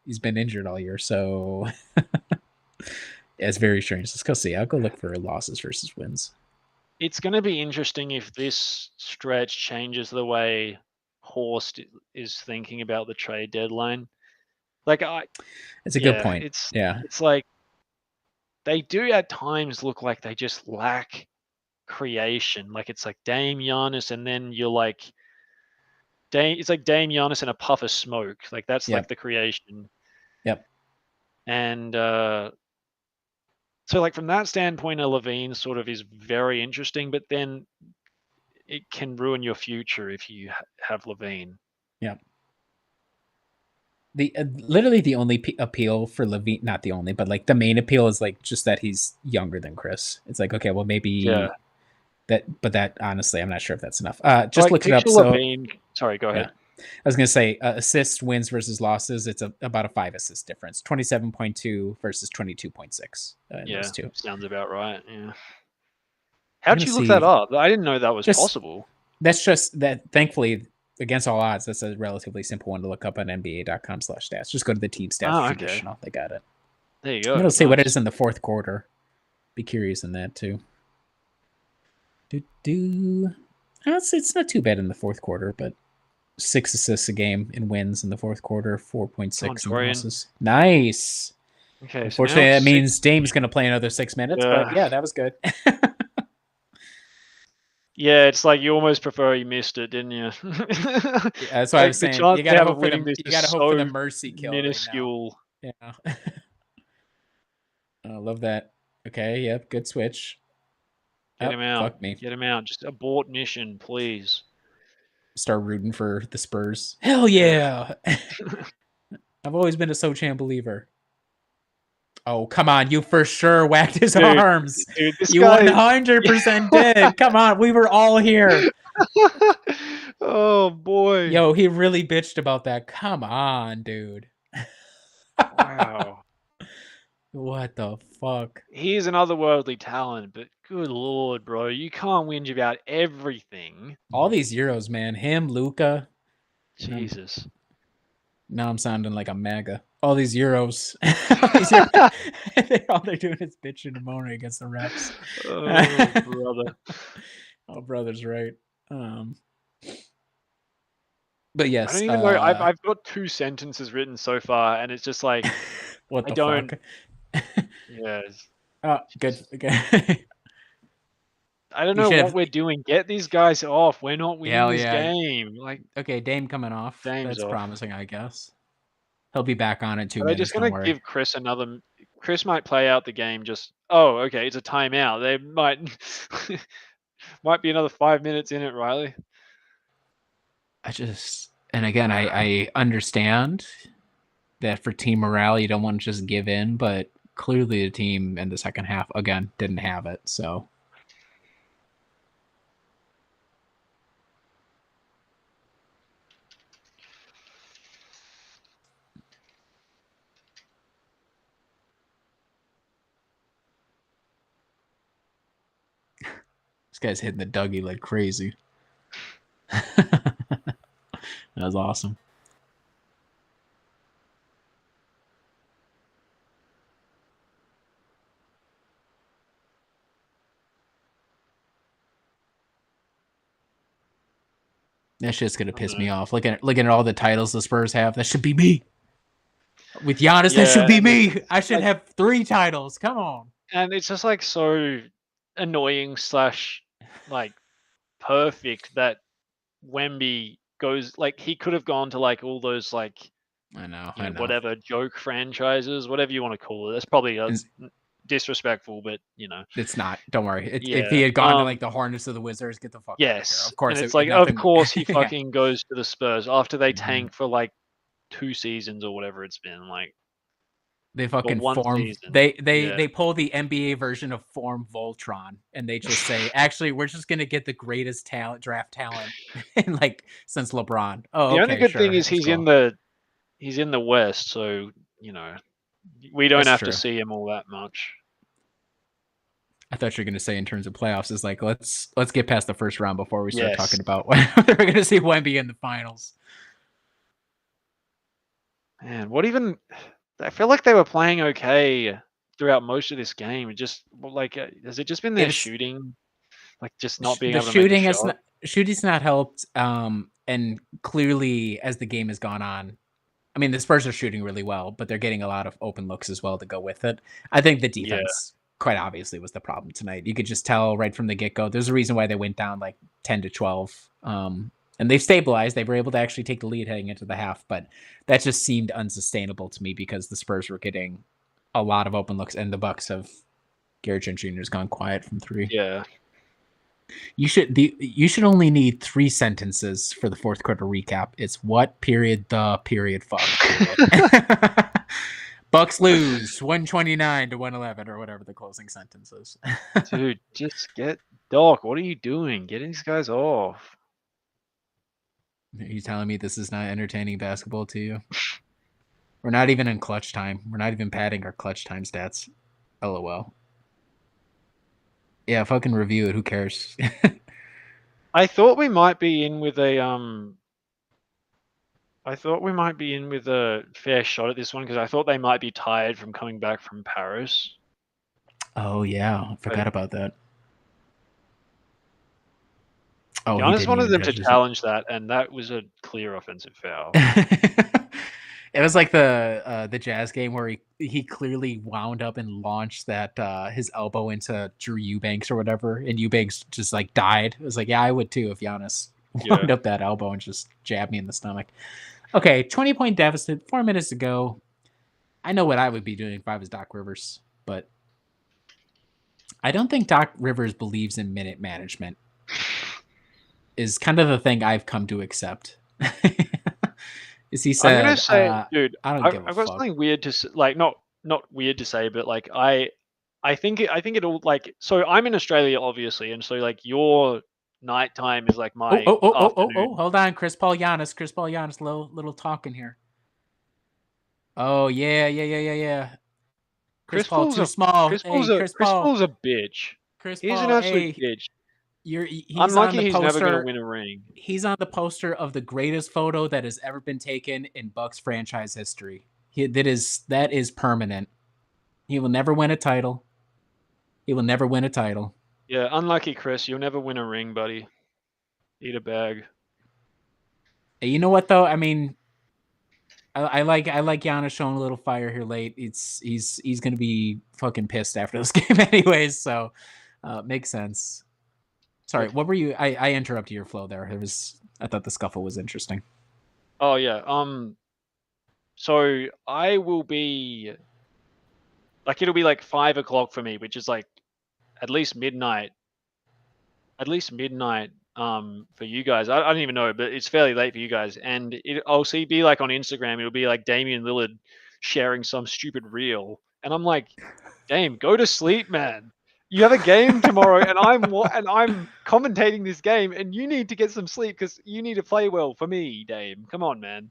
he's been injured all year. So it's very strange. Let's go see. I'll go look for losses versus wins. It's going to be interesting if this stretch changes the way Horst is thinking about the trade deadline. Like It's a good point. It's like they do at times look like they just lack creation. Like it's like Dame Giannis, and then you're like it's like Dame Giannis and a puff of smoke. Like that's like the creation. Yep. And so like from that standpoint, a Levine sort of is very interesting, but then it can ruin your future if you have Levine. Yeah. The literally the only appeal for Levine, not the only, but like the main appeal is like just that he's younger than Chris. It's like, okay, well maybe that honestly, I'm not sure if that's enough. Just look it up. Levine, sorry, go ahead. I was gonna say assists, wins versus losses. It's about a 5 assist difference. 27.2 versus 22.6. Those two. Sounds about right. Yeah. How'd you look that up? I didn't know that was possible. That's just that. Thankfully, against all odds, that's a relatively simple one to look up on NBA.com/stats. Just go to the team stats traditional. They got it. There you go. I'm gonna see what it is in the fourth quarter. Be curious in that too. It's not too bad in the fourth quarter, but 6 assists a game in wins in the fourth quarter, 4.6 in losses. Nice. Okay. Unfortunately, that means Dame's going to play another 6 minutes, but yeah, that was good. Yeah, it's like you almost prefer you missed it, didn't you? That's why I was saying you got to hope for the mercy kill. Minuscule. Right now. Yeah. I love that. Okay, yep, good switch. Get him out. Fuck me. Get him out. Just abort mission, please. Start rooting for the Spurs. Hell yeah! I've always been a Sochan believer. Oh, come on. You for sure whacked his arms. Dude, you 100% did. Come on. We were all here. Oh, boy. Yo, he really bitched about that. Come on, dude. Wow. What the fuck? He's an otherworldly talent, but good lord, bro. You can't whinge about everything. All these Euros, man. Him, Luka. Jesus. Now I'm sounding like a MAGA. All these Euros. All they're doing is bitching and moaning against the refs. Oh, brother. Oh, brother's right. But yes. I don't even know. I've got 2 sentences written so far, and it's just like, what the fuck? Yes. Oh, good. Okay. I don't know what we're doing. Get these guys off. We're not winning this game. Like, okay, Dame coming off. That's promising, I guess. He'll be back on in 2 minutes. They're just gonna give Chris another. Chris might play out the game. Just okay, it's a timeout. They might be another 5 minutes in it, Riley. And again, I understand that for team morale, you don't want to just give in, but clearly the team in the second half again didn't have it. So. This guy's hitting the Dougie like crazy. That was awesome. That shit's gonna piss me off. Looking at all the titles the Spurs have, that should be me. With Giannis, that should be me. I should have 3 titles. Come on. And it's just like so annoying / like perfect that Wemby goes like he could have gone to like all those like I know. whatever joke franchises, whatever you want to call it. That's probably disrespectful, but it's not. Don't worry. If he had gone to like the Hornets or the Wizards, get the fuck out of here. Of course, and it's like of course he fucking goes to the Spurs after they tank for like 2 seasons or whatever it's been. Like they fucking form. They pull the NBA version of Form Voltron, and they just say, actually, we're just gonna get the greatest draft talent in like since LeBron. Oh, the only good thing is he's in the West, so we don't have to see him all that much. I thought you were gonna say in terms of playoffs is like let's get past the first round before we start talking about whether we're gonna see Wemby in the finals. Man, I feel like they were playing okay throughout most of this game. It just like has it just been their shooting? Like just not being The able to make a shooting has shot. shooting's not helped. And clearly, as the game has gone on, I mean, the Spurs are shooting really well, but they're getting a lot of open looks as well to go with it. I think the Yeah. defense, quite obviously, was the problem tonight. You could just tell right from the get go. There's a reason why they went down like 10-12. And they've stabilized. They were able to actually take the lead heading into the half, but that just seemed unsustainable to me because the Spurs were getting a lot of open looks, and the Bucks have Gary Trent Jr. has gone quiet from three. Yeah. You should only need 3 sentences for the fourth quarter recap. It's what period the period fuck period. Bucks lose 129-111 or whatever the closing sentence is. Dude, just get Doc. What are you doing? Get these guys off. Are you telling me this is not entertaining basketball to you? We're not even in clutch time. We're not even padding our clutch time stats. LOL. Yeah, fucking review it. Who cares? I thought we might be in with a I thought we might be in with a fair shot at this one because I thought they might be tired from coming back from Paris. Oh yeah, I forgot about that. Oh, he Giannis didn't wanted even them to touch his- challenge that, and that was a clear offensive foul. It was like the Jazz game where he clearly wound up and launched that his elbow into Drew Eubanks or whatever, and Eubanks just like died. It was like, yeah, I would too if Giannis wound up that elbow and just jabbed me in the stomach. Okay, 20-point deficit, 4 minutes to go. I know what I would be doing if I was Doc Rivers, but I don't think Doc Rivers believes in minute management. Is kind of the thing I've come to accept. Is he said, I'm gonna say, dude, I don't give a I've got fuck. something weird to like, not weird to say, but like I think it'll like. So I'm in Australia, obviously, and so like your nighttime is like my afternoon. Hold on, Chris Paul Giannis, little talking here. Oh yeah. Chris Paul Paul's too small. Chris Hey, Paul's a Chris Chris Paul. Paul's a bitch. Chris He's an Paul. absolute Hey, bitch. he's I'm on lucky the he's never gonna poster. win a ring. He's on the poster of the greatest photo that has ever been taken in Bucks franchise history. That is permanent. He will never win a title. Yeah, unlucky Chris. You'll never win a ring, buddy. Eat a bag. Hey, you know what though? I mean, I like Giannis showing a little fire here late. He's gonna be fucking pissed after this game anyways. So makes sense. Sorry, what were you? I interrupted your flow there. I thought the scuffle was interesting. Oh yeah. So I will be like, it'll be like 5 o'clock for me, which is like at least midnight. For you guys. I don't even know, but it's fairly late for you guys. And I'll be like on Instagram, it'll be like Damian Lillard sharing some stupid reel. And I'm like, Dame, go to sleep, man. You have a game tomorrow, and I'm commentating this game, and you need to get some sleep because you need to play well for me, Dame. Come on, man.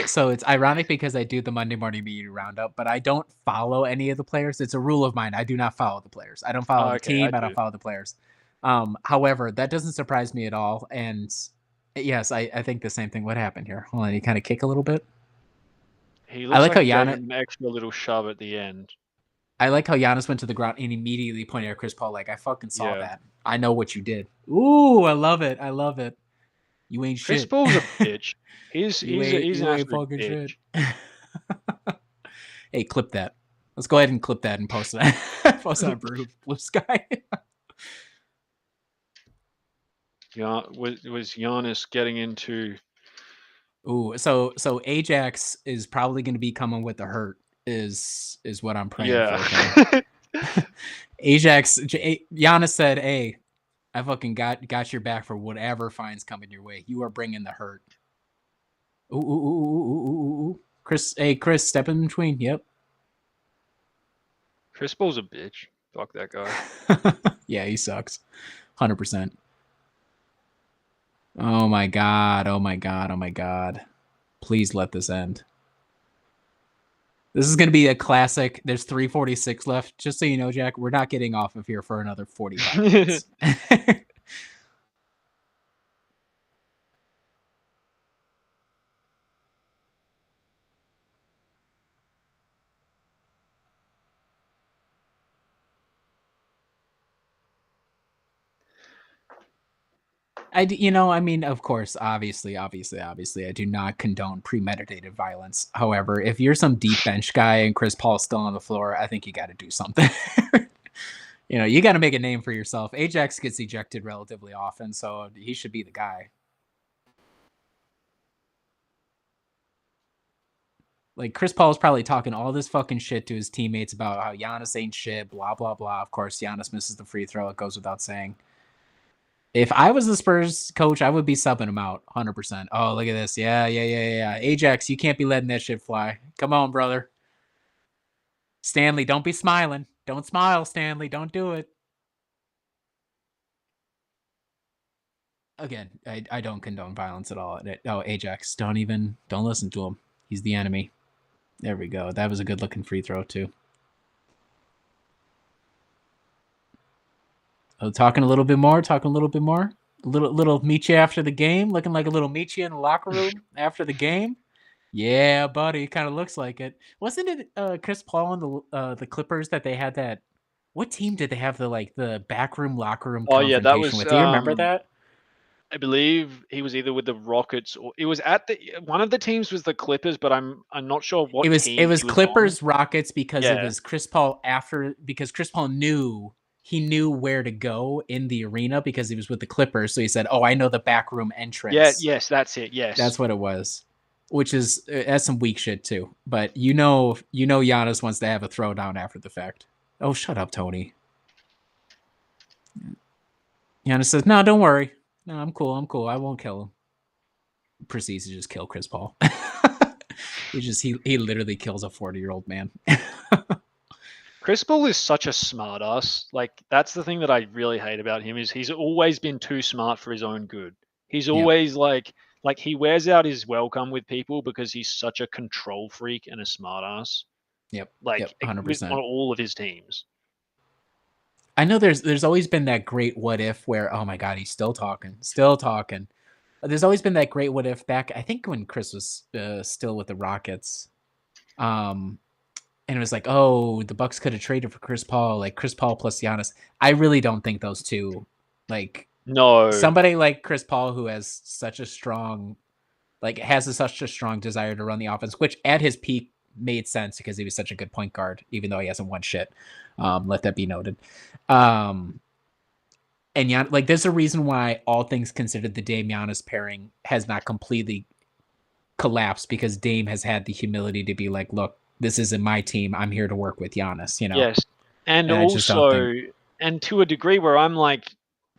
So it's ironic because I do the Monday morning media roundup, but I don't follow any of the players. It's a rule of mine. I do not follow the players. I don't follow the team. I don't follow the players. However, that doesn't surprise me at all. And yes, I think the same thing would happen here. Hold on, you kind of kick a little bit. He looks like he gave him an extra little shove at the end. I like how Giannis went to the ground and immediately pointed at Chris Paul like, I fucking saw that. I know what you did. Ooh, I love it. You ain't shit. Chris Paul's a bitch. He's an absolute bitch. Hey, clip that. Let's go ahead and clip that and post it. Post it on Brew Blue Sky. Yeah, was Giannis getting into? Ooh, so Ajax is probably going to be coming with the hurt. Is what I'm praying for. Giannis said, "Hey, I fucking got your back for whatever fines coming your way. You are bringing the hurt." Ooh. Chris, step in between. Yep. Chris Paul's a bitch. Fuck that guy. Yeah, he sucks. 100%. Oh my god. Please let this end. This is going to be a classic. There's 3:46 left. Just so you know, Jack, we're not getting off of here for another 45 minutes. I mean, of course, obviously, I do not condone premeditated violence. However, if you're some deep bench guy and Chris Paul's still on the floor, I think you got to do something. You got to make a name for yourself. Ajax gets ejected relatively often, so he should be the guy. Like, Chris Paul's probably talking all this fucking shit to his teammates about how Giannis ain't shit, blah, blah, blah. Of course, Giannis misses the free throw. It goes without saying. If I was the Spurs coach, I would be subbing him out 100%. Oh, look at this. Yeah. Ajax, you can't be letting that shit fly. Come on, brother. Stanley, don't be smiling. Don't smile, Stanley. Don't do it. Again, I don't condone violence at all. Oh, Ajax, don't listen to him. He's the enemy. There we go. That was a good looking free throw too. Oh, talking a little bit more. Little meet you after the game, looking like a little meet you in the locker room after the game. Yeah, buddy, kind of looks like it. Wasn't it Chris Paul and the Clippers that they had that? What team did they have the backroom locker room Oh yeah, that confrontation was. with? Do you remember that? I believe he was either with the Rockets or it was at one of the teams was the Clippers, but I'm not sure what It was team he was Clippers on. Rockets because it Yeah. was Chris Paul because Chris Paul knew where to go in the arena because he was with the Clippers. So he said, "Oh, I know the backroom entrance." Yeah, yes, that's it. Yes. That's what it was. Which is that's some weak shit too. But Giannis wants to have a throwdown after the fact. Oh, shut up, Tony. Giannis says, "No, don't worry. No, I'm cool. I won't kill him." Proceeds to just kill Chris Paul. he literally kills a 40-year-old man. Chris Paul is such a smart ass. Like, that's the thing that I really hate about him is he's always been too smart for his own good. He's always like he wears out his welcome with people because he's such a control freak and a smart ass. Yep. Like 100%. on all of his teams. I know there's always been that great what if where, oh my God, he's still talking. There's always been that great what if back, I think when Chris was still with the Rockets. And it was like, oh, the Bucks could have traded for Chris Paul, like Chris Paul plus Giannis. I really don't think those two, like, no, somebody like Chris Paul who has such a strong desire to run the offense, which at his peak made sense because he was such a good point guard, even though he hasn't won shit. Let that be noted. And like, there's a reason why, all things considered, the Dame Giannis pairing has not completely collapsed because Dame has had the humility to be like, look, this isn't my team. I'm here to work with Giannis, Yes. And also, and to a degree where I'm like,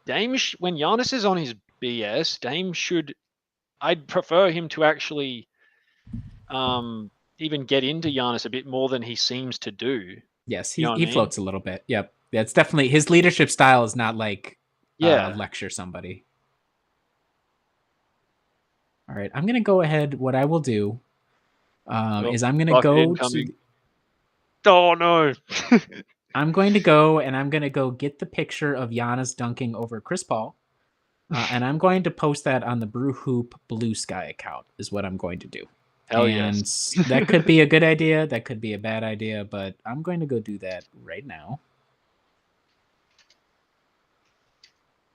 Dame, when Giannis is on his BS, Dame I'd prefer him to actually even get into Giannis a bit more than he seems to do. Yes, he floats a little bit. Yep. That's definitely, his leadership style is not like lecture somebody. All right, I'm going to go ahead. What I will do is I'm going to go to... Oh, no. I'm going to go and I'm going to go get the picture of Giannis dunking over Chris Paul. And I'm going to post that on the Brewhoop Blue Sky account is what I'm going to do. Hell and yes. That could be a good idea. That could be a bad idea, but I'm going to go do that right now.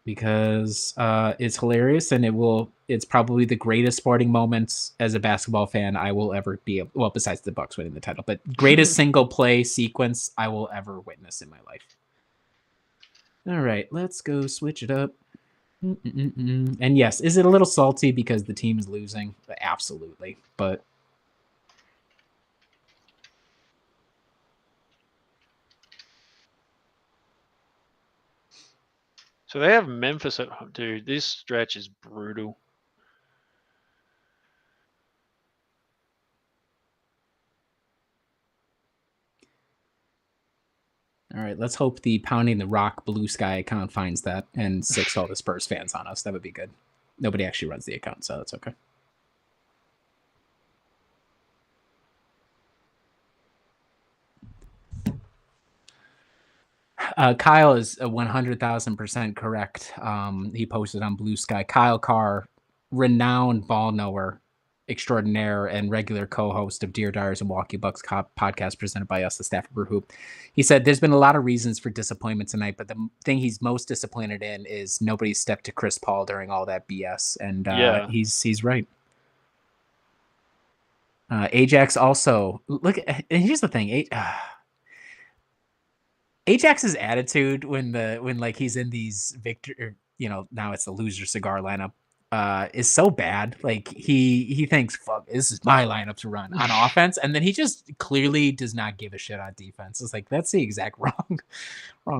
Because it's hilarious and it's probably the greatest sporting moments as a basketball fan I will ever be able, well, besides the Bucks winning the title, but greatest single play sequence I will ever witness in my life. All right, let's go switch it up. And yes, is it a little salty because the team is losing? Absolutely, but so they have Memphis at home. Dude, this stretch is brutal. All right, let's hope the Pounding the Rock Blue Sky account finds that and sicks all the Spurs fans on us. That would be good. Nobody actually runs the account, so that's okay. Kyle is 100,000% correct. He posted on Blue Sky. Kyle Carr, renowned ball knower, extraordinaire and regular co-host of Dear Dyers and Milwaukee Bucks podcast presented by us, the staff of Brewhoop. He said there's been a lot of reasons for disappointment tonight, but the thing he's most disappointed in is nobody stepped to Chris Paul during all that BS, and he's right. Ajax also look. And here's the thing, Ajax's attitude when like he's in these now it's the loser cigar lineup, is so bad. Like he thinks, fuck, this is my lineup to run on offense, and then he just clearly does not give a shit on defense. It's like that's the exact wrong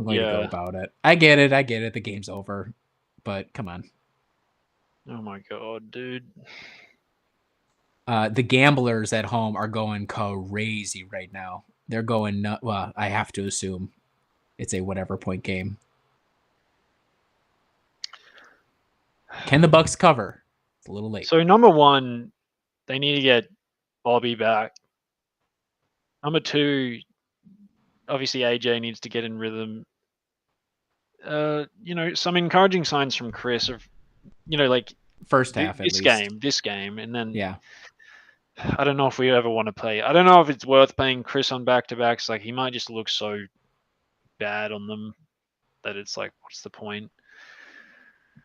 way to go about it. I get it. The game's over, but come on. Oh my god, dude. The gamblers at home are going crazy right now. They're going nuts. Well, I have to assume it's a whatever point game. Can the Bucks cover? It's a little late. So number one, they need to get Bobby back. Number two, obviously AJ needs to get in rhythm. Some encouraging signs from Chris of, like first half at least. This game, and then yeah. I don't know if we ever want to play. I don't know if it's worth playing Chris on back-to-backs. Like he might just look so bad on them that it's like, what's the point?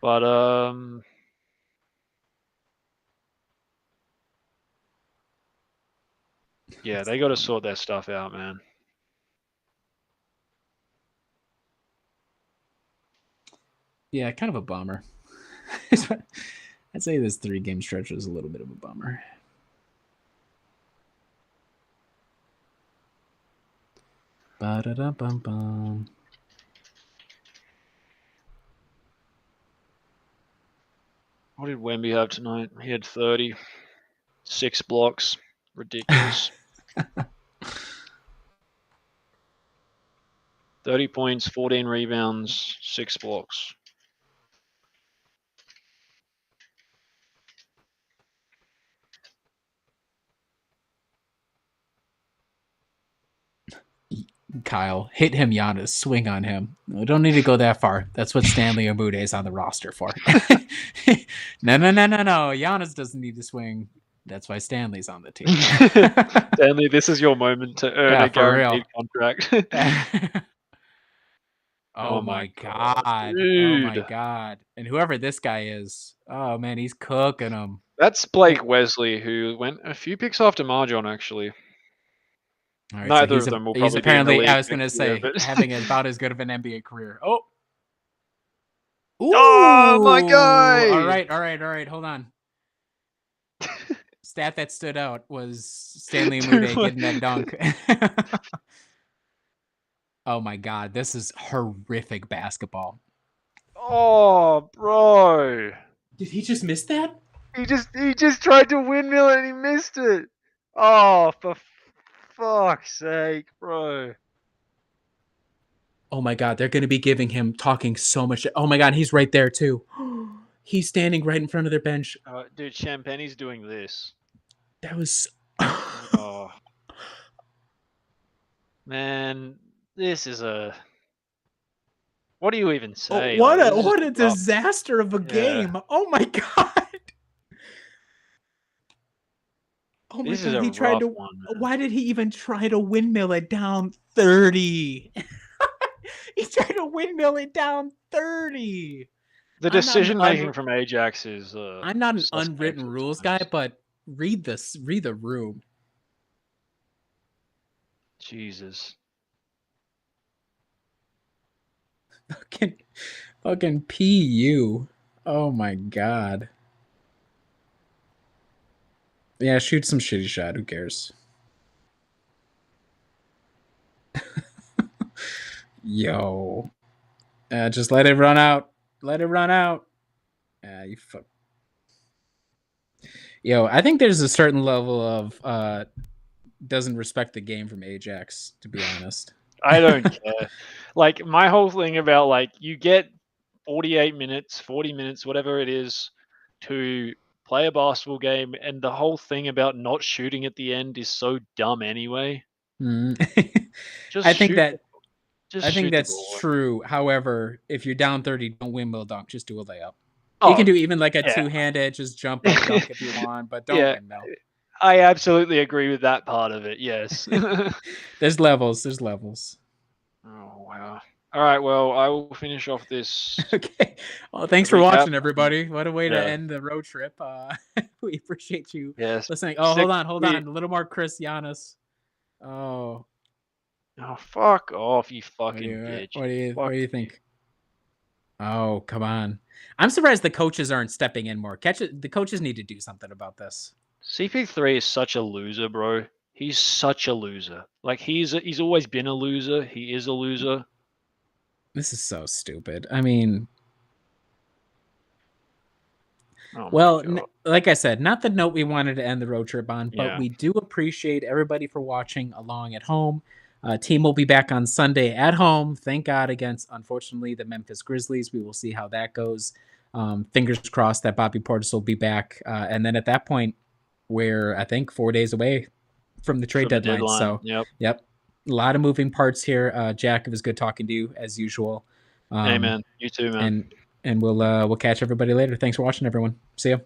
But yeah, they got to sort their stuff out, man. Yeah, kind of a bummer. I'd say this 3-game stretch was a little bit of a bummer. Ba-da-da-bum-bum. What did Wemby have tonight? He had 30. 6 blocks. Ridiculous. 30 points, 14 rebounds, 6 blocks. Kyle, hit him, Giannis. Swing on him. We don't need to go that far. That's what Stanley Amude is on the roster for. No. Giannis doesn't need to swing. That's why Stanley's on the team. Stanley, this is your moment to earn a guaranteed contract. Oh my god. Dude. Oh my god. And whoever this guy is, oh man, he's cooking them. That's Blake Wesley, who went a few picks after Marjon, actually. Right, neither of them will probably apparently, be in the league I was going to say, having about as good of an NBA career. Oh. Ooh, oh, my guy. All right. Hold on. Stat that stood out was Stanley Amude getting that dunk. Oh, my God. This is horrific basketball. Oh, bro. Did he just miss that? He just tried to windmill and he missed it. Oh, for fuck's sake, bro. Oh my god, they're going to be giving him talking so much. Oh my god, he's right there too. He's standing right in front of their bench. Dude, Champagne's doing this. That was... oh. Man, this is a... What do you even say? Oh, what a disaster of a game. Oh my god. Oh my god, he tried to... Why did he even try to windmill it down 30? He tried to windmill it down 30. The decision making from Ajax is... I'm not an unwritten rules guy, but read the room. Jesus. Fucking PU. Oh my god. Yeah, shoot some shitty shot. Who cares? Yo. Just let it run out. Let it run out. You fuck. Yo, I think there's a certain level of doesn't respect the game from Ajax, to be honest. I don't care. Like, my whole thing about, like, you get 48 minutes, 40 minutes, whatever it is, to play a basketball game, and the whole thing about not shooting at the end is so dumb anyway. I think that's true. However, if you're down 30, don't windmill dunk. Just do a layup. You can do even like a yeah. two-handed just jump up dunk if you want, but don't Yeah. win though. I absolutely agree with that part of it. Yes. There's levels. There's levels. Oh wow. All right. Well, I will finish off this. Okay. Well, thanks for recap. watching, everybody. What a way to Yeah. end the road trip. We appreciate you Yes. listening. Oh, hold on. A little more Chris Giannis. Oh. Oh, fuck off, you fucking bitch. What do you think? Oh, come on. I'm surprised the coaches aren't stepping in more. The coaches need to do something about this. CP3 is such a loser, bro. He's such a loser. Like he's always been a loser. He is a loser. This is so stupid. I mean, oh like I said, not the note we wanted to end the road trip on, but Yeah. we do appreciate everybody for watching along at home. Team will be back on Sunday at home. Thank God against, unfortunately, the Memphis Grizzlies. We will see how that goes. Fingers crossed that Bobby Portis will be back. And then at that point, we're, I think, 4 days away from the trade deadline. So, yep. A lot of moving parts here. Jack, it was good talking to you as usual. Hey, man. You too, man. And we'll catch everybody later. Thanks for watching, everyone. See ya.